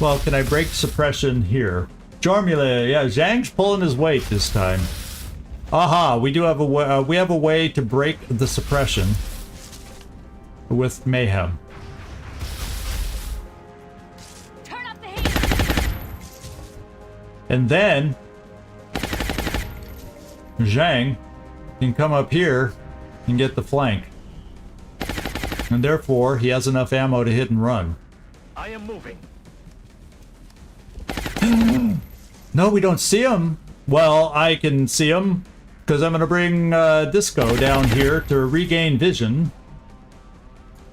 [SPEAKER 1] Well, can I break suppression here? Jormula, yeah, Zhang's pulling his weight this time. Aha, we do have a way, we have a way to break the suppression with Mayhem.
[SPEAKER 5] Turn up the heat.
[SPEAKER 1] And then Zhang can come up here and get the flank. And therefore, he has enough ammo to hit and run.
[SPEAKER 6] I am moving.
[SPEAKER 1] No, we don't see him. Well, I can see him because I'm going to bring Disco down here to regain vision.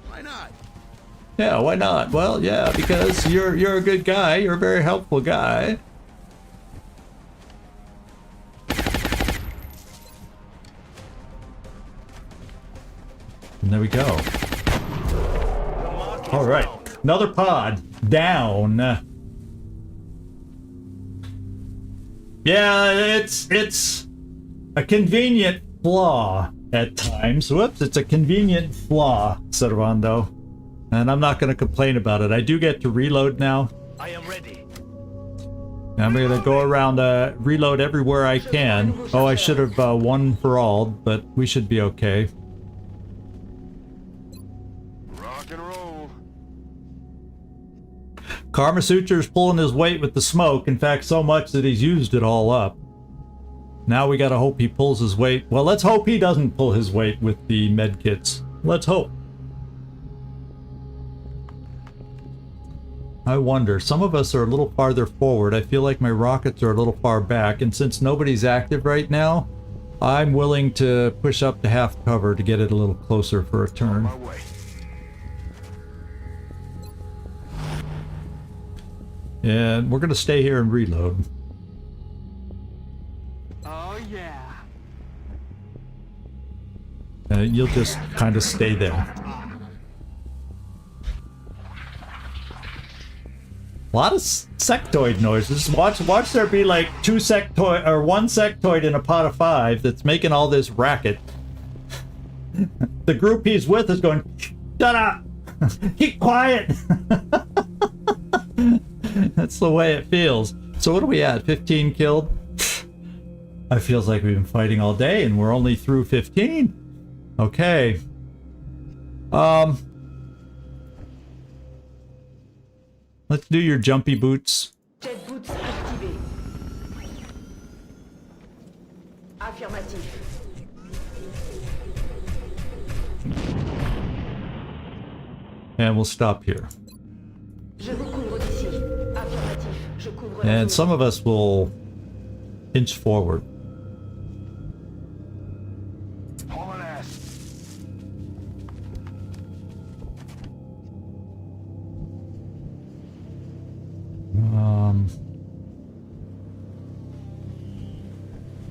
[SPEAKER 2] Why not?
[SPEAKER 1] Yeah, why not? Well, yeah, because you're a good guy. You're a very helpful guy. And there we go. All right, another pod down. Yeah, it's a convenient flaw at times. Whoops, it's a convenient flaw, Servando. And I'm not going to complain about it. I do get to reload now.
[SPEAKER 6] I am ready.
[SPEAKER 1] I'm going to go around, reload everywhere I can. Oh, I should have one for all, but we should be okay.
[SPEAKER 2] Rock and roll.
[SPEAKER 1] Karma Suture's pulling his weight with the smoke. In fact, so much that he's used it all up. Now we gotta hope he pulls his weight. Well, let's hope he doesn't pull his weight with the medkits. Let's hope. I wonder, some of us are a little farther forward. I feel like my rockets are a little far back, and since nobody's active right now, I'm willing to push up to half cover to get it a little closer for a turn.
[SPEAKER 2] My way.
[SPEAKER 1] And we're gonna stay here and reload.
[SPEAKER 4] Oh yeah.
[SPEAKER 1] You'll just kind of stay there. A lot of sectoid noises. Watch there be like two sectoid or one sectoid in a pot of 5 that's making all this racket. The group he's with is going, shut up, keep quiet. That's the way it feels. So what are we at? 15 killed? It feels like we've been fighting all day and we're only through 15. Okay. Let's do your jumpy boots.
[SPEAKER 7] Jet boots activés. Affirmatif.
[SPEAKER 1] And we'll stop here.
[SPEAKER 7] Je vous couvre d'ici. Affirmatif. Je couvre la
[SPEAKER 1] And
[SPEAKER 7] zone.
[SPEAKER 1] some of us will inch forward.
[SPEAKER 2] Hauling ass.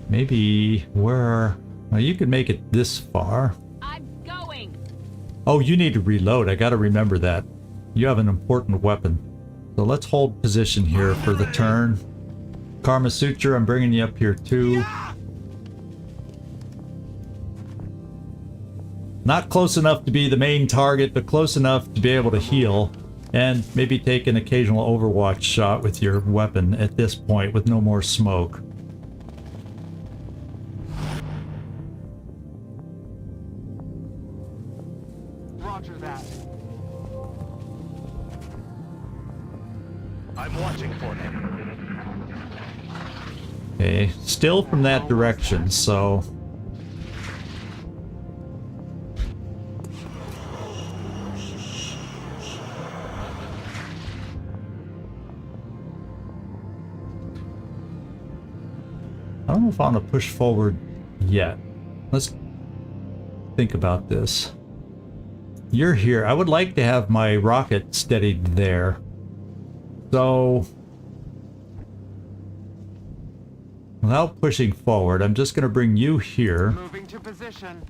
[SPEAKER 1] Maybe where... Well, you could make it this far.
[SPEAKER 5] I'm going.
[SPEAKER 1] Oh, you need to reload. I gotta remember that. You have an important weapon. So let's hold position here for the turn. Karma Suture, I'm bringing you up here too. Not close enough to be the main target, but close enough to be able to heal. And maybe take an occasional Overwatch shot with your weapon at this point with no more smoke.
[SPEAKER 4] Roger that.
[SPEAKER 6] I'm watching for them.
[SPEAKER 1] Okay, still from that direction, so... I don't know if I want to push forward yet. Let's think about this. You're here. I would like to have my rocket steadied there. So... Without pushing forward, I'm just going to bring you here.
[SPEAKER 4] Moving to position.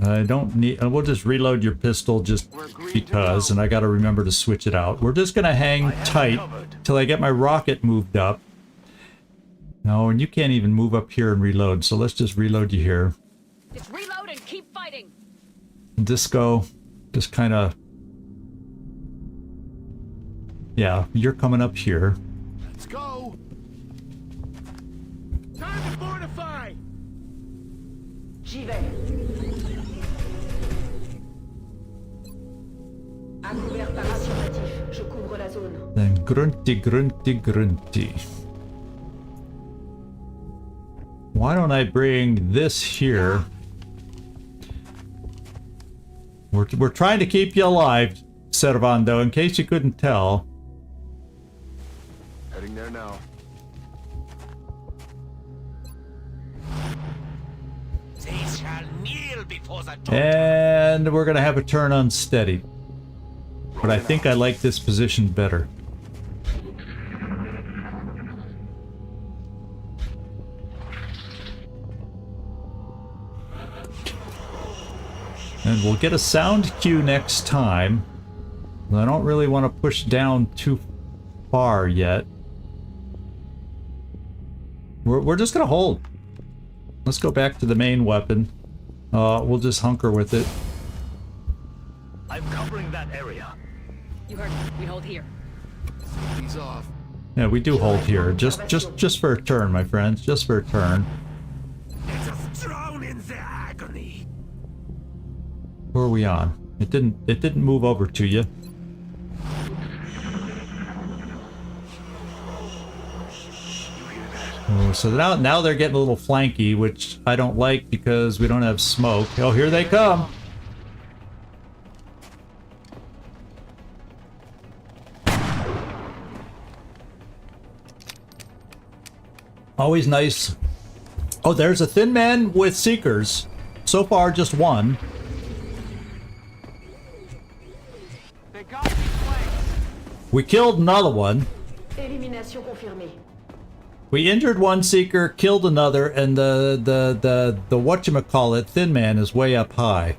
[SPEAKER 1] I don't need... we'll just reload your pistol just because, and I got to remember to switch it out. We're just going to hang tight till I get my rocket moved up. No, and you can't even move up here and reload, so let's just reload you here.
[SPEAKER 5] Just reload and keep fighting.
[SPEAKER 1] Disco, just kind of... yeah, you're coming up here.
[SPEAKER 2] Let's go. Time to fortify.
[SPEAKER 7] J'y vais. À couvert par affirmatif. Je couvre la zone.
[SPEAKER 1] Then grunty, grunty, grunty. Why don't I bring this here? We're trying to keep you alive, Servando, in case you couldn't tell.
[SPEAKER 2] Heading there now. They shall kneel before the door.
[SPEAKER 1] And we're gonna have a turn unsteady. But I think I like this position better. And we'll get a sound cue next time. I don't really want to push down too far yet. We're just gonna hold. Let's go back to the main weapon. We'll just hunker with it.
[SPEAKER 6] I'm covering that area.
[SPEAKER 5] You heard me. We hold here.
[SPEAKER 2] Safety's off.
[SPEAKER 1] Yeah, we do hold here. Just for a turn, my friends. Just for a turn.
[SPEAKER 2] Let us drown in the agony.
[SPEAKER 1] Who are we on? It didn't move over to you. Oh, so now they're getting a little flanky, which I don't like because we don't have smoke. Oh, here they come. Always nice. Oh, there's a thin man with seekers. So far, just one.
[SPEAKER 4] They got me flanked.
[SPEAKER 1] We killed another one.
[SPEAKER 7] Élimination confirmée.
[SPEAKER 1] We injured one seeker, killed another, and the whatchamacallit thin man is way up high.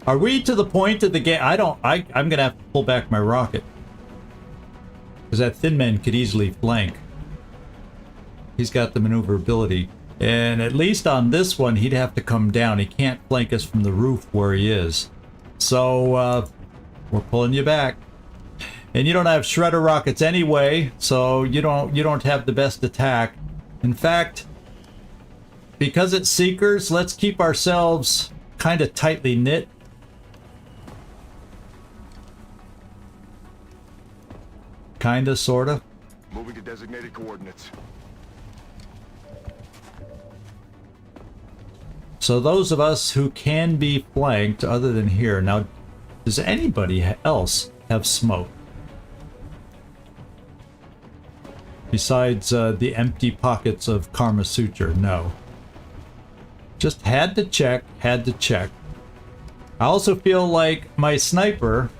[SPEAKER 1] Are we to the point of the game? I'm gonna have to pull back my rocket. Because that thin man could easily flank. He's got the maneuverability. And at least on this one, he'd have to come down. He can't flank us from the roof where he is. So, we're pulling you back. And you don't have shredder rockets anyway, so you don't have the best attack. In fact, because it's seekers, let's keep ourselves kind of tightly knit. Kinda, sorta.
[SPEAKER 2] Moving to designated coordinates.
[SPEAKER 1] So those of us who can be flanked, other than here, now, does anybody else have smoke? Besides the empty pockets of Karma Suture, no. Just had to check, had to check. I also feel like my sniper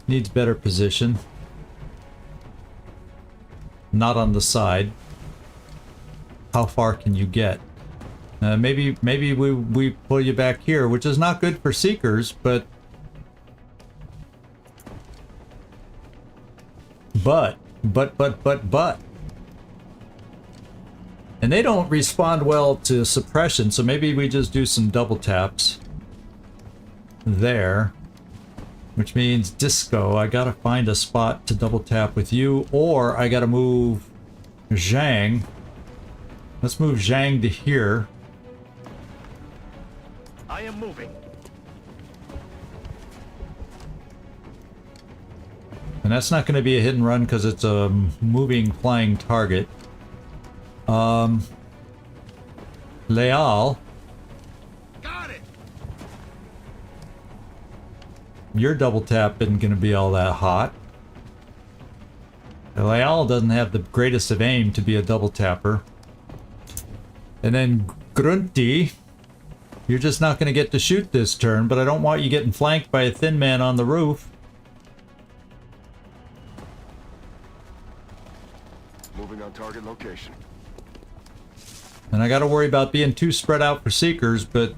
[SPEAKER 1] needs better position. Not on the side. How far can you get? Maybe we pull you back here, which is not good for seekers, but and they don't respond well to suppression, so maybe we just do some double taps there, which means Disco, I gotta find a spot to double tap with you, or I gotta move Zhang. Let's move Zhang to here.
[SPEAKER 6] I am moving.
[SPEAKER 1] And that's not going to be a hit and run because it's a moving flying target. Leal.
[SPEAKER 2] Got it.
[SPEAKER 1] Your double tap isn't going to be all that hot. Leal doesn't have the greatest of aim to be a double tapper. And then Grunty, You're just not going to get to shoot this turn, but I don't want you getting flanked by a thin man on the roof.
[SPEAKER 8] Moving on target location.
[SPEAKER 1] And I got to worry about being too spread out for seekers, but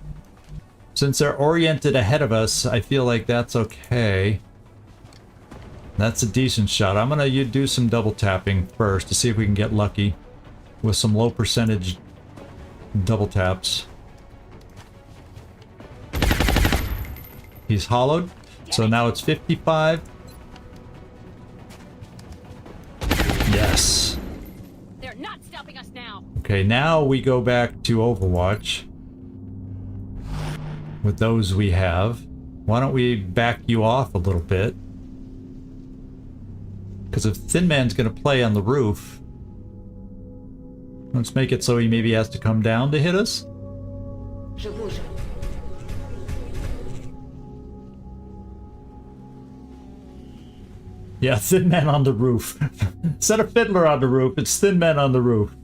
[SPEAKER 1] since they're oriented ahead of us, I feel like that's okay. That's a decent shot. I'm going to do some double tapping first to see if we can get lucky with some low percentage double taps. He's hollowed, so now it's 55. Yes.
[SPEAKER 5] They're not stopping us now.
[SPEAKER 1] Okay, now we go back to Overwatch with those we have. Why don't we back you off a little bit? Because if Thin Man's going to play on the roof, let's make it so he maybe has to come down to hit us.
[SPEAKER 7] Je bouge.
[SPEAKER 1] Yeah, Thin Man on the roof. Instead of Fiddler on the roof, it's Thin Man on the roof.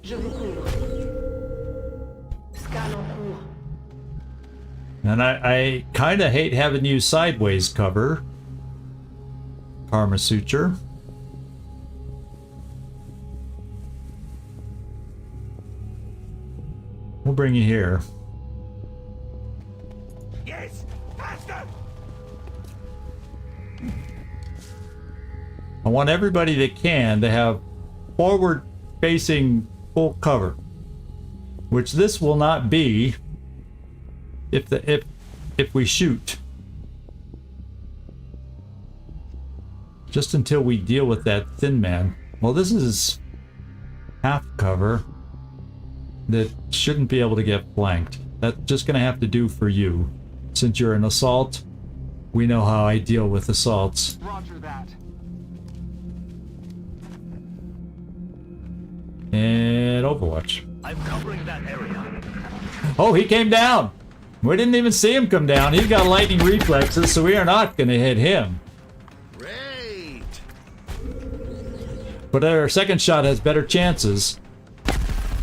[SPEAKER 7] Je vous couvre. Scan en cours.
[SPEAKER 1] And I kind of hate having you sideways cover. Karma Suture. We'll bring you here.
[SPEAKER 2] Yes, faster!
[SPEAKER 1] I want everybody that can to have forward-facing full cover, which this will not be if we shoot. Just until we deal with that Thin Man. Well, this is half cover that shouldn't be able to get flanked. That's just going to have to do for you. Since you're an assault, we know how I deal with assaults.
[SPEAKER 4] Roger that.
[SPEAKER 1] And Overwatch.
[SPEAKER 6] I'm covering that area.
[SPEAKER 1] Oh, he came down! We didn't even see him come down. He's got lightning reflexes, so we are not going to hit him.
[SPEAKER 8] Great.
[SPEAKER 1] But our second shot has better chances.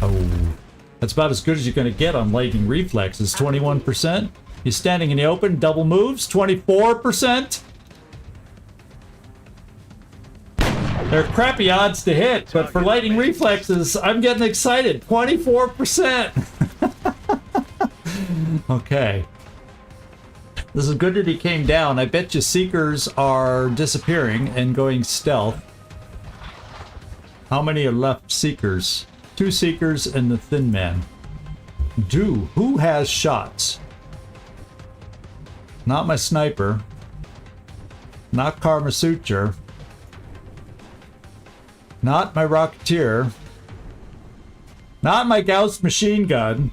[SPEAKER 1] Oh, that's about as good as you're going to get on lightning reflexes. 21%. He's standing in the open. Double moves. 24%. They're crappy odds to hit, but for lightning reflexes, I'm getting excited. 24%. Okay. This is good that he came down. I bet you Seekers are disappearing and going stealth. How many are left Seekers? 2 Seekers and the Thin Man. Who has shots? Not my sniper. Not Karma Suture. Not my Rocketeer. Not my Gauss machine gun.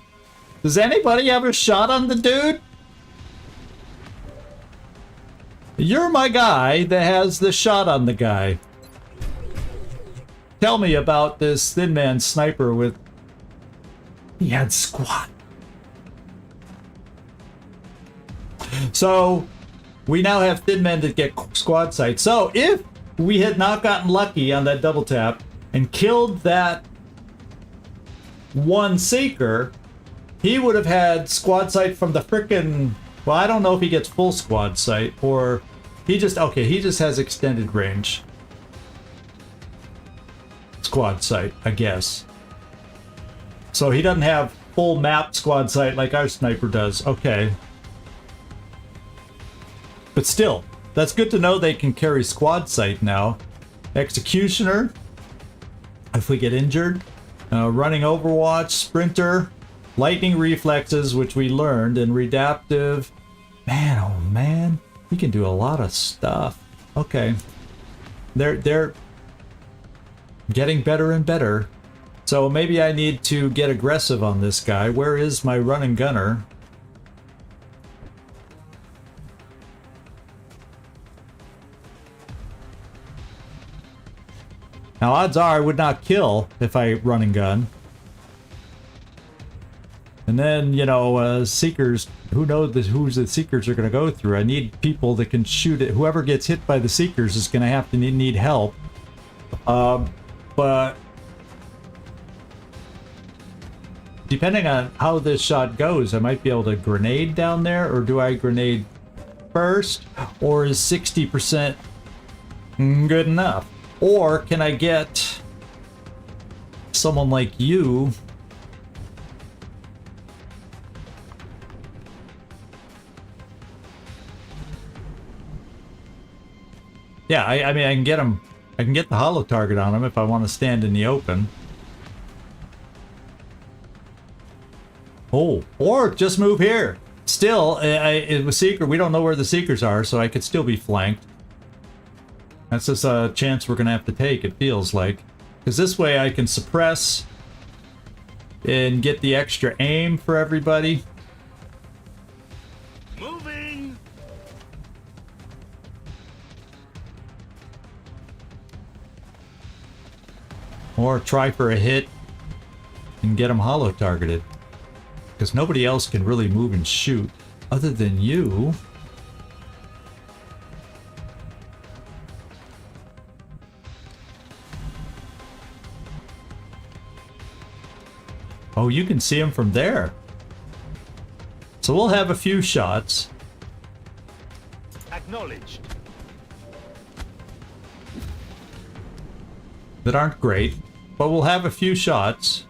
[SPEAKER 1] Does anybody have a shot on the dude? You're my guy that has the shot on the guy. Tell me about this Thin Man sniper with... He had squat. So, we now have Thin Men that get squad sight. So, if we had not gotten lucky on that double tap and killed that one Seeker, he would have had squad sight from the frickin'... Well, I don't know if he gets full squad sight or he just... Okay, he just has extended range. Squad sight, I guess. So he doesn't have full map squad sight like our sniper does. Okay. But still, that's good to know they can carry squad sight now. Executioner, if we get injured. Running Overwatch, Sprinter, Lightning Reflexes, which we learned, and Redaptive. Man, oh man, he can do a lot of stuff. Okay. They're getting better and better. So maybe I need to get aggressive on this guy. Where is my running gunner? Now, odds are I would not kill if I run and gun. And then, you know, Seekers, who knows who's the Seekers are going to go through. I need people that can shoot it. Whoever gets hit by the Seekers is going to have to need help. But depending on how this shot goes, I might be able to grenade down there, or do I grenade first? Or is 60% good enough? Or can I get someone like you yeah, I mean, I can get him. I can get the holo target on him if I want to stand in the open. Oh, or just move here. Still, it was secret. We don't know where the seekers are, so I could still be flanked. That's just a chance we're gonna have to take. It feels like, because this way I can suppress and get the extra aim for everybody.
[SPEAKER 6] Moving.
[SPEAKER 1] Or try for a hit and get them holo targeted. Because nobody else can really move and shoot other than you. Oh, you can see them from there. So we'll have a few shots.
[SPEAKER 6] Acknowledged.
[SPEAKER 1] That aren't great, but we'll have a few shots.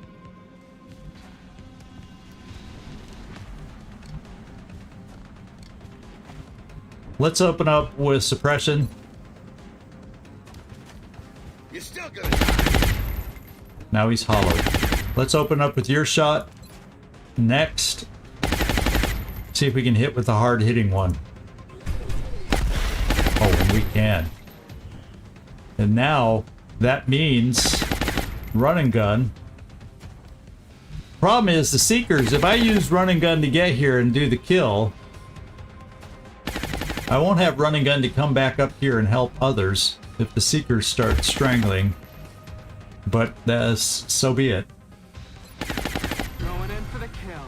[SPEAKER 1] Let's open up with suppression.
[SPEAKER 8] You're still gonna die.
[SPEAKER 1] Now he's hollowed. Let's open up with your shot. Next. See if we can hit with a hard-hitting one. Oh, and we can. And now, that means run and gun. Problem is, the Seekers, if I use run and gun to get here and do the kill, I won't have run and gun to come back up here and help others if the Seekers start strangling. But so be it.
[SPEAKER 4] Going in for the kill.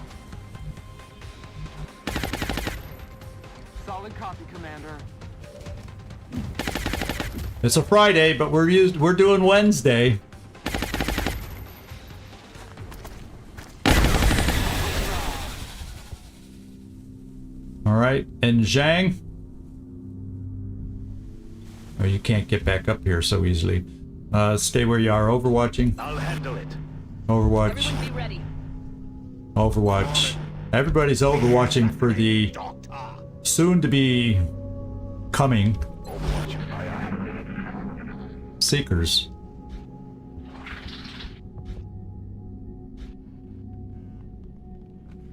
[SPEAKER 4] Solid copy, Commander.
[SPEAKER 1] It's a Friday, but we're doing Wednesday. All right, and Zhang. Oh, you can't get back up here so easily. Stay where you are. Overwatching.
[SPEAKER 6] I'll handle it.
[SPEAKER 1] Overwatch.
[SPEAKER 5] Everyone be ready.
[SPEAKER 1] Overwatch. Everybody's overwatching for the soon-to-be coming
[SPEAKER 8] Overwatch. Aye, aye.
[SPEAKER 1] Seekers.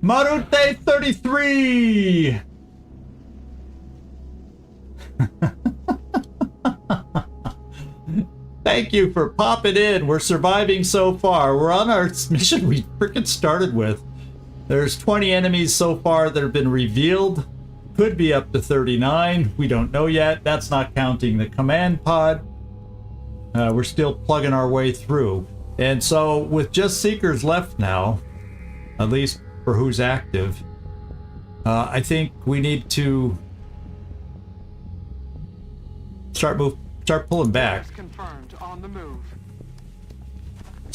[SPEAKER 1] Marute 33! Thank you for popping in. We're surviving so far. We're on our mission we freaking started with. There's 20 enemies so far that have been revealed. Could be up to 39. We don't know yet. That's not counting the command pod. We're still plugging our way through. And so with just Seekers left now, at least for who's active, I think we need to start pulling back
[SPEAKER 4] Confirmed on the move.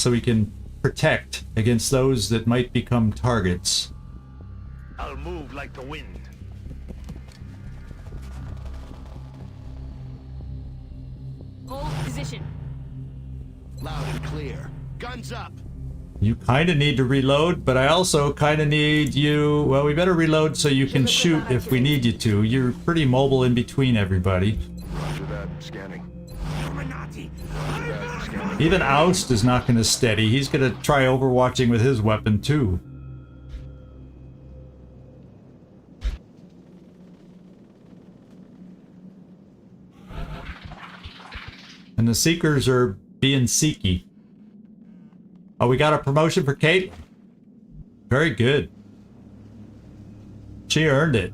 [SPEAKER 1] so we can protect against those that might become targets.
[SPEAKER 6] I'll move like the wind.
[SPEAKER 5] Hold position.
[SPEAKER 8] Loud and clear. Guns up.
[SPEAKER 1] You kind of need to reload, but I also kind of need you... Well, we better reload so you can shoot if we need you to. You're pretty mobile in between everybody.
[SPEAKER 8] Roger that. Scanning.
[SPEAKER 2] Illuminati.
[SPEAKER 8] Roger that. Scanning.
[SPEAKER 1] Even Oust is not going to steady. He's going to try overwatching with his weapon too. And the Seekers are being seeky. Oh, we got a promotion for Kate. Very good. She earned it.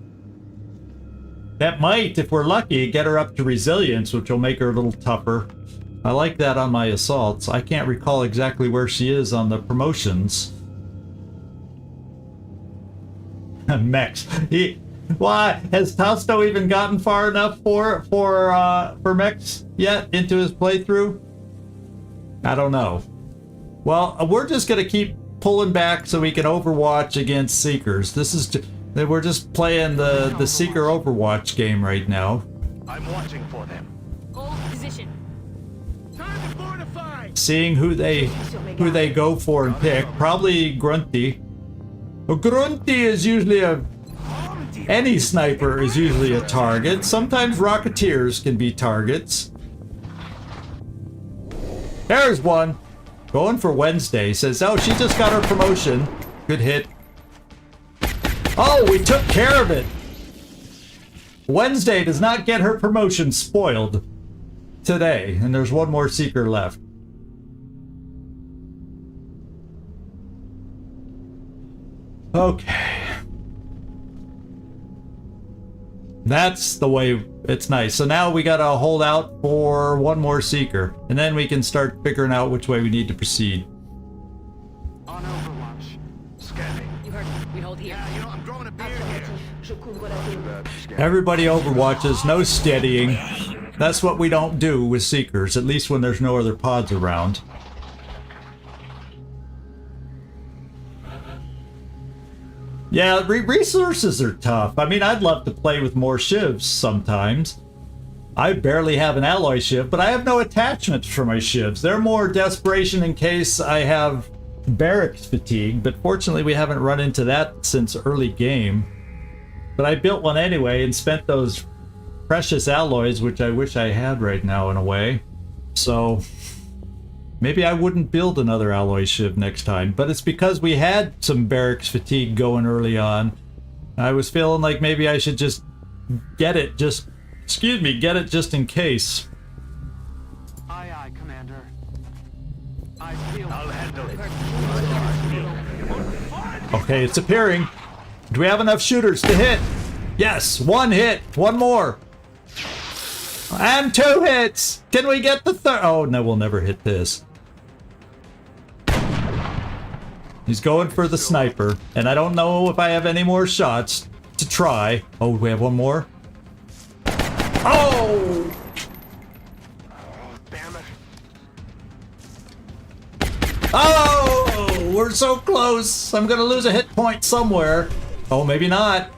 [SPEAKER 1] That might, if we're lucky, get her up to resilience, which will make her a little tougher. I like that on my assaults. I can't recall exactly where she is on the promotions. Mex. Why has Tausto even gotten far enough for Mex yet into his playthrough? I don't know. Well, we're just gonna keep pulling back so we can Overwatch against Seekers. This is we're just playing the Seeker Overwatch game right now.
[SPEAKER 6] I'm watching for them.
[SPEAKER 5] Hold position.
[SPEAKER 2] Time to fortify.
[SPEAKER 1] Seeing who they go for and pick. Probably Grunty. Well, Grunty is usually any sniper is usually a target. Sometimes Rocketeers can be targets. There's one. Going for Wednesday. Says, oh, she just got her promotion. Good hit. Oh, we took care of it. Wednesday does not get her promotion spoiled today. And there's one more Seeker left. Okay. That's the way. It's nice. So now we gotta hold out for one more Seeker. And then we can start figuring out which way we need to proceed.
[SPEAKER 4] On Overwatch.
[SPEAKER 6] Scanning.
[SPEAKER 5] You heard me. We hold here.
[SPEAKER 2] Yeah, you know, I'm growing a beard here.
[SPEAKER 7] Affirmatif. Je couvre la zone.
[SPEAKER 1] Everybody overwatches, no steadying. That's what we don't do with Seekers, at least when there's no other pods around. Yeah, resources are tough. I mean, I'd love to play with more shivs sometimes. I barely have an alloy shiv, but I have no attachments for my shivs. They're more desperation in case I have barracks fatigue, but fortunately we haven't run into that since early game. But I built one anyway and spent those precious alloys, which I wish I had right now in a way. So maybe I wouldn't build another alloy shiv next time, but it's because we had some barracks fatigue going early on. I was feeling like maybe I should just get it just in case.
[SPEAKER 4] Aye, aye, Commander. Eyes peeled.
[SPEAKER 6] I'll handle it.
[SPEAKER 1] Okay, it's appearing. Do we have enough shooters to hit? Yes, one hit. One more. And 2 hits. Can we get the third? Oh, no, we'll never hit this. He's going for the sniper, and I don't know if I have any more shots to try. Oh, we have one more. Oh!
[SPEAKER 6] Damn it.
[SPEAKER 1] Oh! We're so close. I'm gonna lose a hit point somewhere. Oh, maybe not.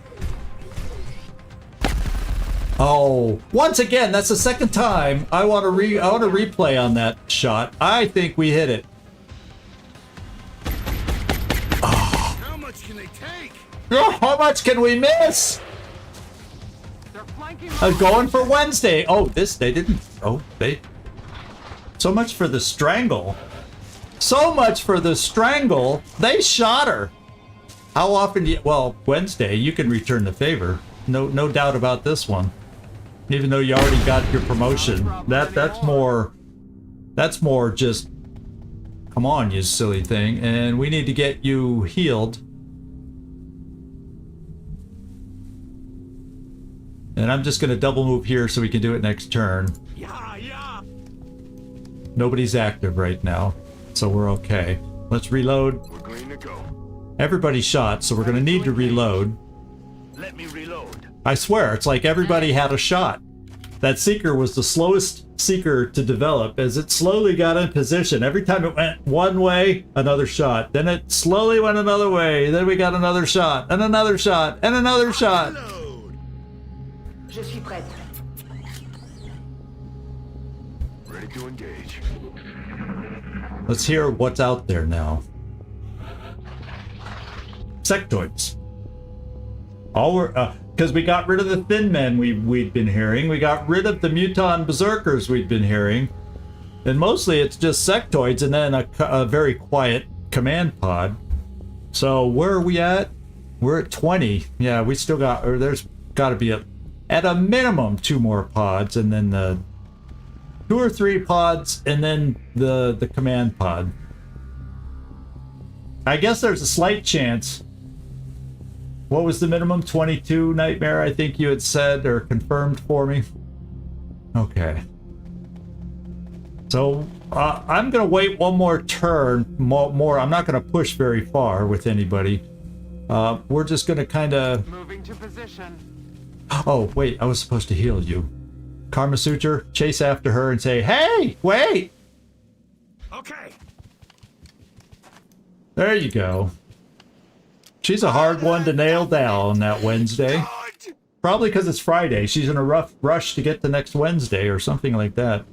[SPEAKER 1] Oh, once again, that's the second time I want to replay on that shot. I think we hit it.
[SPEAKER 8] How much can they take?
[SPEAKER 1] Oh, how much can we miss?
[SPEAKER 4] They're flanking.
[SPEAKER 1] Going for Wednesday. Oh, they didn't. Oh, they. So much for the strangle. So much for the strangle. They shot her. How often do you? Well, Wednesday, you can return the favor. No doubt about this one. Even though you already got your promotion, that's more just, come on, you silly thing, and we need to get you healed. And I'm just gonna double move here so we can do it next turn.
[SPEAKER 2] Yeah.
[SPEAKER 1] Nobody's active right now, so we're okay. Let's reload.
[SPEAKER 6] We're going to go.
[SPEAKER 1] Everybody's shot, so we're gonna need to reload.
[SPEAKER 6] Let me reload.
[SPEAKER 1] I swear, it's like everybody had a shot. That Seeker was the slowest Seeker to develop as it slowly got in position. Every time it went one way, another shot. Then it slowly went another way. Then we got another shot, and another shot, and another shot.
[SPEAKER 2] Load.
[SPEAKER 7] Je suis prête.
[SPEAKER 6] Ready to engage.
[SPEAKER 1] Let's hear what's out there now. Sectoids. All we're, because we got rid of the thin men we'd been hearing. We got rid of the muton berserkers we'd been hearing. And mostly it's just sectoids and then a very quiet command pod. So where are we at? We're at 20. Yeah, we still got, or there's got to be at a minimum 2 more pods, and then the 2 or 3 pods, and then the command pod. I guess there's a slight chance. What was the minimum? 22, Nightmare, I think you had said or confirmed for me. Okay. So I'm going to wait one more turn. More. I'm not going to push very far with anybody. We're just going to kind of...
[SPEAKER 4] Moving to position.
[SPEAKER 1] Oh, wait. I was supposed to heal you. Karma Suture, chase after her and say, hey, wait!
[SPEAKER 2] Okay.
[SPEAKER 1] There you go. She's a hard one to nail down that Wednesday. Probably because it's Friday. She's in a rough rush to get to next Wednesday or something like that.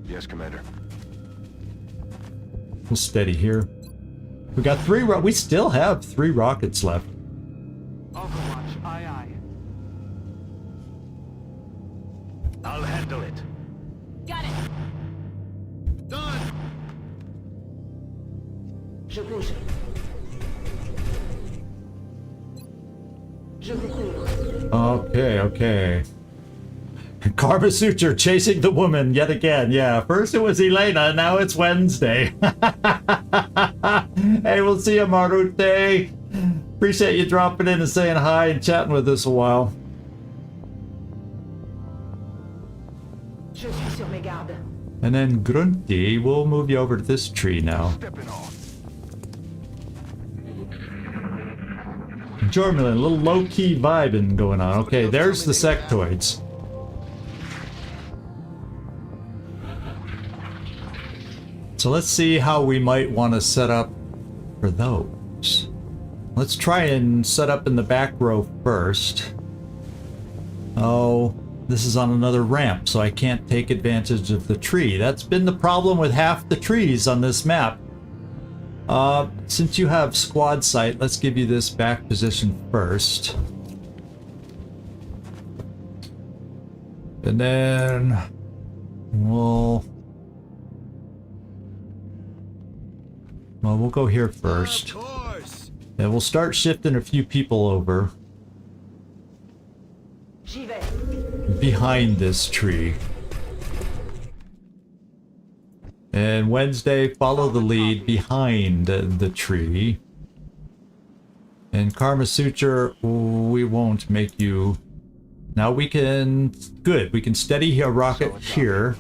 [SPEAKER 3] Yes, Commander.
[SPEAKER 1] We'll steady here. We got we still have 3 rockets left.
[SPEAKER 4] Overwatch, aye aye.
[SPEAKER 6] I'll handle it.
[SPEAKER 5] Got it.
[SPEAKER 8] Done.
[SPEAKER 7] Je bouge. Je vous couvre.
[SPEAKER 1] Okay, okay. Karma Suture chasing the woman yet again. Yeah, first it was Elena, now it's Wednesday. Hey, we'll see you, Marute. Appreciate you dropping in and saying hi and chatting with us a while.
[SPEAKER 7] Je suis sur mes gardes.
[SPEAKER 1] And then Grunty, we'll move you over to this tree now.
[SPEAKER 6] Stepping on.
[SPEAKER 1] Jormlin, a little low-key vibing going on. Okay, there's the sectoids. So let's see how we might want to set up for those. Let's try and set up in the back row first. Oh, this is on another ramp, so I can't take advantage of the tree. That's been the problem with half the trees on this map. Since you have squad sight, let's give you this back position first. And then we'll go here first.
[SPEAKER 8] Of course.
[SPEAKER 1] And we'll start shifting a few people over
[SPEAKER 7] J'y vais.
[SPEAKER 1] behind this tree. And Wednesday, follow the lead behind the tree. And Karma Suture, we won't make you... Now we can... Good, we can steady a rocket here.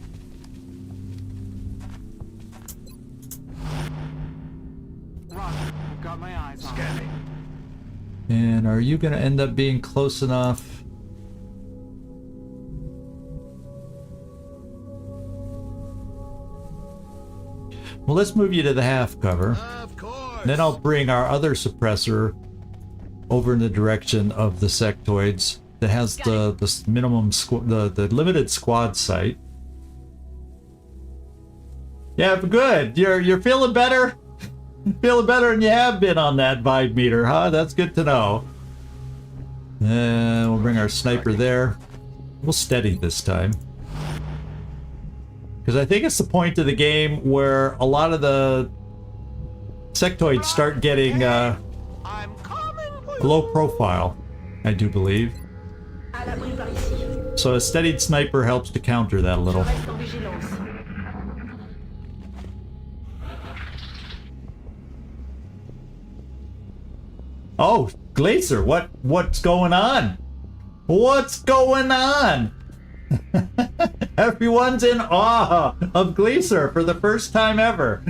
[SPEAKER 4] Roger, got my eyes on it.
[SPEAKER 6] Scanning.
[SPEAKER 1] And are you going to end up being close enough? Well, let's move you to the half cover.
[SPEAKER 8] Of course.
[SPEAKER 1] Then I'll bring our other suppressor over in the direction of the sectoids that has the minimum the limited squad sight. Yeah, good. You're feeling better? Feeling better than you have been on that vibe meter, huh? That's good to know. And we'll bring our sniper there. We'll steady this time. Because I think it's the point of the game where a lot of the sectoids start getting
[SPEAKER 2] I'm coming for
[SPEAKER 1] low profile, I do believe.
[SPEAKER 7] À l'abri par ici.
[SPEAKER 1] So a steadied sniper helps to counter that a
[SPEAKER 7] Je
[SPEAKER 1] little.
[SPEAKER 7] reste en vigilance.
[SPEAKER 1] Oh, Glacier, what's going on? What's going on? Everyone's in awe of Glacier for the first time ever.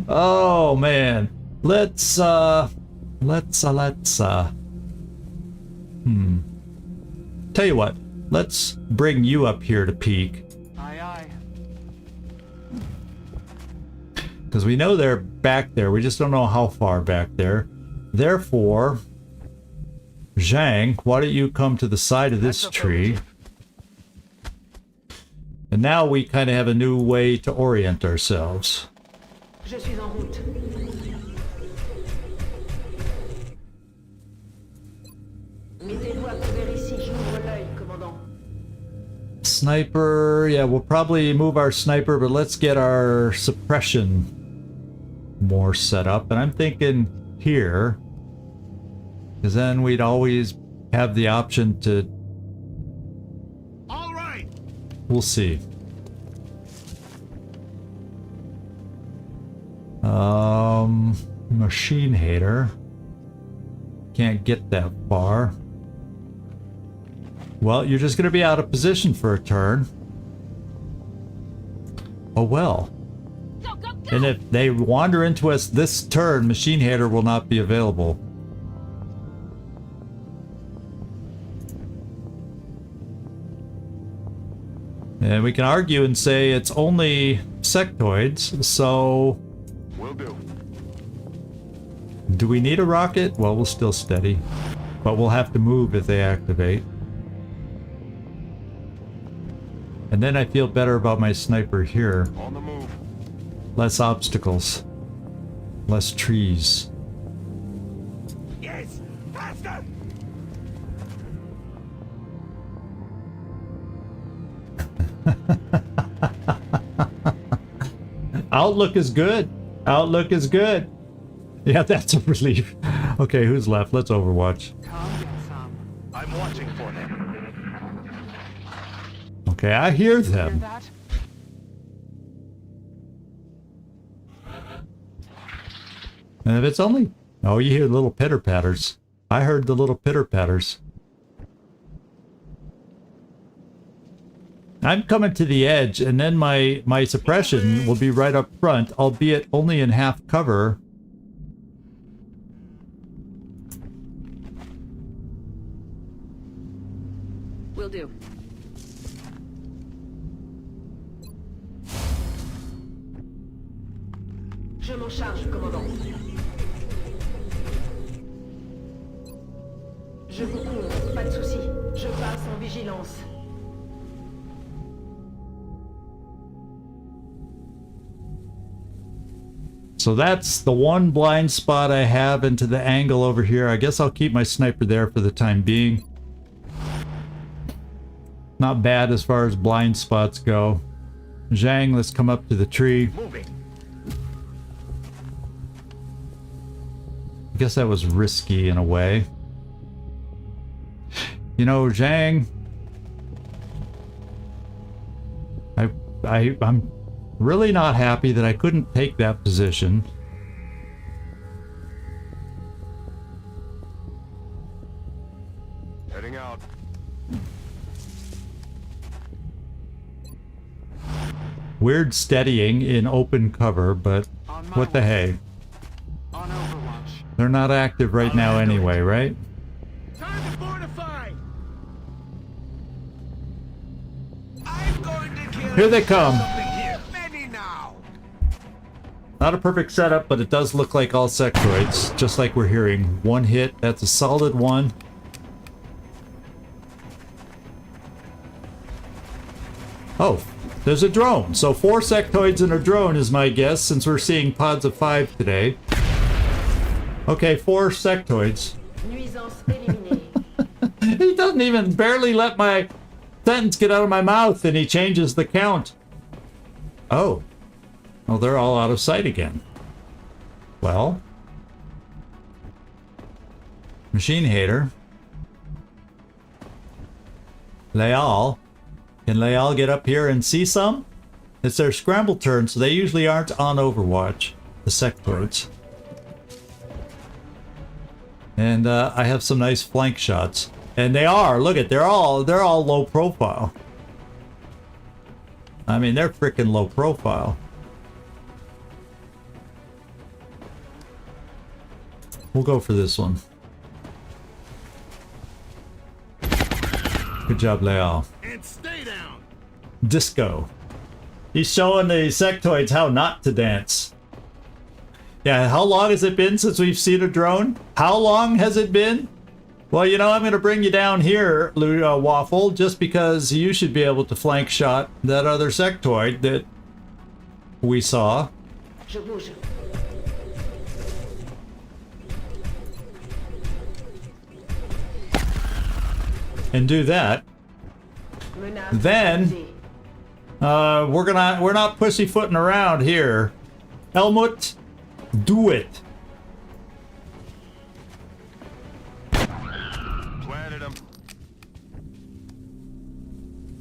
[SPEAKER 1] Oh man. Let's tell you what, let's bring you up here to peek.
[SPEAKER 4] Aye aye.
[SPEAKER 1] Because we know they're back there, we just don't know how far back there. Therefore, Zhang, why don't you come to the side of this tree? And now we kind of have a new way to orient ourselves.
[SPEAKER 7] Je suis en route. Mettez-vous à couvert ici. J'ouvre l'œil, commandant.
[SPEAKER 1] Sniper, yeah, we'll probably move our sniper, but let's get our suppression more set up. And I'm thinking here, because then we'd always have the option to...
[SPEAKER 8] All right.
[SPEAKER 1] We'll see. Machine hater. Can't get that far. Well, you're just going to be out of position for a turn. Oh well.
[SPEAKER 5] Go, go, go!
[SPEAKER 1] And if they wander into us this turn, Machine Hater will not be available. And we can argue and say it's only sectoids, so...
[SPEAKER 6] Will do.
[SPEAKER 1] Do we need a rocket? Well, we'll still steady. But we'll have to move if they activate. And then I feel better about my sniper here.
[SPEAKER 6] On the move.
[SPEAKER 1] Less obstacles. Less trees.
[SPEAKER 2] Yes! Faster!
[SPEAKER 1] Outlook is good. Outlook is good. Yeah, that's a relief. Okay, who's left? Let's Overwatch.
[SPEAKER 4] Come get some.
[SPEAKER 6] I'm watching for them.
[SPEAKER 1] Okay, I hear
[SPEAKER 4] Hear
[SPEAKER 1] them.
[SPEAKER 4] that?
[SPEAKER 1] And if it's only... Oh, you hear little pitter-patters. I heard the little pitter-patters. I'm coming to the edge, and then my suppression will be right up front, albeit only in half cover.
[SPEAKER 7] Will do. Je m'en charge, commandant. Je vous couvre, pas de souci. Je passe en vigilance.
[SPEAKER 1] So that's the one blind spot I have into the angle over here. I guess I'll keep my sniper there for the time being. Not bad as far as blind spots go. Zhang, let's come up to the tree.
[SPEAKER 6] Moving.
[SPEAKER 1] I guess that was risky in a way. You know, Zhang, I'm really not happy that I couldn't take that position.
[SPEAKER 6] Heading out.
[SPEAKER 1] Weird steadying in open cover, but
[SPEAKER 4] On my
[SPEAKER 1] what the
[SPEAKER 4] way.
[SPEAKER 1] hey?
[SPEAKER 4] On Overwatch.
[SPEAKER 1] They're not active right now anyway, right?
[SPEAKER 2] Time to fortify! I'm going to kill
[SPEAKER 1] Here they come.
[SPEAKER 2] something here. Many now!
[SPEAKER 1] Not a perfect setup, but it does look like all sectoids, just like we're hearing. One hit, that's a solid one. Oh, there's a drone. So 4 sectoids and a drone is my guess, since we're seeing pods of 5 today. Okay, 4 sectoids.
[SPEAKER 7] Nuisance éliminée.
[SPEAKER 1] He doesn't even barely let my sentence get out of my mouth, and he changes the count. Oh. Well, they're all out of sight again. Well. Machine hater. Leal. Can Leal get up here and see some? It's their scramble turn, so they usually aren't on Overwatch. The sectoids. And I have some nice flank shots. And they are, look at, they're all low profile. I mean, they're freaking low profile. We'll go for this one. Good job, Leal.
[SPEAKER 8] And stay down.
[SPEAKER 1] Disco. He's showing the sectoids how not to dance. Yeah, how long has it been since we've seen a drone? How long has it been? Well, you know, I'm going to bring you down here, Waffle, just because you should be able to flank shot that other sectoid that we saw.
[SPEAKER 7] Je bouge.
[SPEAKER 1] And do that.
[SPEAKER 7] Menace
[SPEAKER 1] Then-
[SPEAKER 7] localisée.
[SPEAKER 1] We're not pussyfooting around here. Helmut, do it.
[SPEAKER 6] Planted him.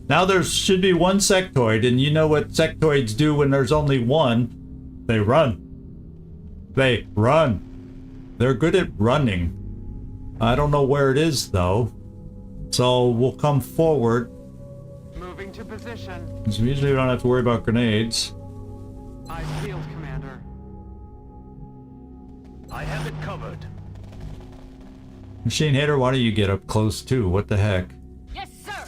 [SPEAKER 1] Now there should be one sectoid, and you know what sectoids do when there's only one. They run. They run. They're good at running. I don't know where it is, though. So we'll come forward.
[SPEAKER 4] Moving to position.
[SPEAKER 1] Because we usually don't have to worry about grenades.
[SPEAKER 4] Eyes peeled, Commander.
[SPEAKER 6] I have it covered.
[SPEAKER 1] Machine Hater, why don't you get up close too? What the heck?
[SPEAKER 5] Yes, sir.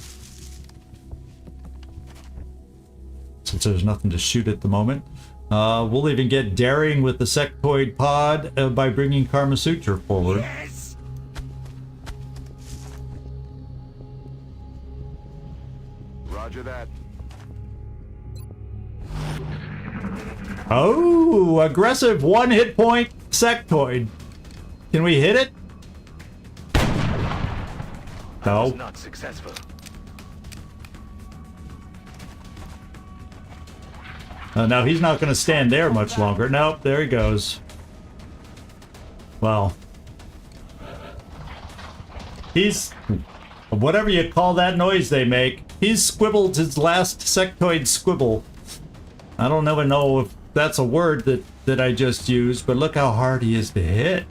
[SPEAKER 1] since there's nothing to shoot at the moment. We'll even get daring with the sectoid pod by bringing Karma Suture forward.
[SPEAKER 2] Yes!
[SPEAKER 8] Roger that.
[SPEAKER 1] Oh, aggressive 1 hit point sectoid. Can we hit it?
[SPEAKER 6] That was
[SPEAKER 1] No.
[SPEAKER 6] not successful.
[SPEAKER 1] No, he's not going to stand there much longer. Nope, there he goes. Well, he's, whatever you call that noise they make, he's squibbled his last sectoid squibble. I don't even know if that's a word that I just used, but look how hard he is to hit.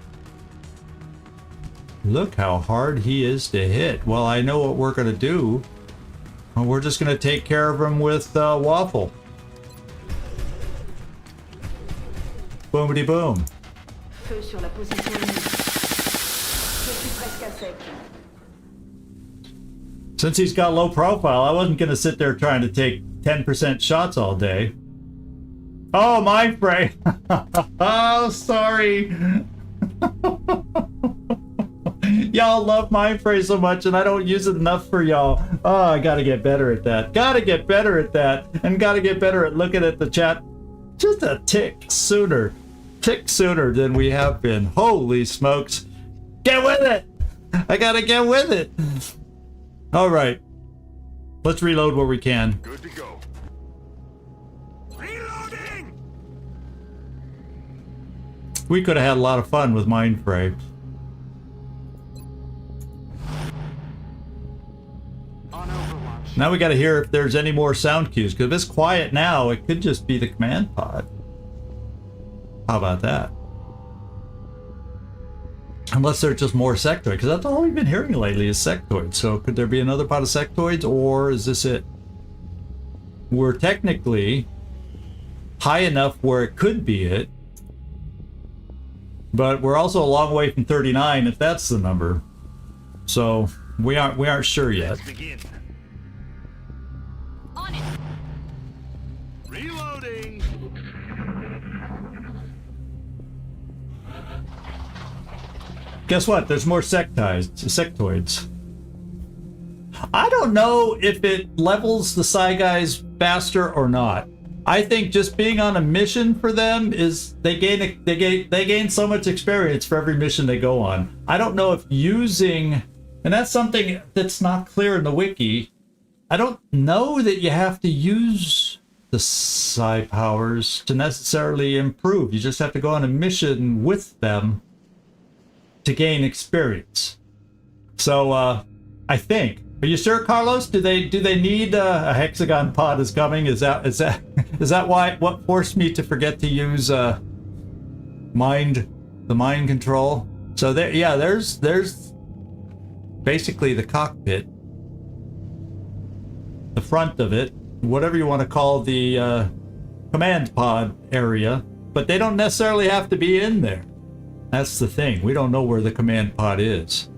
[SPEAKER 1] Look how hard he is to hit. Well, I know what we're going to do. We're just going to take care of him with Waffle. Boomity boom.
[SPEAKER 7] Feu sur la position ennemie. Je suis presque à sec.
[SPEAKER 1] Since he's got low profile, I wasn't going to sit there trying to take 10% shots all day. Oh, mind spray. Oh, sorry. Y'all love mind spray so much, and I don't use it enough for y'all. Oh, I gotta get better at that. Gotta get better at that. And gotta get better at looking at the chat just a tick sooner. Tick sooner than we have been. Holy smokes. Get with it. I gotta get with it. All right. Let's reload where we can.
[SPEAKER 8] Good to go.
[SPEAKER 2] Reloading!
[SPEAKER 1] We could have had a lot of fun with mind spray.
[SPEAKER 4] On Overwatch.
[SPEAKER 1] Now we got to hear if there's any more sound cues, because if it's quiet now, it could just be the command pod. How about that? Unless there's just more sectoid, because that's all we've been hearing lately is sectoid. So could there be another pod of sectoids, or is this it? We're technically high enough where it could be it, but we're also a long way from 39 if that's the number. So we aren't sure yet.
[SPEAKER 6] Let's begin.
[SPEAKER 5] On it.
[SPEAKER 8] Reloading.
[SPEAKER 1] Guess what? There's more sectoids. I don't know if it levels the Psy guys faster or not. I think just being on a mission for them is they gain so much experience for every mission they go on. I don't know if using, and that's something that's not clear in the wiki. I don't know that you have to use the Psy powers to necessarily improve. You just have to go on a mission with them to gain experience. So I think. Are you sure, Carlos? Do they need a hexagon pod is coming? Is that why what forced me to forget to use the mind control? So there, yeah, there's basically the cockpit, the front of it, whatever you want to call the command pod area, but they don't necessarily have to be in there. That's the thing. We don't know where the command pod is.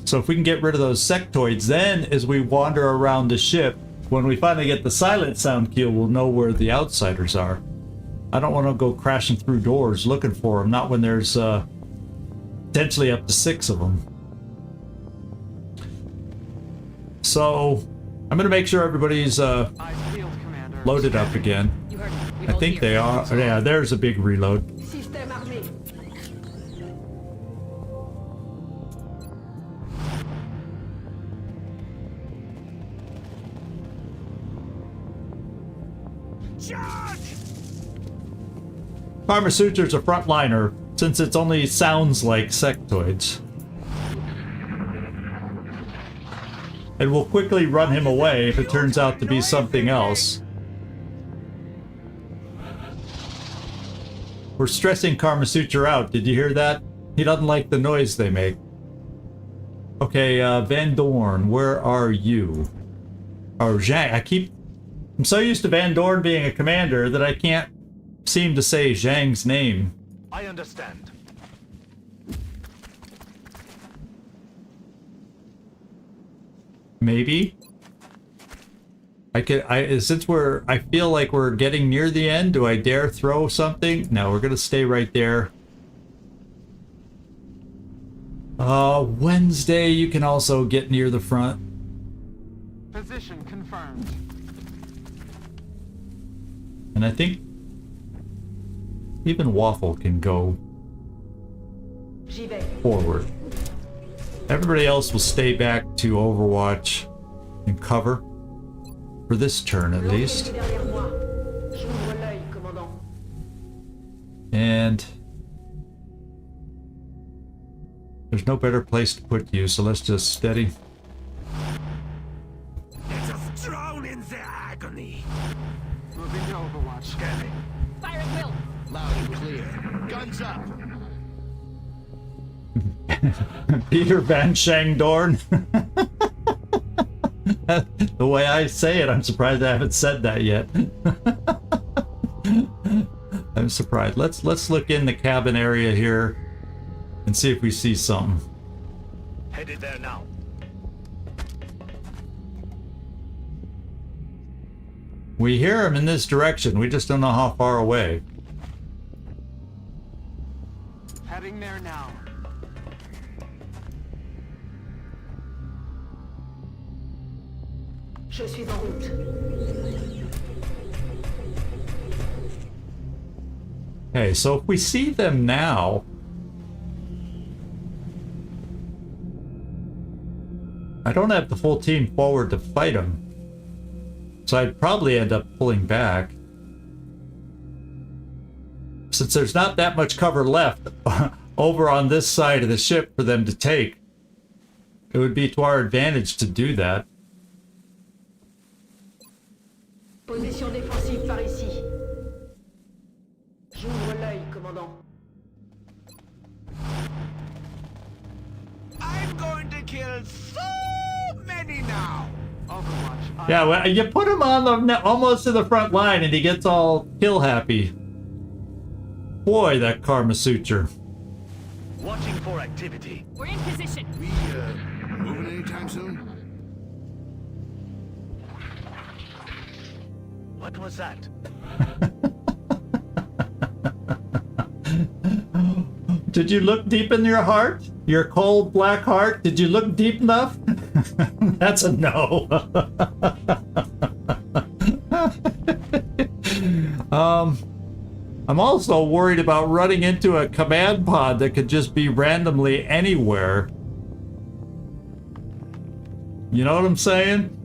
[SPEAKER 1] So if we can get rid of those sectoids, then as we wander around the ship, when we finally get the silent sound cue, we'll know where the outsiders are. I don't want to go crashing through doors looking for them, not when there's potentially up to 6 of them. So I'm going to make sure everybody's
[SPEAKER 4] Eyes peeled, Commander.
[SPEAKER 1] loaded up again.
[SPEAKER 5] You heard me. We
[SPEAKER 1] I
[SPEAKER 5] hold
[SPEAKER 1] think
[SPEAKER 5] here.
[SPEAKER 1] they are. Yeah, there's a big reload.
[SPEAKER 7] Système armé.
[SPEAKER 2] Charge!
[SPEAKER 1] Karma Suture's a frontliner, since it only sounds like sectoids. And we'll quickly run him away if it turns out to be something else. We're stressing Karma Suture out. Did you hear that? He doesn't like the noise they make. Okay, Van Dorn, where are you? Oh, Zhang. I'm so used to Van Dorn being a commander that I can't seem to say Zhang's name.
[SPEAKER 6] I understand.
[SPEAKER 1] Maybe? Since I feel like we're getting near the end, do I dare throw something? No, we're gonna stay right there. Wednesday, you can also get near the front.
[SPEAKER 4] Position confirmed.
[SPEAKER 1] And I think even Waffle can go
[SPEAKER 7] J'y vais.
[SPEAKER 1] forward. Everybody else will stay back to Overwatch and cover. For this turn, at least.
[SPEAKER 7] L'entrée est derrière moi. J'ouvre l'œil, commandant.
[SPEAKER 1] And there's no better place to put you, so let's just steady.
[SPEAKER 2] Let us drown in their agony.
[SPEAKER 4] Moving to Overwatch.
[SPEAKER 6] Scanning.
[SPEAKER 5] Fire at will.
[SPEAKER 8] Loud and clear. Guns up.
[SPEAKER 1] Peter Van Shangdorn. The way I say it, I'm surprised I haven't said that yet. I'm surprised. Let's look in the cabin area here and see if we see something.
[SPEAKER 6] Headed there now.
[SPEAKER 1] We hear him in this direction. We just don't know how far away.
[SPEAKER 4] Heading there now.
[SPEAKER 7] Je suis en route.
[SPEAKER 1] Okay, so if we see them now, I don't have the full team forward to fight them. So I'd probably end up pulling back. Since there's not that much cover left over on this side of the ship for them to take, it would be to our advantage to do that.
[SPEAKER 7] Position défensive par ici. J'ouvre l'œil, commandant.
[SPEAKER 2] I'm going to kill so many now.
[SPEAKER 4] Overwatch.
[SPEAKER 1] Yeah, well, you put him on the almost to the front line and he gets all kill happy. Boy, that Karma Suture.
[SPEAKER 6] Watching for activity.
[SPEAKER 5] We're in position.
[SPEAKER 8] We, moving anytime soon?
[SPEAKER 6] What was that?
[SPEAKER 1] Did you look deep in your heart? Your cold black heart? Did you look deep enough? That's a no. I'm also worried about running into a command pod that could just be randomly anywhere. You know what I'm saying?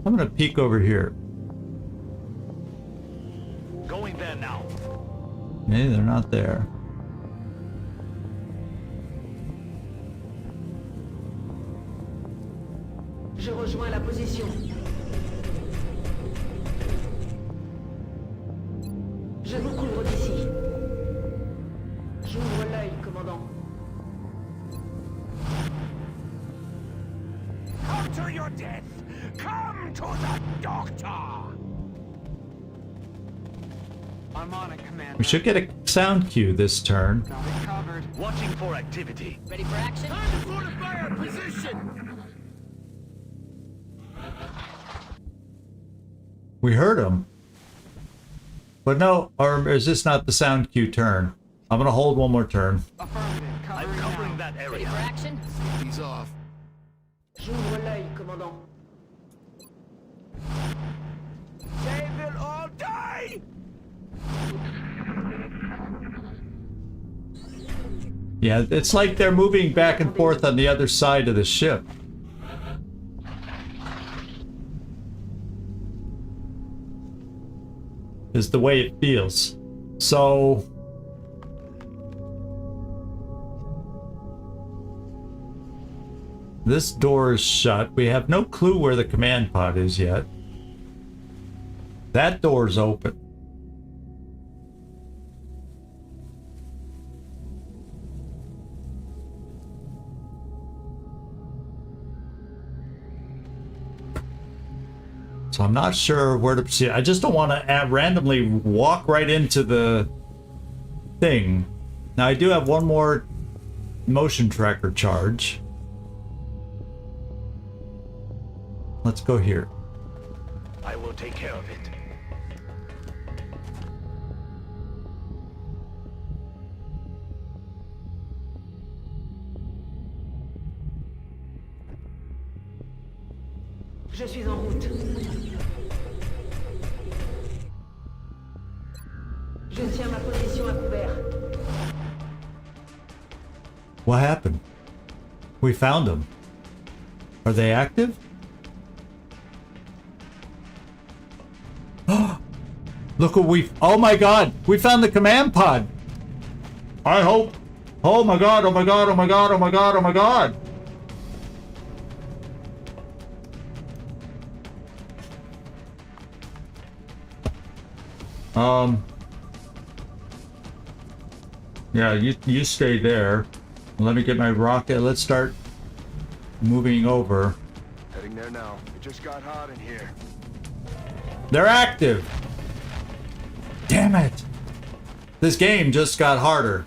[SPEAKER 1] I'm gonna peek over here.
[SPEAKER 6] Going there now.
[SPEAKER 1] Hey, they're not there.
[SPEAKER 7] Je rejoins la position. Je vous couvre d'ici. J'ouvre l'œil, commandant.
[SPEAKER 2] Come to your death. Come to the doctor.
[SPEAKER 4] I'm on it, Commander.
[SPEAKER 1] We should get a sound cue this turn.
[SPEAKER 4] Got it covered.
[SPEAKER 6] Watching for activity.
[SPEAKER 5] Ready for action?
[SPEAKER 8] Time to fortify our position!
[SPEAKER 1] We heard him. But no, or is this not the sound cue turn? I'm gonna hold one more turn.
[SPEAKER 4] Affirmative.
[SPEAKER 6] I'm
[SPEAKER 4] Covering
[SPEAKER 6] covering
[SPEAKER 4] now.
[SPEAKER 6] that
[SPEAKER 5] Ready for
[SPEAKER 6] area.
[SPEAKER 5] action?
[SPEAKER 8] He's off.
[SPEAKER 7] J'ouvre l'œil, commandant.
[SPEAKER 2] They will all die.
[SPEAKER 1] Yeah, it's like they're moving back and forth on the other side of the ship. Is the way it feels. So this door is shut. We have no clue where the command pod is yet. That door's open. So I'm not sure where to proceed. I just don't want to randomly walk right into the thing. Now I do have one more motion tracker charge. Let's go here.
[SPEAKER 6] I will take care of it.
[SPEAKER 7] Je suis en route. Je tiens ma position à couvert.
[SPEAKER 1] What happened? We found them. Are they active? Look what we... Oh my god! We found the command pod! I hope... Oh my god, oh my god, oh my god, oh my god, oh my god! Yeah, you stay there. Let me get my rocket. Let's start moving over.
[SPEAKER 8] Heading there now. It just got hot in here.
[SPEAKER 1] They're active! Damn it! This game just got harder.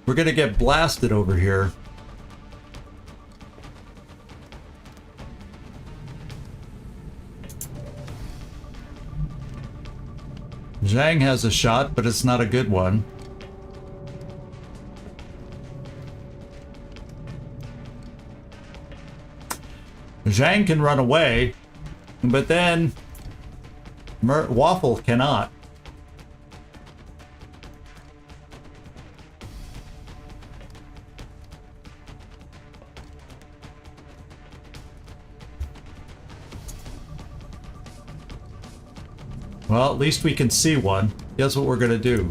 [SPEAKER 1] We're gonna get blasted over here. Zhang has a shot, but it's not a good one. Zhang can run away, but then Waffle cannot. Well, at least we can see one. Guess what we're gonna do?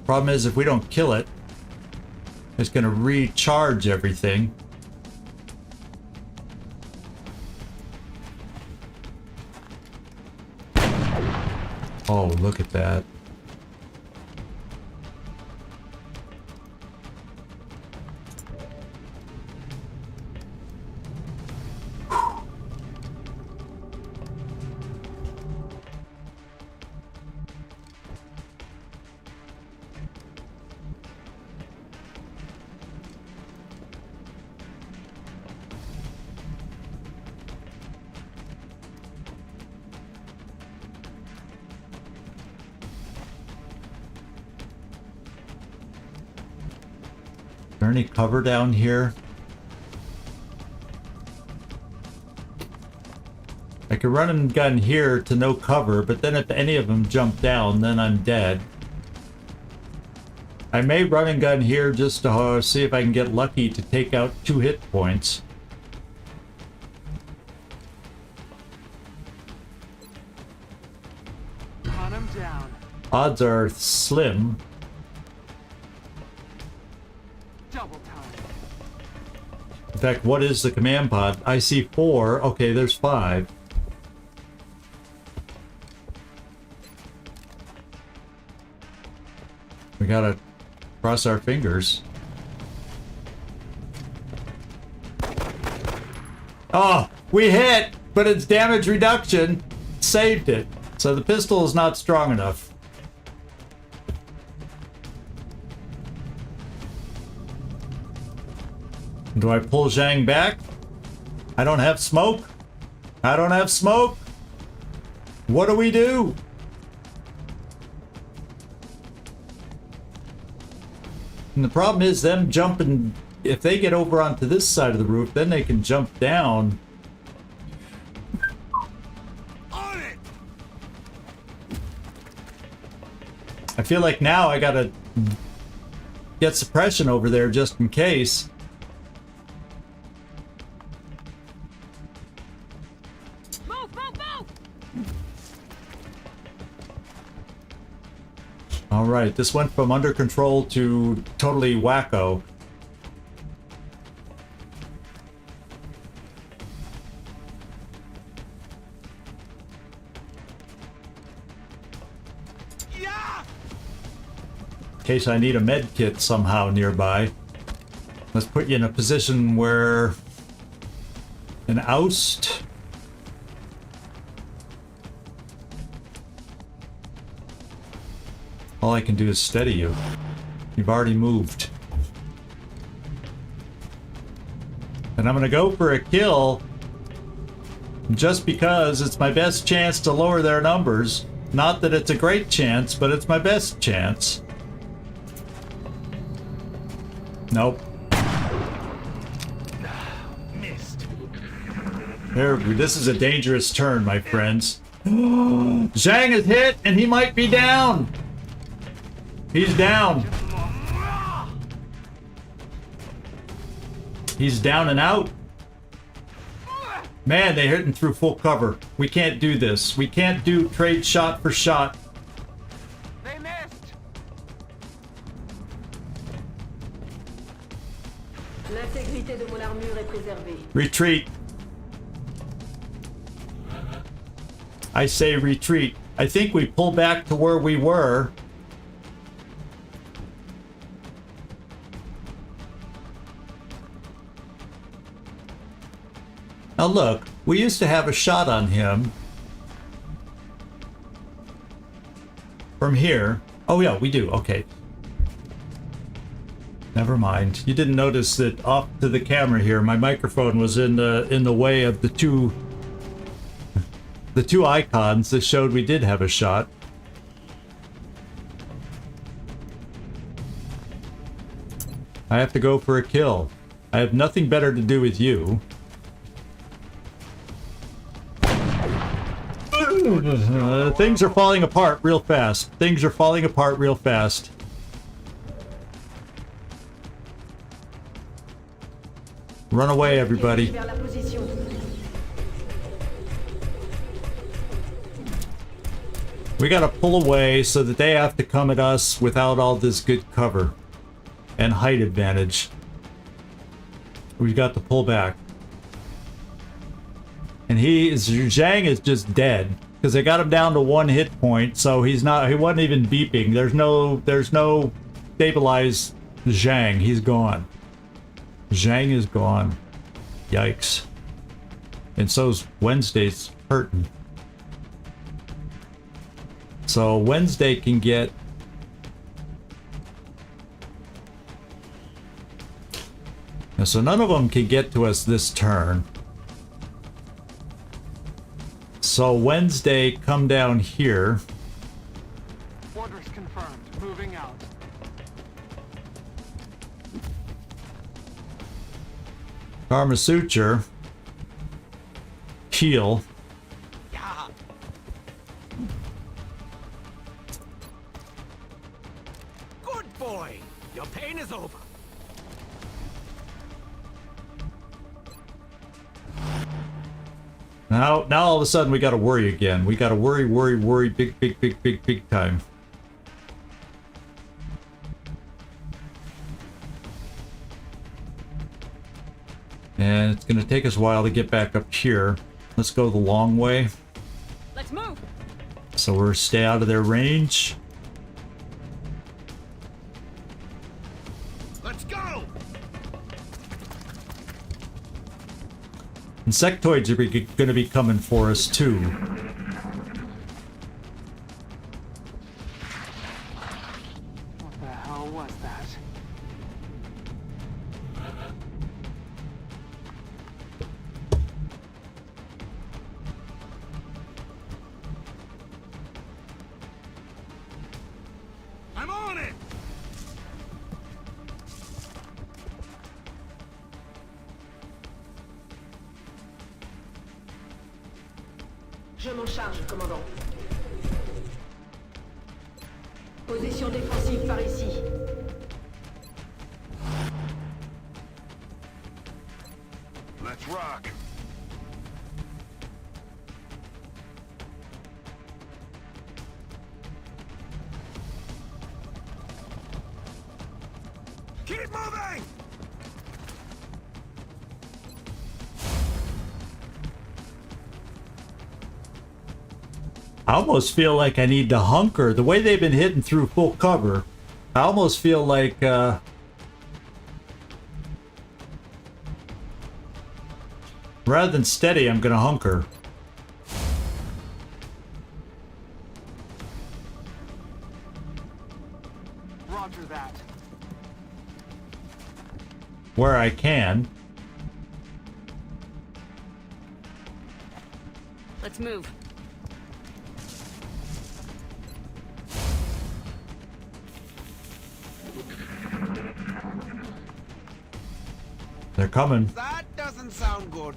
[SPEAKER 1] Problem is, if we don't kill it, it's gonna recharge everything. Oh, look at that. Is there any cover down here? I could run and gun here to no cover, but then if any of them jump down, then I'm dead. I may run and gun here just to see if I can get lucky to take out 2 hit points.
[SPEAKER 4] Hunt him down.
[SPEAKER 1] Odds are slim.
[SPEAKER 4] Double time.
[SPEAKER 1] In fact, what is the command pod? I see 4. Okay, there's 5. We gotta cross our fingers. Oh, we hit, but its damage reduction saved it. So the pistol is not strong enough. Do I pull Zhang back? I don't have smoke. I don't have smoke. What do we do? And the problem is them jumping, if they get over onto this side of the roof, then they can jump down.
[SPEAKER 2] On it!
[SPEAKER 1] I feel like now I gotta get suppression over there just in case.
[SPEAKER 5] Move, move, move!
[SPEAKER 1] Alright, this went from under control to totally wacko.
[SPEAKER 2] Yeah!
[SPEAKER 1] In case I need a med kit somehow nearby. Let's put you in a position where an oust. All I can do is steady you. You've already moved. And I'm gonna go for a kill, Just because it's my best chance to lower their numbers. Not that it's a great chance, but it's my best chance. Nope.
[SPEAKER 6] Missed.
[SPEAKER 1] There, this is a dangerous turn, my friends. Zhang is hit, and he might be down. He's down. He's down and out. Man, they hit him through full cover. We can't do this. We can't do trade shot for shot.
[SPEAKER 4] They missed.
[SPEAKER 7] L'intégrité de mon armure est préservée.
[SPEAKER 1] Retreat. I say retreat. I think we pull back to where we were. Now look, we used to have a shot on him from here. Oh yeah, we do. Okay. Never mind. You didn't notice that off to the camera here, my microphone was in the way of the two icons that showed we did have a shot. I have to go for a kill. I have nothing better to do with you. Things are falling apart real fast. Things are falling apart real fast. Run away, everybody.
[SPEAKER 7] Vers la position.
[SPEAKER 1] We gotta pull away so that they have to come at us without all this good cover and height advantage. We've got to pull back. And Zhang is just dead because they got him down to 1 hit point, so he wasn't even beeping. There's no stabilized Zhang. He's gone. Zhang is gone. Yikes. And so's Wednesday's hurting. So Wednesday can get... So none of them can get to us this turn. So Wednesday, come down here.
[SPEAKER 4] Orders confirmed. Moving out.
[SPEAKER 1] Karma Suture. Heal.
[SPEAKER 2] Yeah. Good boy. Your pain is over.
[SPEAKER 1] Now all of a sudden we gotta worry again. We gotta worry big time. And it's gonna take us a while to get back up here. Let's go the long way.
[SPEAKER 5] Let's move.
[SPEAKER 1] So we're stay out of their range.
[SPEAKER 8] Let's go!
[SPEAKER 1] Insectoids are going to be coming for us too.
[SPEAKER 4] What the hell was that?
[SPEAKER 2] I'm on it.
[SPEAKER 7] Je m'en charge, commandant. Position défensive par ici.
[SPEAKER 6] Let's rock.
[SPEAKER 2] Keep moving.
[SPEAKER 1] I almost feel like I need to hunker. The way they've been hitting through full cover, I almost feel like rather than steady, I'm gonna hunker.
[SPEAKER 4] Roger that.
[SPEAKER 1] Where I can.
[SPEAKER 5] Let's move.
[SPEAKER 1] They're coming.
[SPEAKER 2] That doesn't sound good.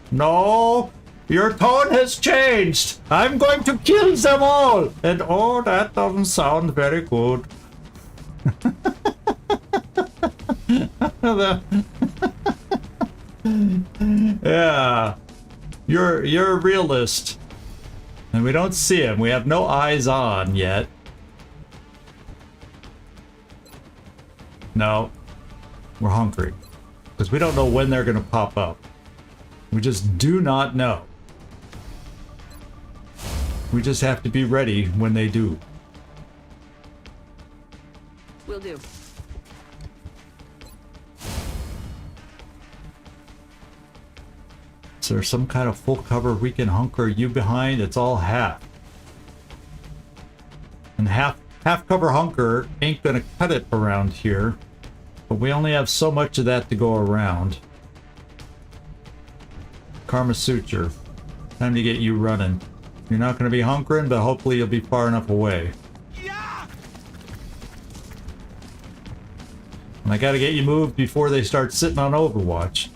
[SPEAKER 1] No, your tone has changed. I'm going to kill them all. And oh, that doesn't sound very good. Yeah, you're a realist, and we don't see him. We have no eyes on yet. No, we're hungry because we don't know when they're gonna pop up. We just do not know. We just have to be ready when they do.
[SPEAKER 5] Will do.
[SPEAKER 1] Is there some kind of full cover we can hunker you behind? It's all half. And half cover hunker ain't gonna cut it around here. But we only have so much of that to go around. Karma Suture. Time to get you running. You're not gonna be hunkering, but hopefully you'll be far enough away.
[SPEAKER 2] Yeah!
[SPEAKER 1] And I gotta get you moved before they start sitting on Overwatch.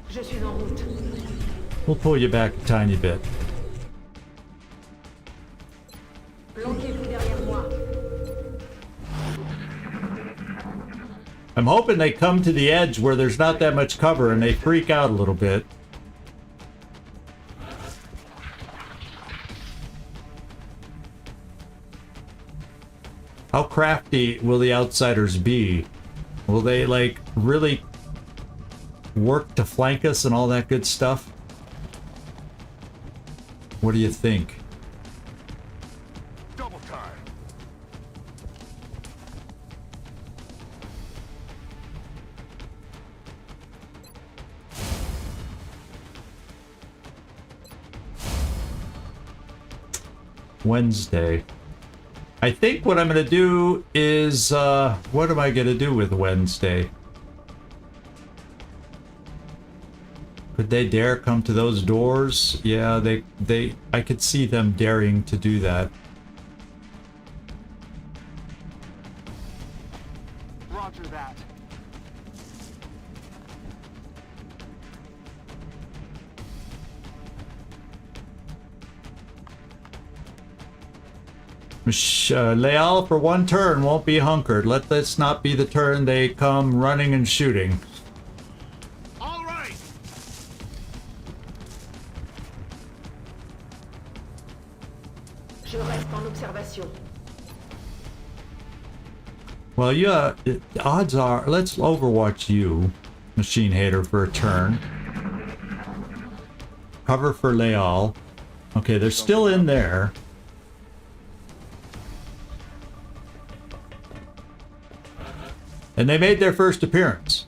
[SPEAKER 7] Je suis en route.
[SPEAKER 1] We'll pull you back a tiny bit.
[SPEAKER 7] Planquez-vous derrière moi.
[SPEAKER 1] I'm hoping they come to the edge where there's not that much cover and they freak out a little bit. How crafty will the outsiders be? Will they, like, really work to flank us and all that good stuff? What do you think?
[SPEAKER 6] Double time.
[SPEAKER 1] Wednesday. I think what I'm going to do is, what am I going to do with Wednesday? Could they dare come to those doors? Yeah, I could see them daring to do that.
[SPEAKER 4] Roger that.
[SPEAKER 1] Leal for one turn won't be hunkered. Let this not be the turn they come running and shooting.
[SPEAKER 8] All right.
[SPEAKER 7] Je reste en observation.
[SPEAKER 1] Well, yeah, odds are, let's Overwatch you, Machine Hater, for a turn. Cover for Leal. Okay, they're still in there. And they made their first appearance.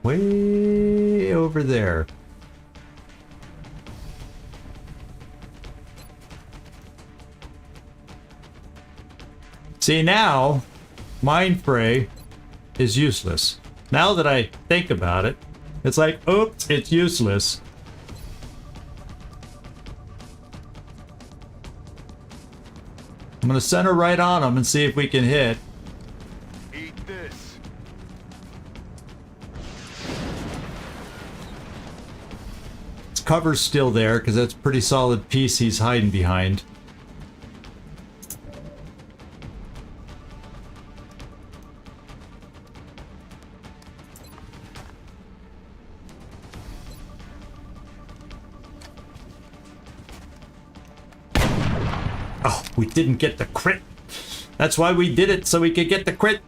[SPEAKER 1] Way over there. See, now, Mind Fray is useless. Now that I think about it, it's like, oops, it's useless. I'm gonna center right on them and see if we can hit.
[SPEAKER 6] Eat this.
[SPEAKER 1] His cover's still there because that's a pretty solid piece he's hiding behind. Oh, we didn't get the crit. That's why we did it, so we could get the crit.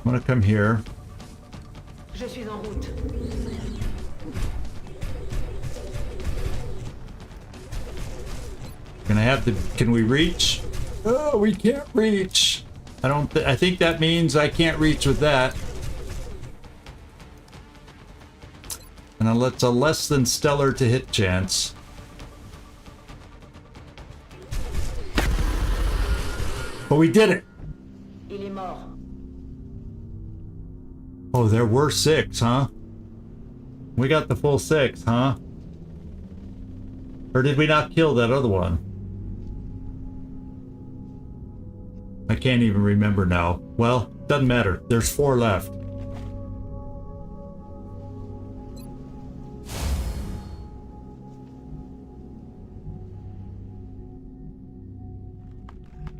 [SPEAKER 1] I'm gonna come here.
[SPEAKER 7] Je suis en route.
[SPEAKER 1] Gonna have to. Can we reach? Oh, we can't reach. I don't. I think that means I can't reach with that. And it's a less than stellar to hit chance. But we did it.
[SPEAKER 7] Il est mort.
[SPEAKER 1] Oh, there were 6, huh? We got the full 6, huh? Or did we not kill that other one? I can't even remember now. Well, doesn't matter. There's 4 left.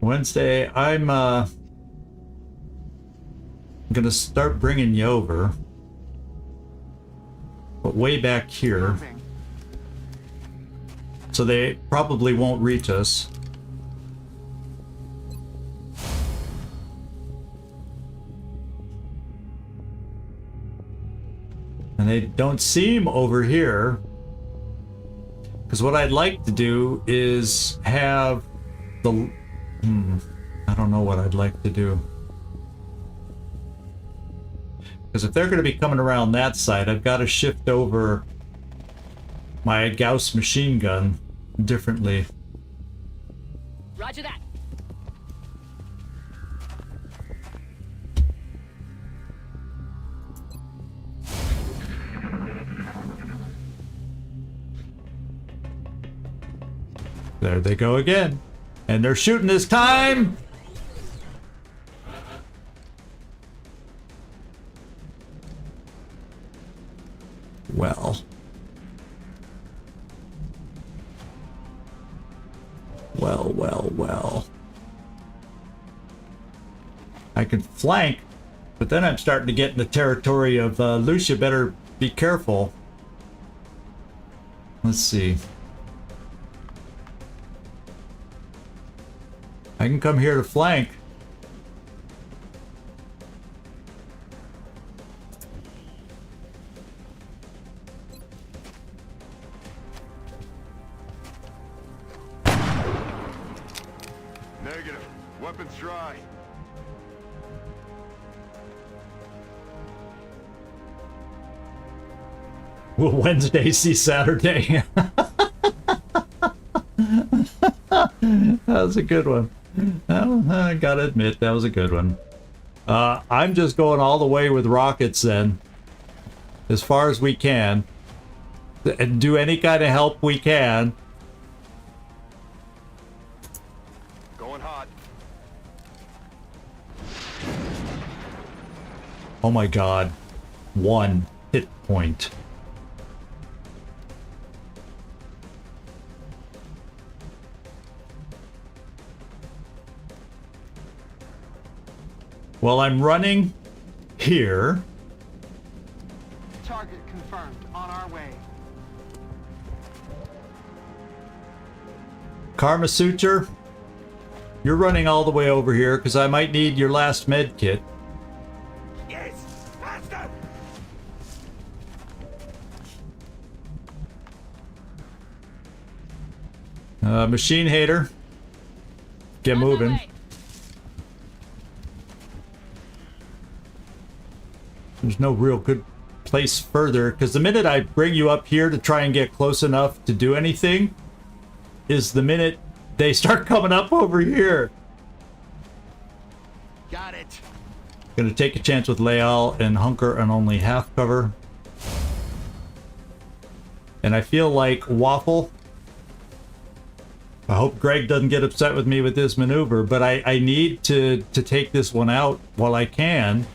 [SPEAKER 1] Wednesday, I'm gonna start bringing you over, but way back here,
[SPEAKER 4] Moving.
[SPEAKER 1] so they probably won't reach us. And they don't seem over here, because what I'd like to do is have the I don't know what I'd like to do. Because if they're going to be coming around that side, I've got to shift over my Gauss machine gun differently.
[SPEAKER 5] Roger that.
[SPEAKER 1] There they go again. And they're shooting this time! Well. Well. I can flank, but then I'm starting to get in the territory of Lucia better be careful. Let's see. I can come here to flank.
[SPEAKER 2] Negative. Weapons dry.
[SPEAKER 1] Will Wednesday see Saturday? That was a good one. I gotta admit, that was a good one. I'm just going all the way with rockets then. As far as we can. And do any kind of help we can.
[SPEAKER 2] Going hot.
[SPEAKER 1] Oh my god. 1 hit point. Well, I'm running here.
[SPEAKER 4] Target confirmed. On our way.
[SPEAKER 1] Karma Suture, you're running all the way over here because I might need your last med kit.
[SPEAKER 2] Yes! Faster!
[SPEAKER 1] Machine Hater, get
[SPEAKER 5] On my
[SPEAKER 1] moving.
[SPEAKER 5] way.
[SPEAKER 1] There's no real good place further, because the minute I bring you up here to try and get close enough to do anything is the minute they start coming up over here.
[SPEAKER 8] Got it.
[SPEAKER 1] Gonna take a chance with Leal and hunker on only half cover. And I feel like Waffle. I hope Greg doesn't get upset with me with this maneuver, but I need to take this one out while I can.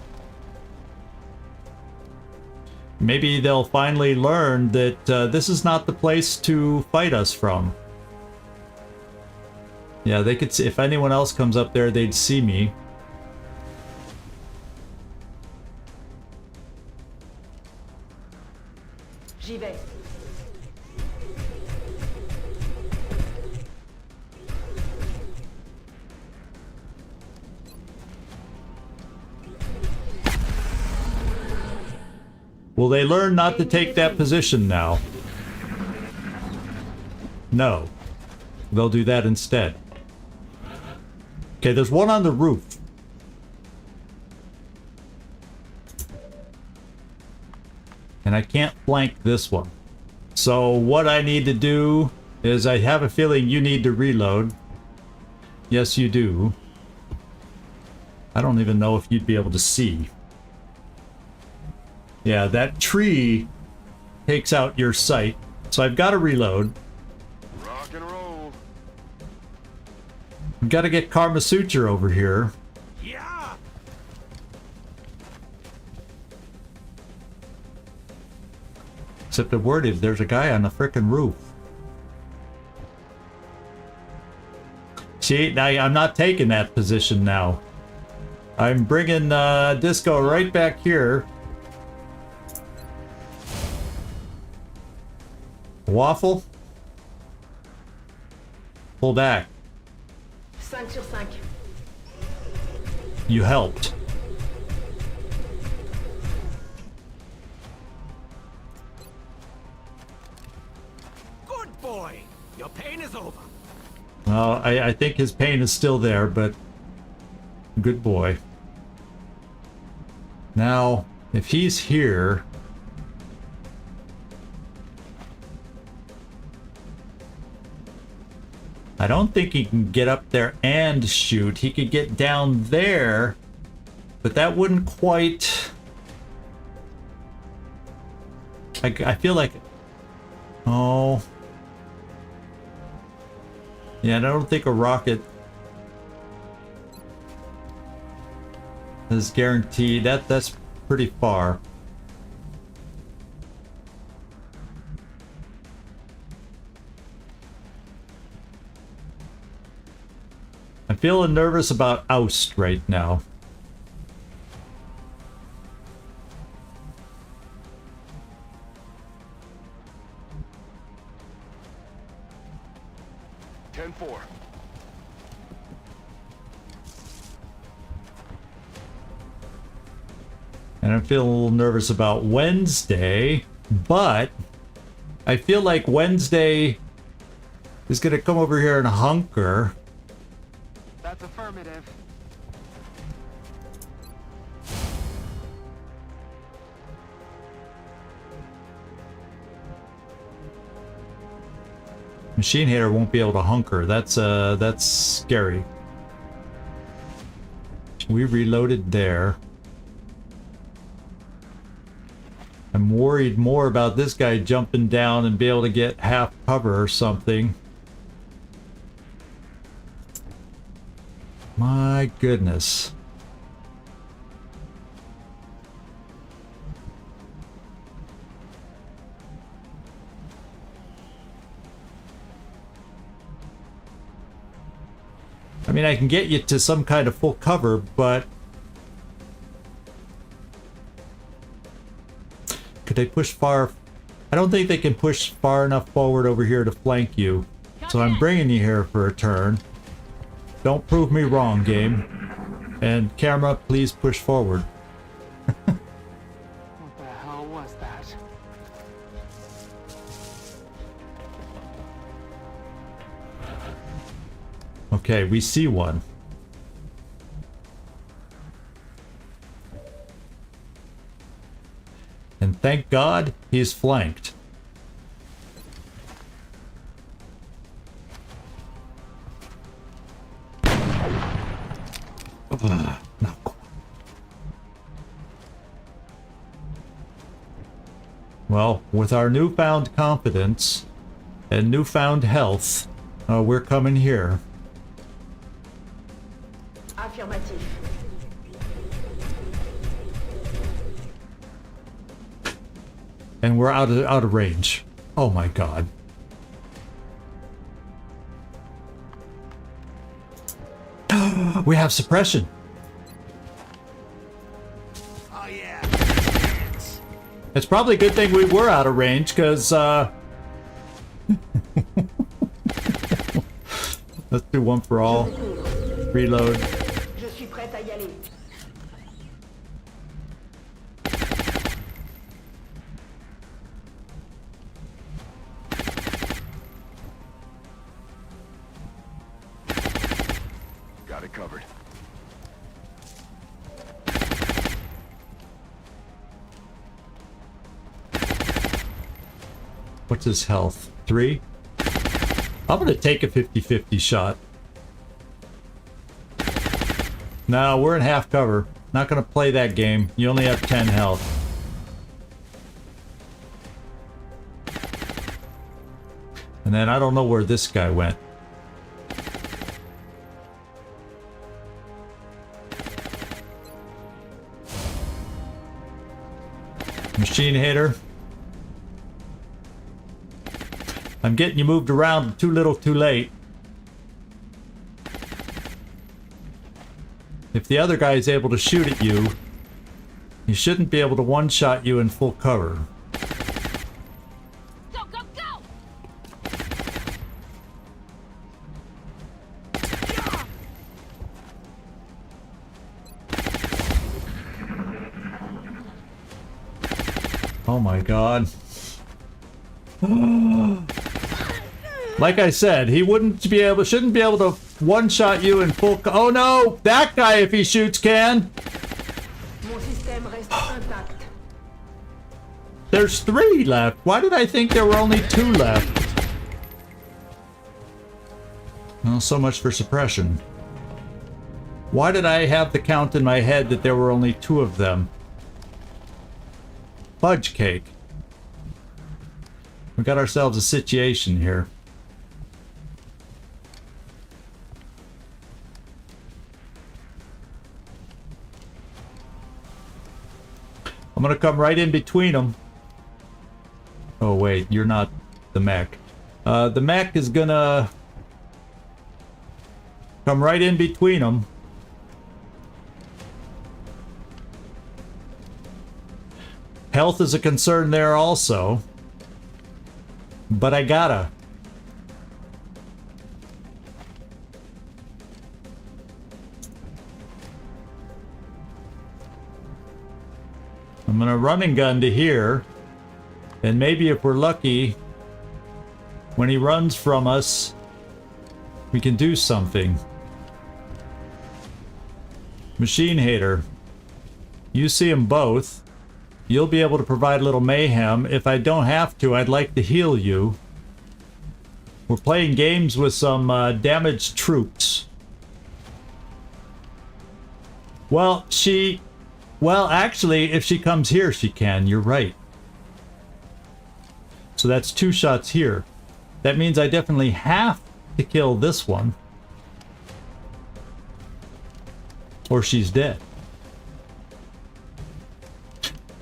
[SPEAKER 1] Maybe they'll finally learn that this is not the place to fight us from. Yeah, they could see, if anyone else comes up there, they'd see me.
[SPEAKER 7] J'y vais.
[SPEAKER 1] Will they learn not to take that position now? No. They'll do that instead. Okay, there's one on the roof. And I can't flank this one. So what I need to do is, I have a feeling you need to reload. Yes, you do. I don't even know if you'd be able to see. Yeah, that tree takes out your sight. So I've got to reload.
[SPEAKER 6] Rock and roll.
[SPEAKER 1] I've got to get Karma Suture over here.
[SPEAKER 2] Yeah.
[SPEAKER 1] Except the word is, there's a guy on the frickin' roof. See, now I'm not taking that position now. I'm bringing Disco right back here. Waffle? Pull back.
[SPEAKER 7] 5 sur 5.
[SPEAKER 1] You helped.
[SPEAKER 2] Good boy. Your pain is over.
[SPEAKER 1] Well, I think his pain is still there, but good boy. Now, if he's here... I don't think he can get up there and shoot. He could get down there, but that wouldn't quite... I feel like... Oh... Yeah, I don't think a rocket is guaranteed. That's pretty far. I'm feeling nervous about Oust right now. And I'm feeling a little nervous about Wednesday, but I feel like Wednesday is going to come over here and hunker.
[SPEAKER 4] That's affirmative.
[SPEAKER 1] Machine Hater won't be able to hunker. That's scary. We reloaded there. I'm worried more about this guy jumping down and be able to get half cover or something. My goodness. I mean, I can get you to some kind of full cover, but could they push far? I don't think they can push far enough forward over here to flank you. So I'm bringing you here for a turn. Don't prove me wrong, game. And camera, please push forward.
[SPEAKER 4] What the hell was that?
[SPEAKER 1] Okay, we see one. And thank God he's flanked. No. Well, with our newfound confidence and newfound health, we're coming here.
[SPEAKER 7] Affirmatif.
[SPEAKER 1] And we're out of range. Oh my God. We have suppression.
[SPEAKER 2] Oh yeah.
[SPEAKER 1] It's probably a good thing we were out of range, because let's do one for all. Reload.
[SPEAKER 7] Je suis prête à y aller.
[SPEAKER 1] What's his health? 3? I'm gonna take a 50-50 shot. No, we're in half cover. Not gonna play that game. You only have 10 health. And then I don't know where this guy went. Machine hitter. I'm getting you moved around too little too late. If the other guy is able to shoot at you, he shouldn't be able to one-shot you in full cover.
[SPEAKER 5] Go, go, go!
[SPEAKER 1] Oh my god. Like I said, he shouldn't be able to one-shot you in full oh no! That guy, if he shoots, can!
[SPEAKER 7] Mon système reste intact.
[SPEAKER 1] There's 3 left. Why did I think there were only 2 left? Well, so much for suppression. Why did I have the count in my head that there were only 2 of them? Fudge cake. We got ourselves a situation here. I'm gonna come right in between them. Oh wait, you're not the mech. The mech is gonna come right in between them. Health is a concern there also. But I gotta. I'm gonna run and gun to here. And maybe if we're lucky, when he runs from us, we can do something. Machine hater. You see them both. You'll be able to provide a little mayhem. If I don't have to, I'd like to heal you. We're playing games with some damaged troops. Well, actually, if she comes here, she can. You're right. So that's 2 shots here. That means I definitely have to kill this one. Or she's dead.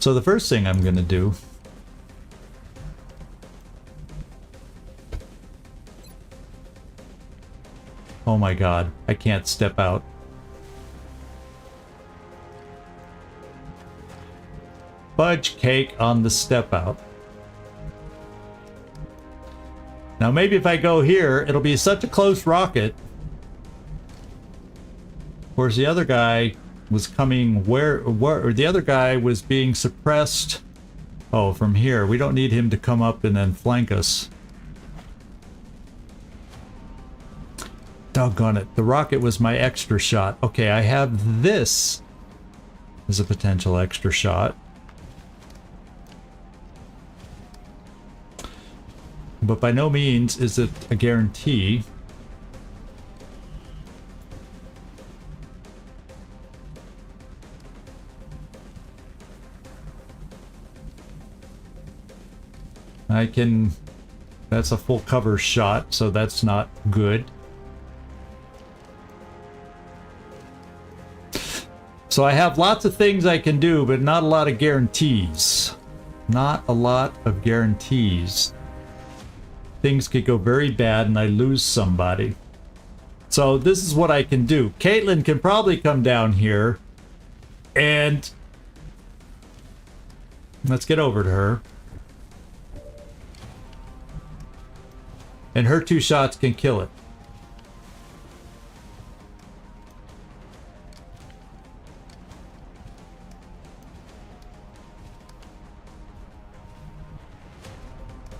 [SPEAKER 1] So the first thing I'm gonna do oh my god, I can't step out. Fudge cake on the step out. Now maybe if I go here, it'll be such a close rocket. Whereas the other guy was coming where the other guy was being suppressed. Oh, from here. We don't need him to come up and then flank us. Doggone it. The rocket was my extra shot. Okay, I have this as a potential extra shot. But by no means is it a guarantee. I can... That's a full cover shot, so that's not good. So I have lots of things I can do, but not a lot of guarantees. Not a lot of guarantees. Things could go very bad and I lose somebody. So this is what I can do. Caitlin can probably come down here and... Let's get over to her. And her 2 shots can kill it.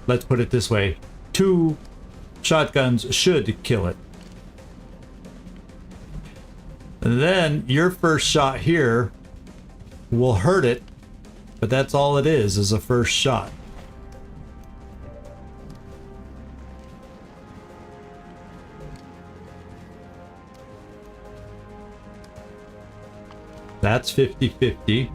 [SPEAKER 1] Let's put it this way. 2 shotguns should kill it. And then your first shot here will hurt it, but that's all it is a first shot. That's 50-50.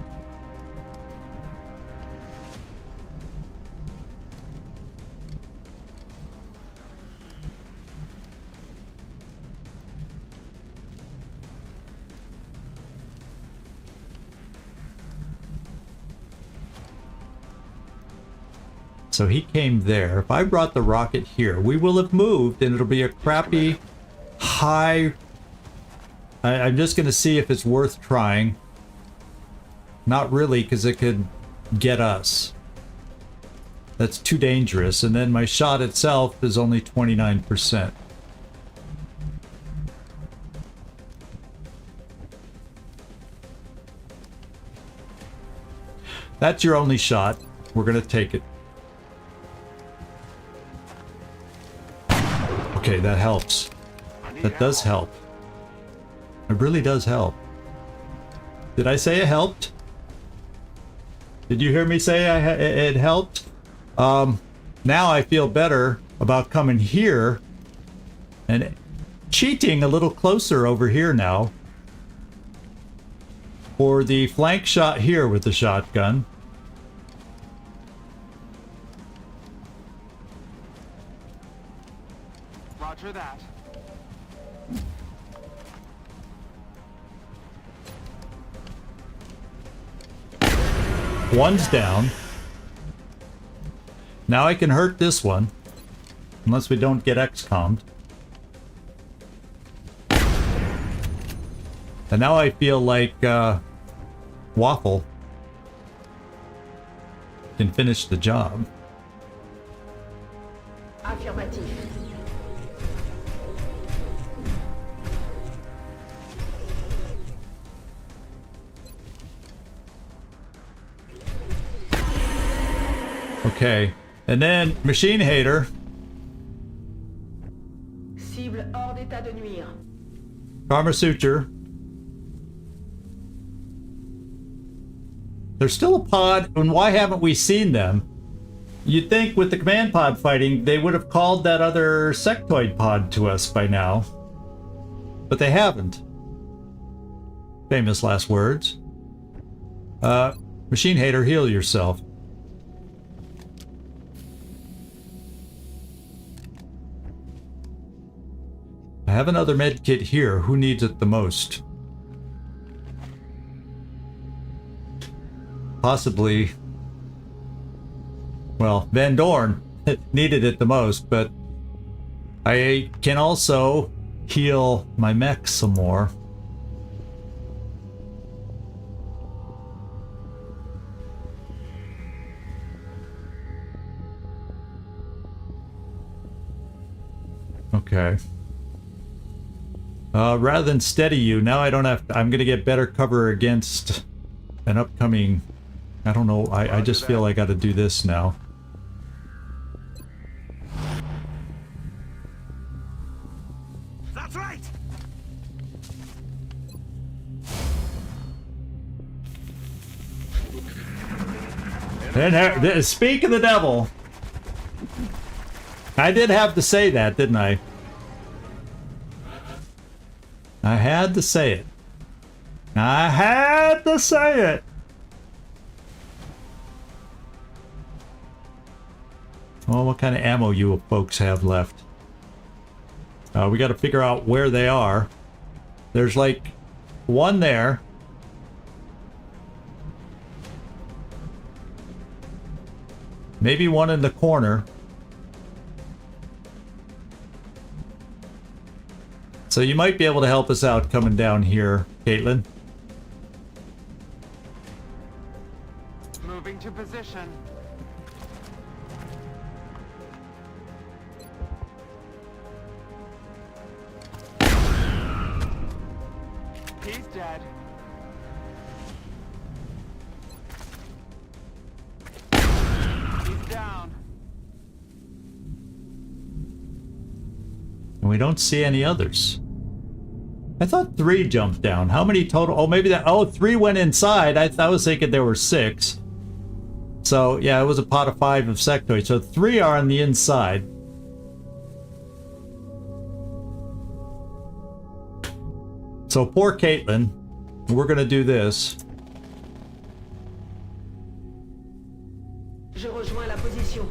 [SPEAKER 1] So he came there. If I brought the rocket here, we will have moved and it'll be a crappy high... I'm just going to see if it's worth trying. Not really, because it could get us. That's too dangerous. And then my shot itself is only 29%. That's your only shot. We're going to take it. Okay, that helps. That does help. It really does help. Did I say it helped? Did you hear me say it helped? Now I feel better about coming here and cheating a little closer over here now for the flank shot here with the shotgun.
[SPEAKER 4] Roger that.
[SPEAKER 1] One's down. Now I can hurt this one. Unless we don't get XCom'd. And now I feel like Waffle can finish the job.
[SPEAKER 7] Affirmatif.
[SPEAKER 1] Okay. And then Machine Hater.
[SPEAKER 7] Cible hors d'état de nuire.
[SPEAKER 1] Karma Suture. There's still a pod, and why haven't we seen them? You'd think with the command pod fighting, they would have called that other sectoid pod to us by now. But they haven't. Famous last words. Machine Hater, heal yourself. I have another med kit here. Who needs it the most? Possibly... Well, Van Dorn needed it the most, but I can also heal my mech some more. Okay. Rather than steady you, now I don't have to, I'm gonna get better cover against an upcoming... I don't know, I just feel I gotta do this now.
[SPEAKER 2] That's right.
[SPEAKER 1] And speak of the devil. I did have to say that, didn't I? I had to say it. I had to say it. Well, what kind of ammo you folks have left? We got to figure out where they are. There's like one there. Maybe one in the corner. So you might be able to help us out coming down here, Caitlin.
[SPEAKER 4] Moving to position. He's dead. He's down.
[SPEAKER 1] And we don't see any others. I thought 3 jumped down. How many total? Oh, maybe that... Oh, 3 went inside. I was thinking there were 6. So, yeah, it was a pot of 5 of sectoids. So 3 are on the inside. So poor Caitlin. We're gonna do this.
[SPEAKER 7] Je rejoins la position.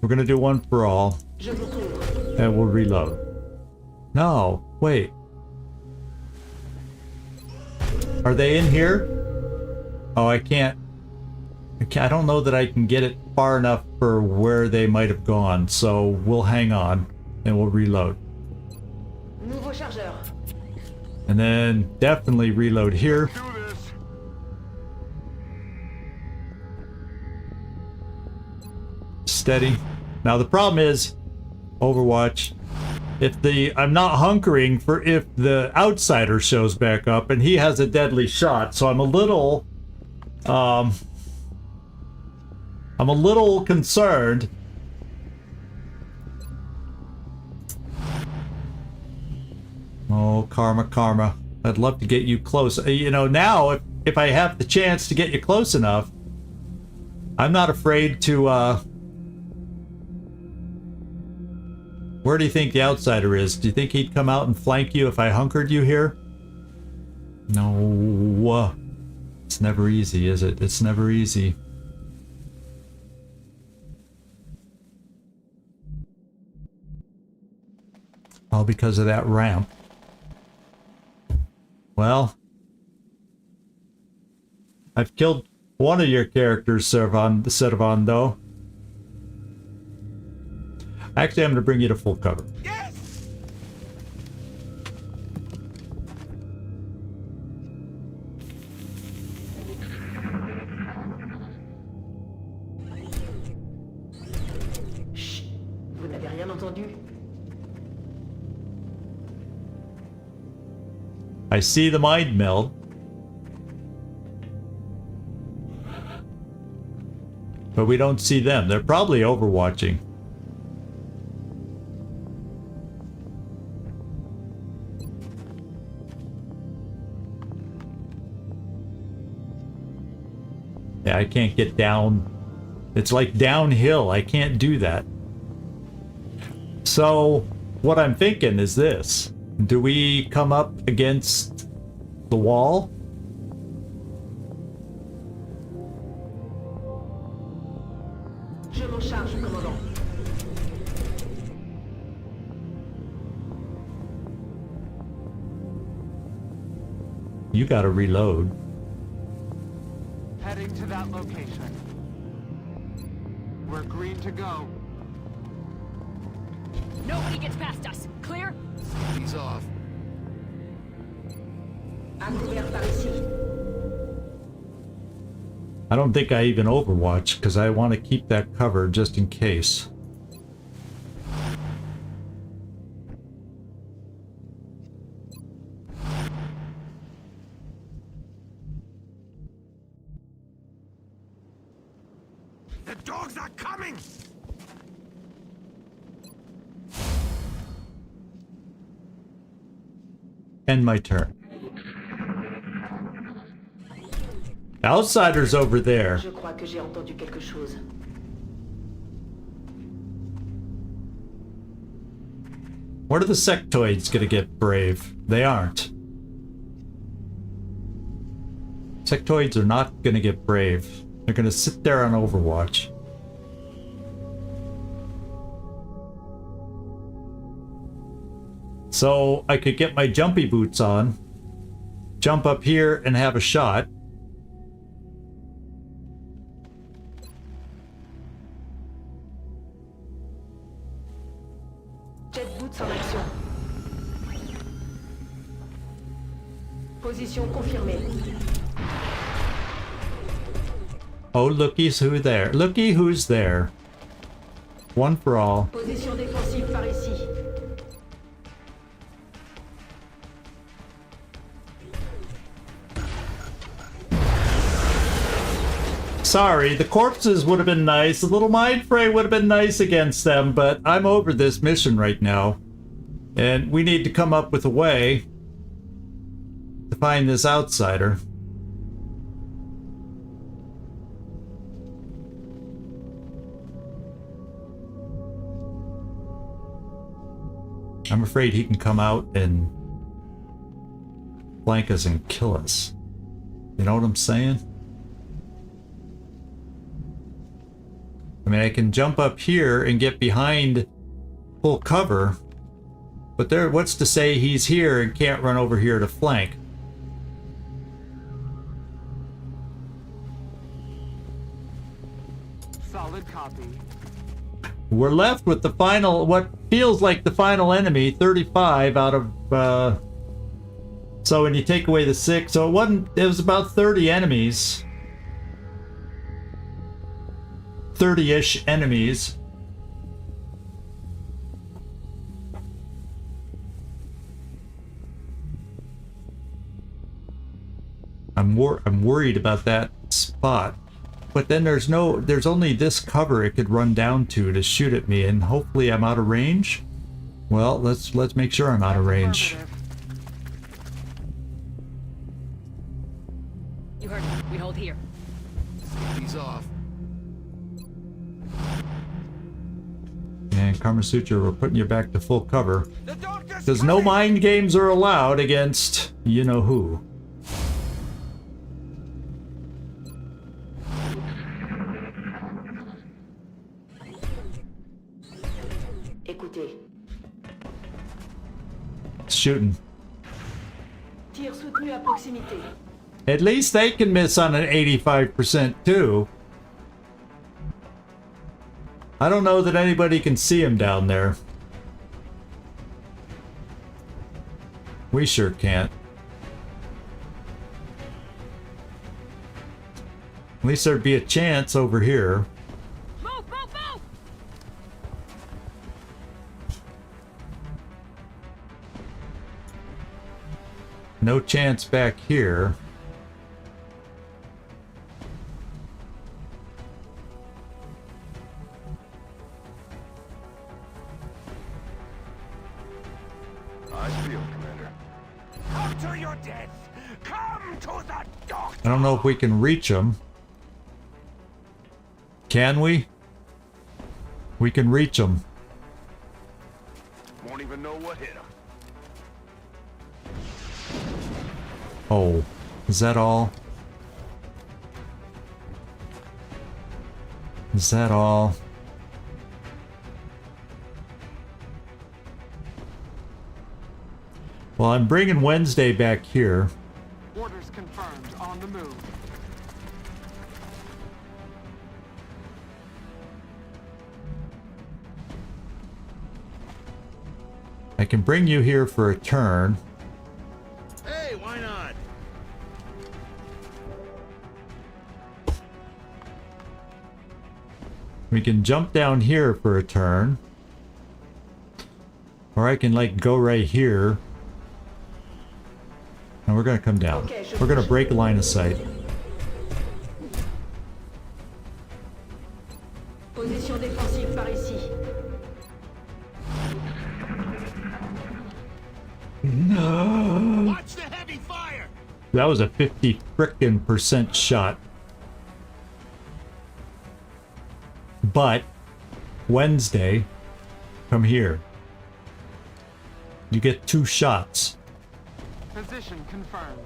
[SPEAKER 1] We're gonna do one for all.
[SPEAKER 7] Je vous couvre.
[SPEAKER 1] And we'll reload. No, wait. Are they in here? Oh, I can't. I don't know that I can get it far enough for where they might have gone, so we'll hang on and we'll reload.
[SPEAKER 7] Nouveau chargeur.
[SPEAKER 1] And then definitely reload here.
[SPEAKER 6] Do this.
[SPEAKER 1] Steady. Now the problem is, Overwatch, I'm not hunkering for if the outsider shows back up and he has a deadly shot, so I'm a little concerned. Oh, karma. I'd love to get you close. You know, now if I have the chance to get you close enough, I'm not afraid to where do you think the outsider is? Do you think he'd come out and flank you if I hunkered you here? No. It's never easy, is it? It's never easy. All because of that ramp. Well, I've killed one of your characters, Servan, though. Actually, I'm going to bring you to full cover.
[SPEAKER 2] Yes!
[SPEAKER 7] Chut. Vous n'avez rien entendu?
[SPEAKER 1] I see the mind meld. But we don't see them. They're probably overwatching. Yeah, I can't get down. It's like downhill. I can't do that. So, what I'm thinking is this. Do we come up against the wall?
[SPEAKER 7] Je m'en charge, commandant.
[SPEAKER 1] You gotta reload.
[SPEAKER 4] Heading to that location. We're green to go.
[SPEAKER 5] Nobody gets past us. Clear?
[SPEAKER 8] He's off.
[SPEAKER 7] À couvert par ici.
[SPEAKER 1] I don't think I even overwatch because I want to keep that cover just in case.
[SPEAKER 2] The dogs are coming!
[SPEAKER 1] End my turn. Outsiders over there.
[SPEAKER 7] Je crois que j'ai entendu quelque chose.
[SPEAKER 1] What are the sectoids gonna get brave? They aren't. Sectoids are not gonna get brave. They're gonna sit there on Overwatch. So I could get my jumpy boots on, jump up here and have a shot.
[SPEAKER 7] Jet boots en action. Position confirmée.
[SPEAKER 1] Oh, looky's who there. Looky who's there. One for all.
[SPEAKER 7] Position défensive par ici.
[SPEAKER 1] Sorry, the corpses would have been nice. A little mind fray would have been nice against them, but I'm over this mission right now. And we need to come up with a way to find this outsider. I'm afraid he can come out and flank us and kill us. You know what I'm saying? I mean, I can jump up here and get behind full cover, but there, what's to say he's here and can't run over here to flank?
[SPEAKER 4] Solid copy.
[SPEAKER 1] We're left with the final, what feels like the final enemy, 35 out of, so when you take away the 6, so it was about 30 enemies. 30-ish enemies. I'm worried about that spot. But then there's only this cover it could run down to shoot at me, and hopefully I'm out of range. Well, let's make sure I'm out of range.
[SPEAKER 5] You heard me. We hold here.
[SPEAKER 8] He's off.
[SPEAKER 1] And Karmasutra, we're putting you back to full cover.
[SPEAKER 2] The doctor's
[SPEAKER 1] Because no
[SPEAKER 2] coming!
[SPEAKER 1] mind games are allowed against you-know-who.
[SPEAKER 7] Écoutez.
[SPEAKER 1] Shooting.
[SPEAKER 7] Tir soutenu à proximité.
[SPEAKER 1] At least they can miss on an 85% too. I don't know that anybody can see him down there. We sure can't. At least there'd be a chance over here.
[SPEAKER 5] Move, move, move!
[SPEAKER 1] No chance back here.
[SPEAKER 6] Eyes peeled, Commander.
[SPEAKER 2] Come to your death! Come to the doctor!
[SPEAKER 1] I don't know if we can reach him. Can we? We can reach him.
[SPEAKER 6] Won't even know what hit him.
[SPEAKER 1] Oh, is that all? Is that all? Well, I'm bringing Wednesday back here.
[SPEAKER 4] Orders confirmed. On the move.
[SPEAKER 1] I can bring you here for a turn.
[SPEAKER 8] Hey, why not?
[SPEAKER 1] We can jump down here for a turn. Or I can like go right here. And we're gonna come down. We're gonna break a line of sight.
[SPEAKER 7] Position défensive par ici.
[SPEAKER 8] Watch the heavy fire!
[SPEAKER 1] That was a 50% shot. But Wednesday, come here. You get 2 shots.
[SPEAKER 4] Position confirmed.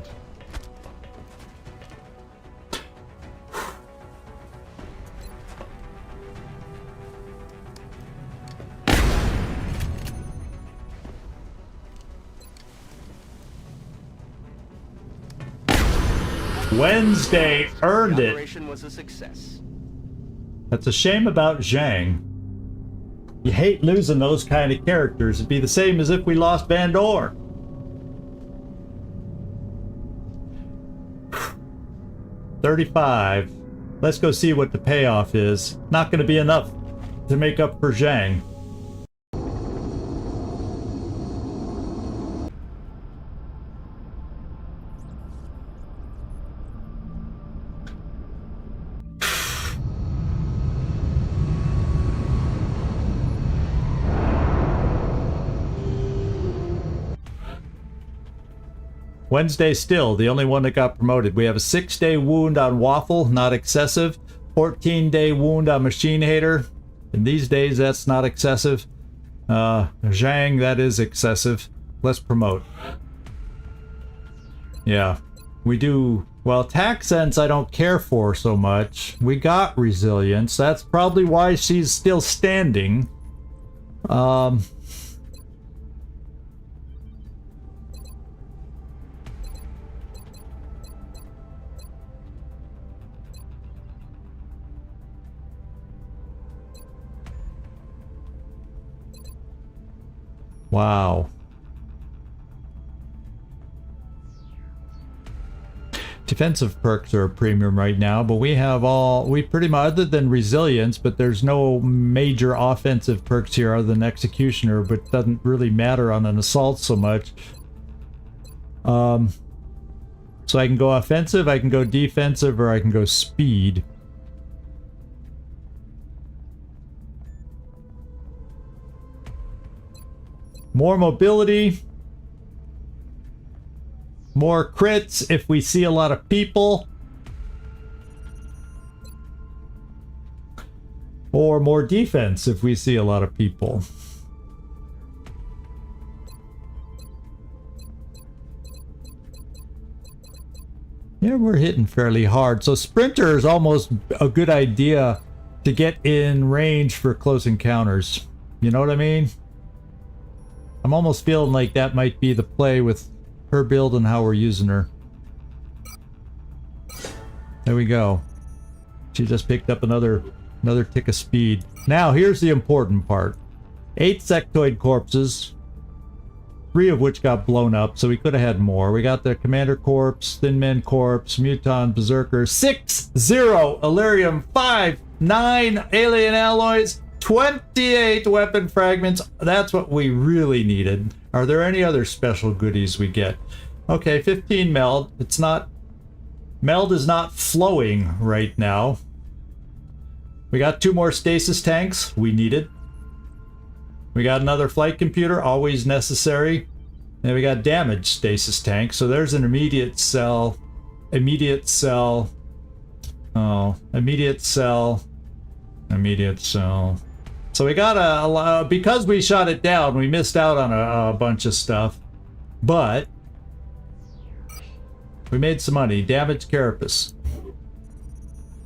[SPEAKER 1] Wednesday earned
[SPEAKER 3] The
[SPEAKER 1] it.
[SPEAKER 3] operation was a success.
[SPEAKER 1] That's a shame about Zhang. You hate losing those kind of characters. It'd be the same as if we lost Van Dorn. $35. Let's go see what the payoff is. Not going to be enough to make up for Zhang. Wednesday still the only one that got promoted. We have a 6-day wound on Waffle, not excessive. 14-day wound on Machine Hater. In these days, that's not excessive. Zhang, that is excessive. Let's promote. Yeah, we do. Well, attack sense I don't care for so much. We got resilience. That's probably why she's still standing. Wow. Defensive perks are a premium right now, but we pretty much, other than resilience, but there's no major offensive perks here other than executioner, but doesn't really matter on an assault so much. So I can go offensive, I can go defensive, or I can go speed. More mobility. More crits if we see a lot of people. Or more defense if we see a lot of people. Yeah, we're hitting fairly hard. So Sprinter is almost a good idea to get in range for close encounters. You know what I mean? I'm almost feeling like that might be the play with her build and how we're using her. There we go. She just picked up another tick of speed. Now here's the important part. 8 sectoid corpses, 3 of which got blown up, so we could have had more. We got the Commander Corpse, Thin Men Corpse, Muton, Berserker, 6, 0, Illyrium, 5, 9 alien alloys, 28 weapon fragments. That's what we really needed. Are there any other special goodies we get? Okay, 15 meld. It's not... Meld is not flowing right now. We got 2 more stasis tanks we needed. We got another flight computer, always necessary. And we got damaged stasis tank. So there's an immediate cell. Immediate cell. Oh, immediate cell. Immediate cell. So we got because we shot it down, we missed out on a bunch of stuff. But we made some money. Damaged carapace.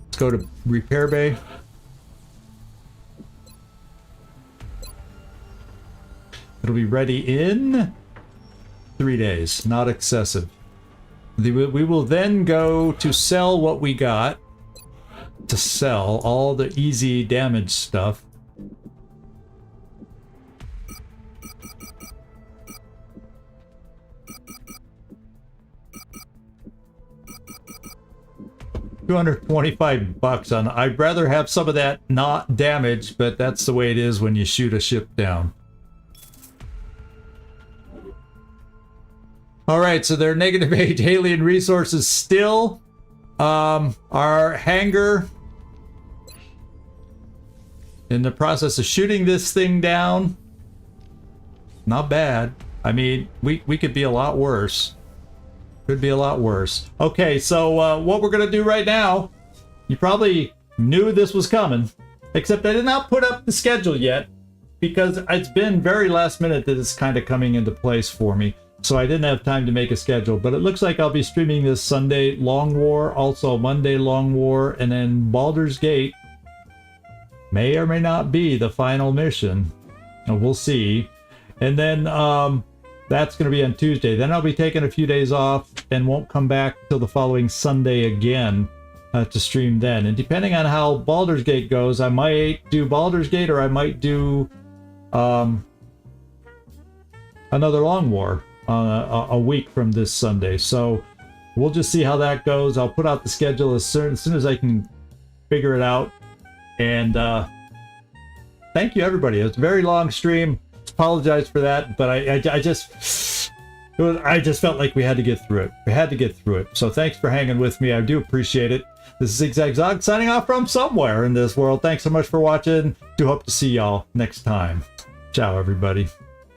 [SPEAKER 1] Let's go to repair bay. It'll be ready in 3 days. Not excessive. We will then go to sell what we got. To sell all the easy damage stuff. $225 on. I'd rather have some of that not damaged, but that's the way it is when you shoot a ship down. All right, so they're -8 alien resources still. Our hangar in the process of shooting this thing down. Not bad. I mean, we could be a lot worse. Could be a lot worse. Okay, so what we're gonna do right now, you probably knew this was coming, except I did not put up the schedule yet because it's been very last minute that it's kind of coming into place for me. So I didn't have time to make a schedule, but it looks like I'll be streaming this Sunday Long War, also Monday Long War, and then Baldur's Gate may or may not be the final mission. We'll see. And then that's going to be on Tuesday. Then I'll be taking a few days off and won't come back till the following Sunday again to stream then. And depending on how Baldur's Gate goes, I might do Baldur's Gate or I might do another Long War a week from this Sunday. So we'll just see how that goes. I'll put out the schedule as soon as I can figure it out. And thank you, everybody. It was a very long stream. Apologize for that, but I just felt like we had to get through it. We had to get through it. So thanks for hanging with me. I do appreciate it. This is Zigzag Zog signing off from somewhere in this world. Thanks so much for watching. Do hope to see y'all next time. Ciao, everybody.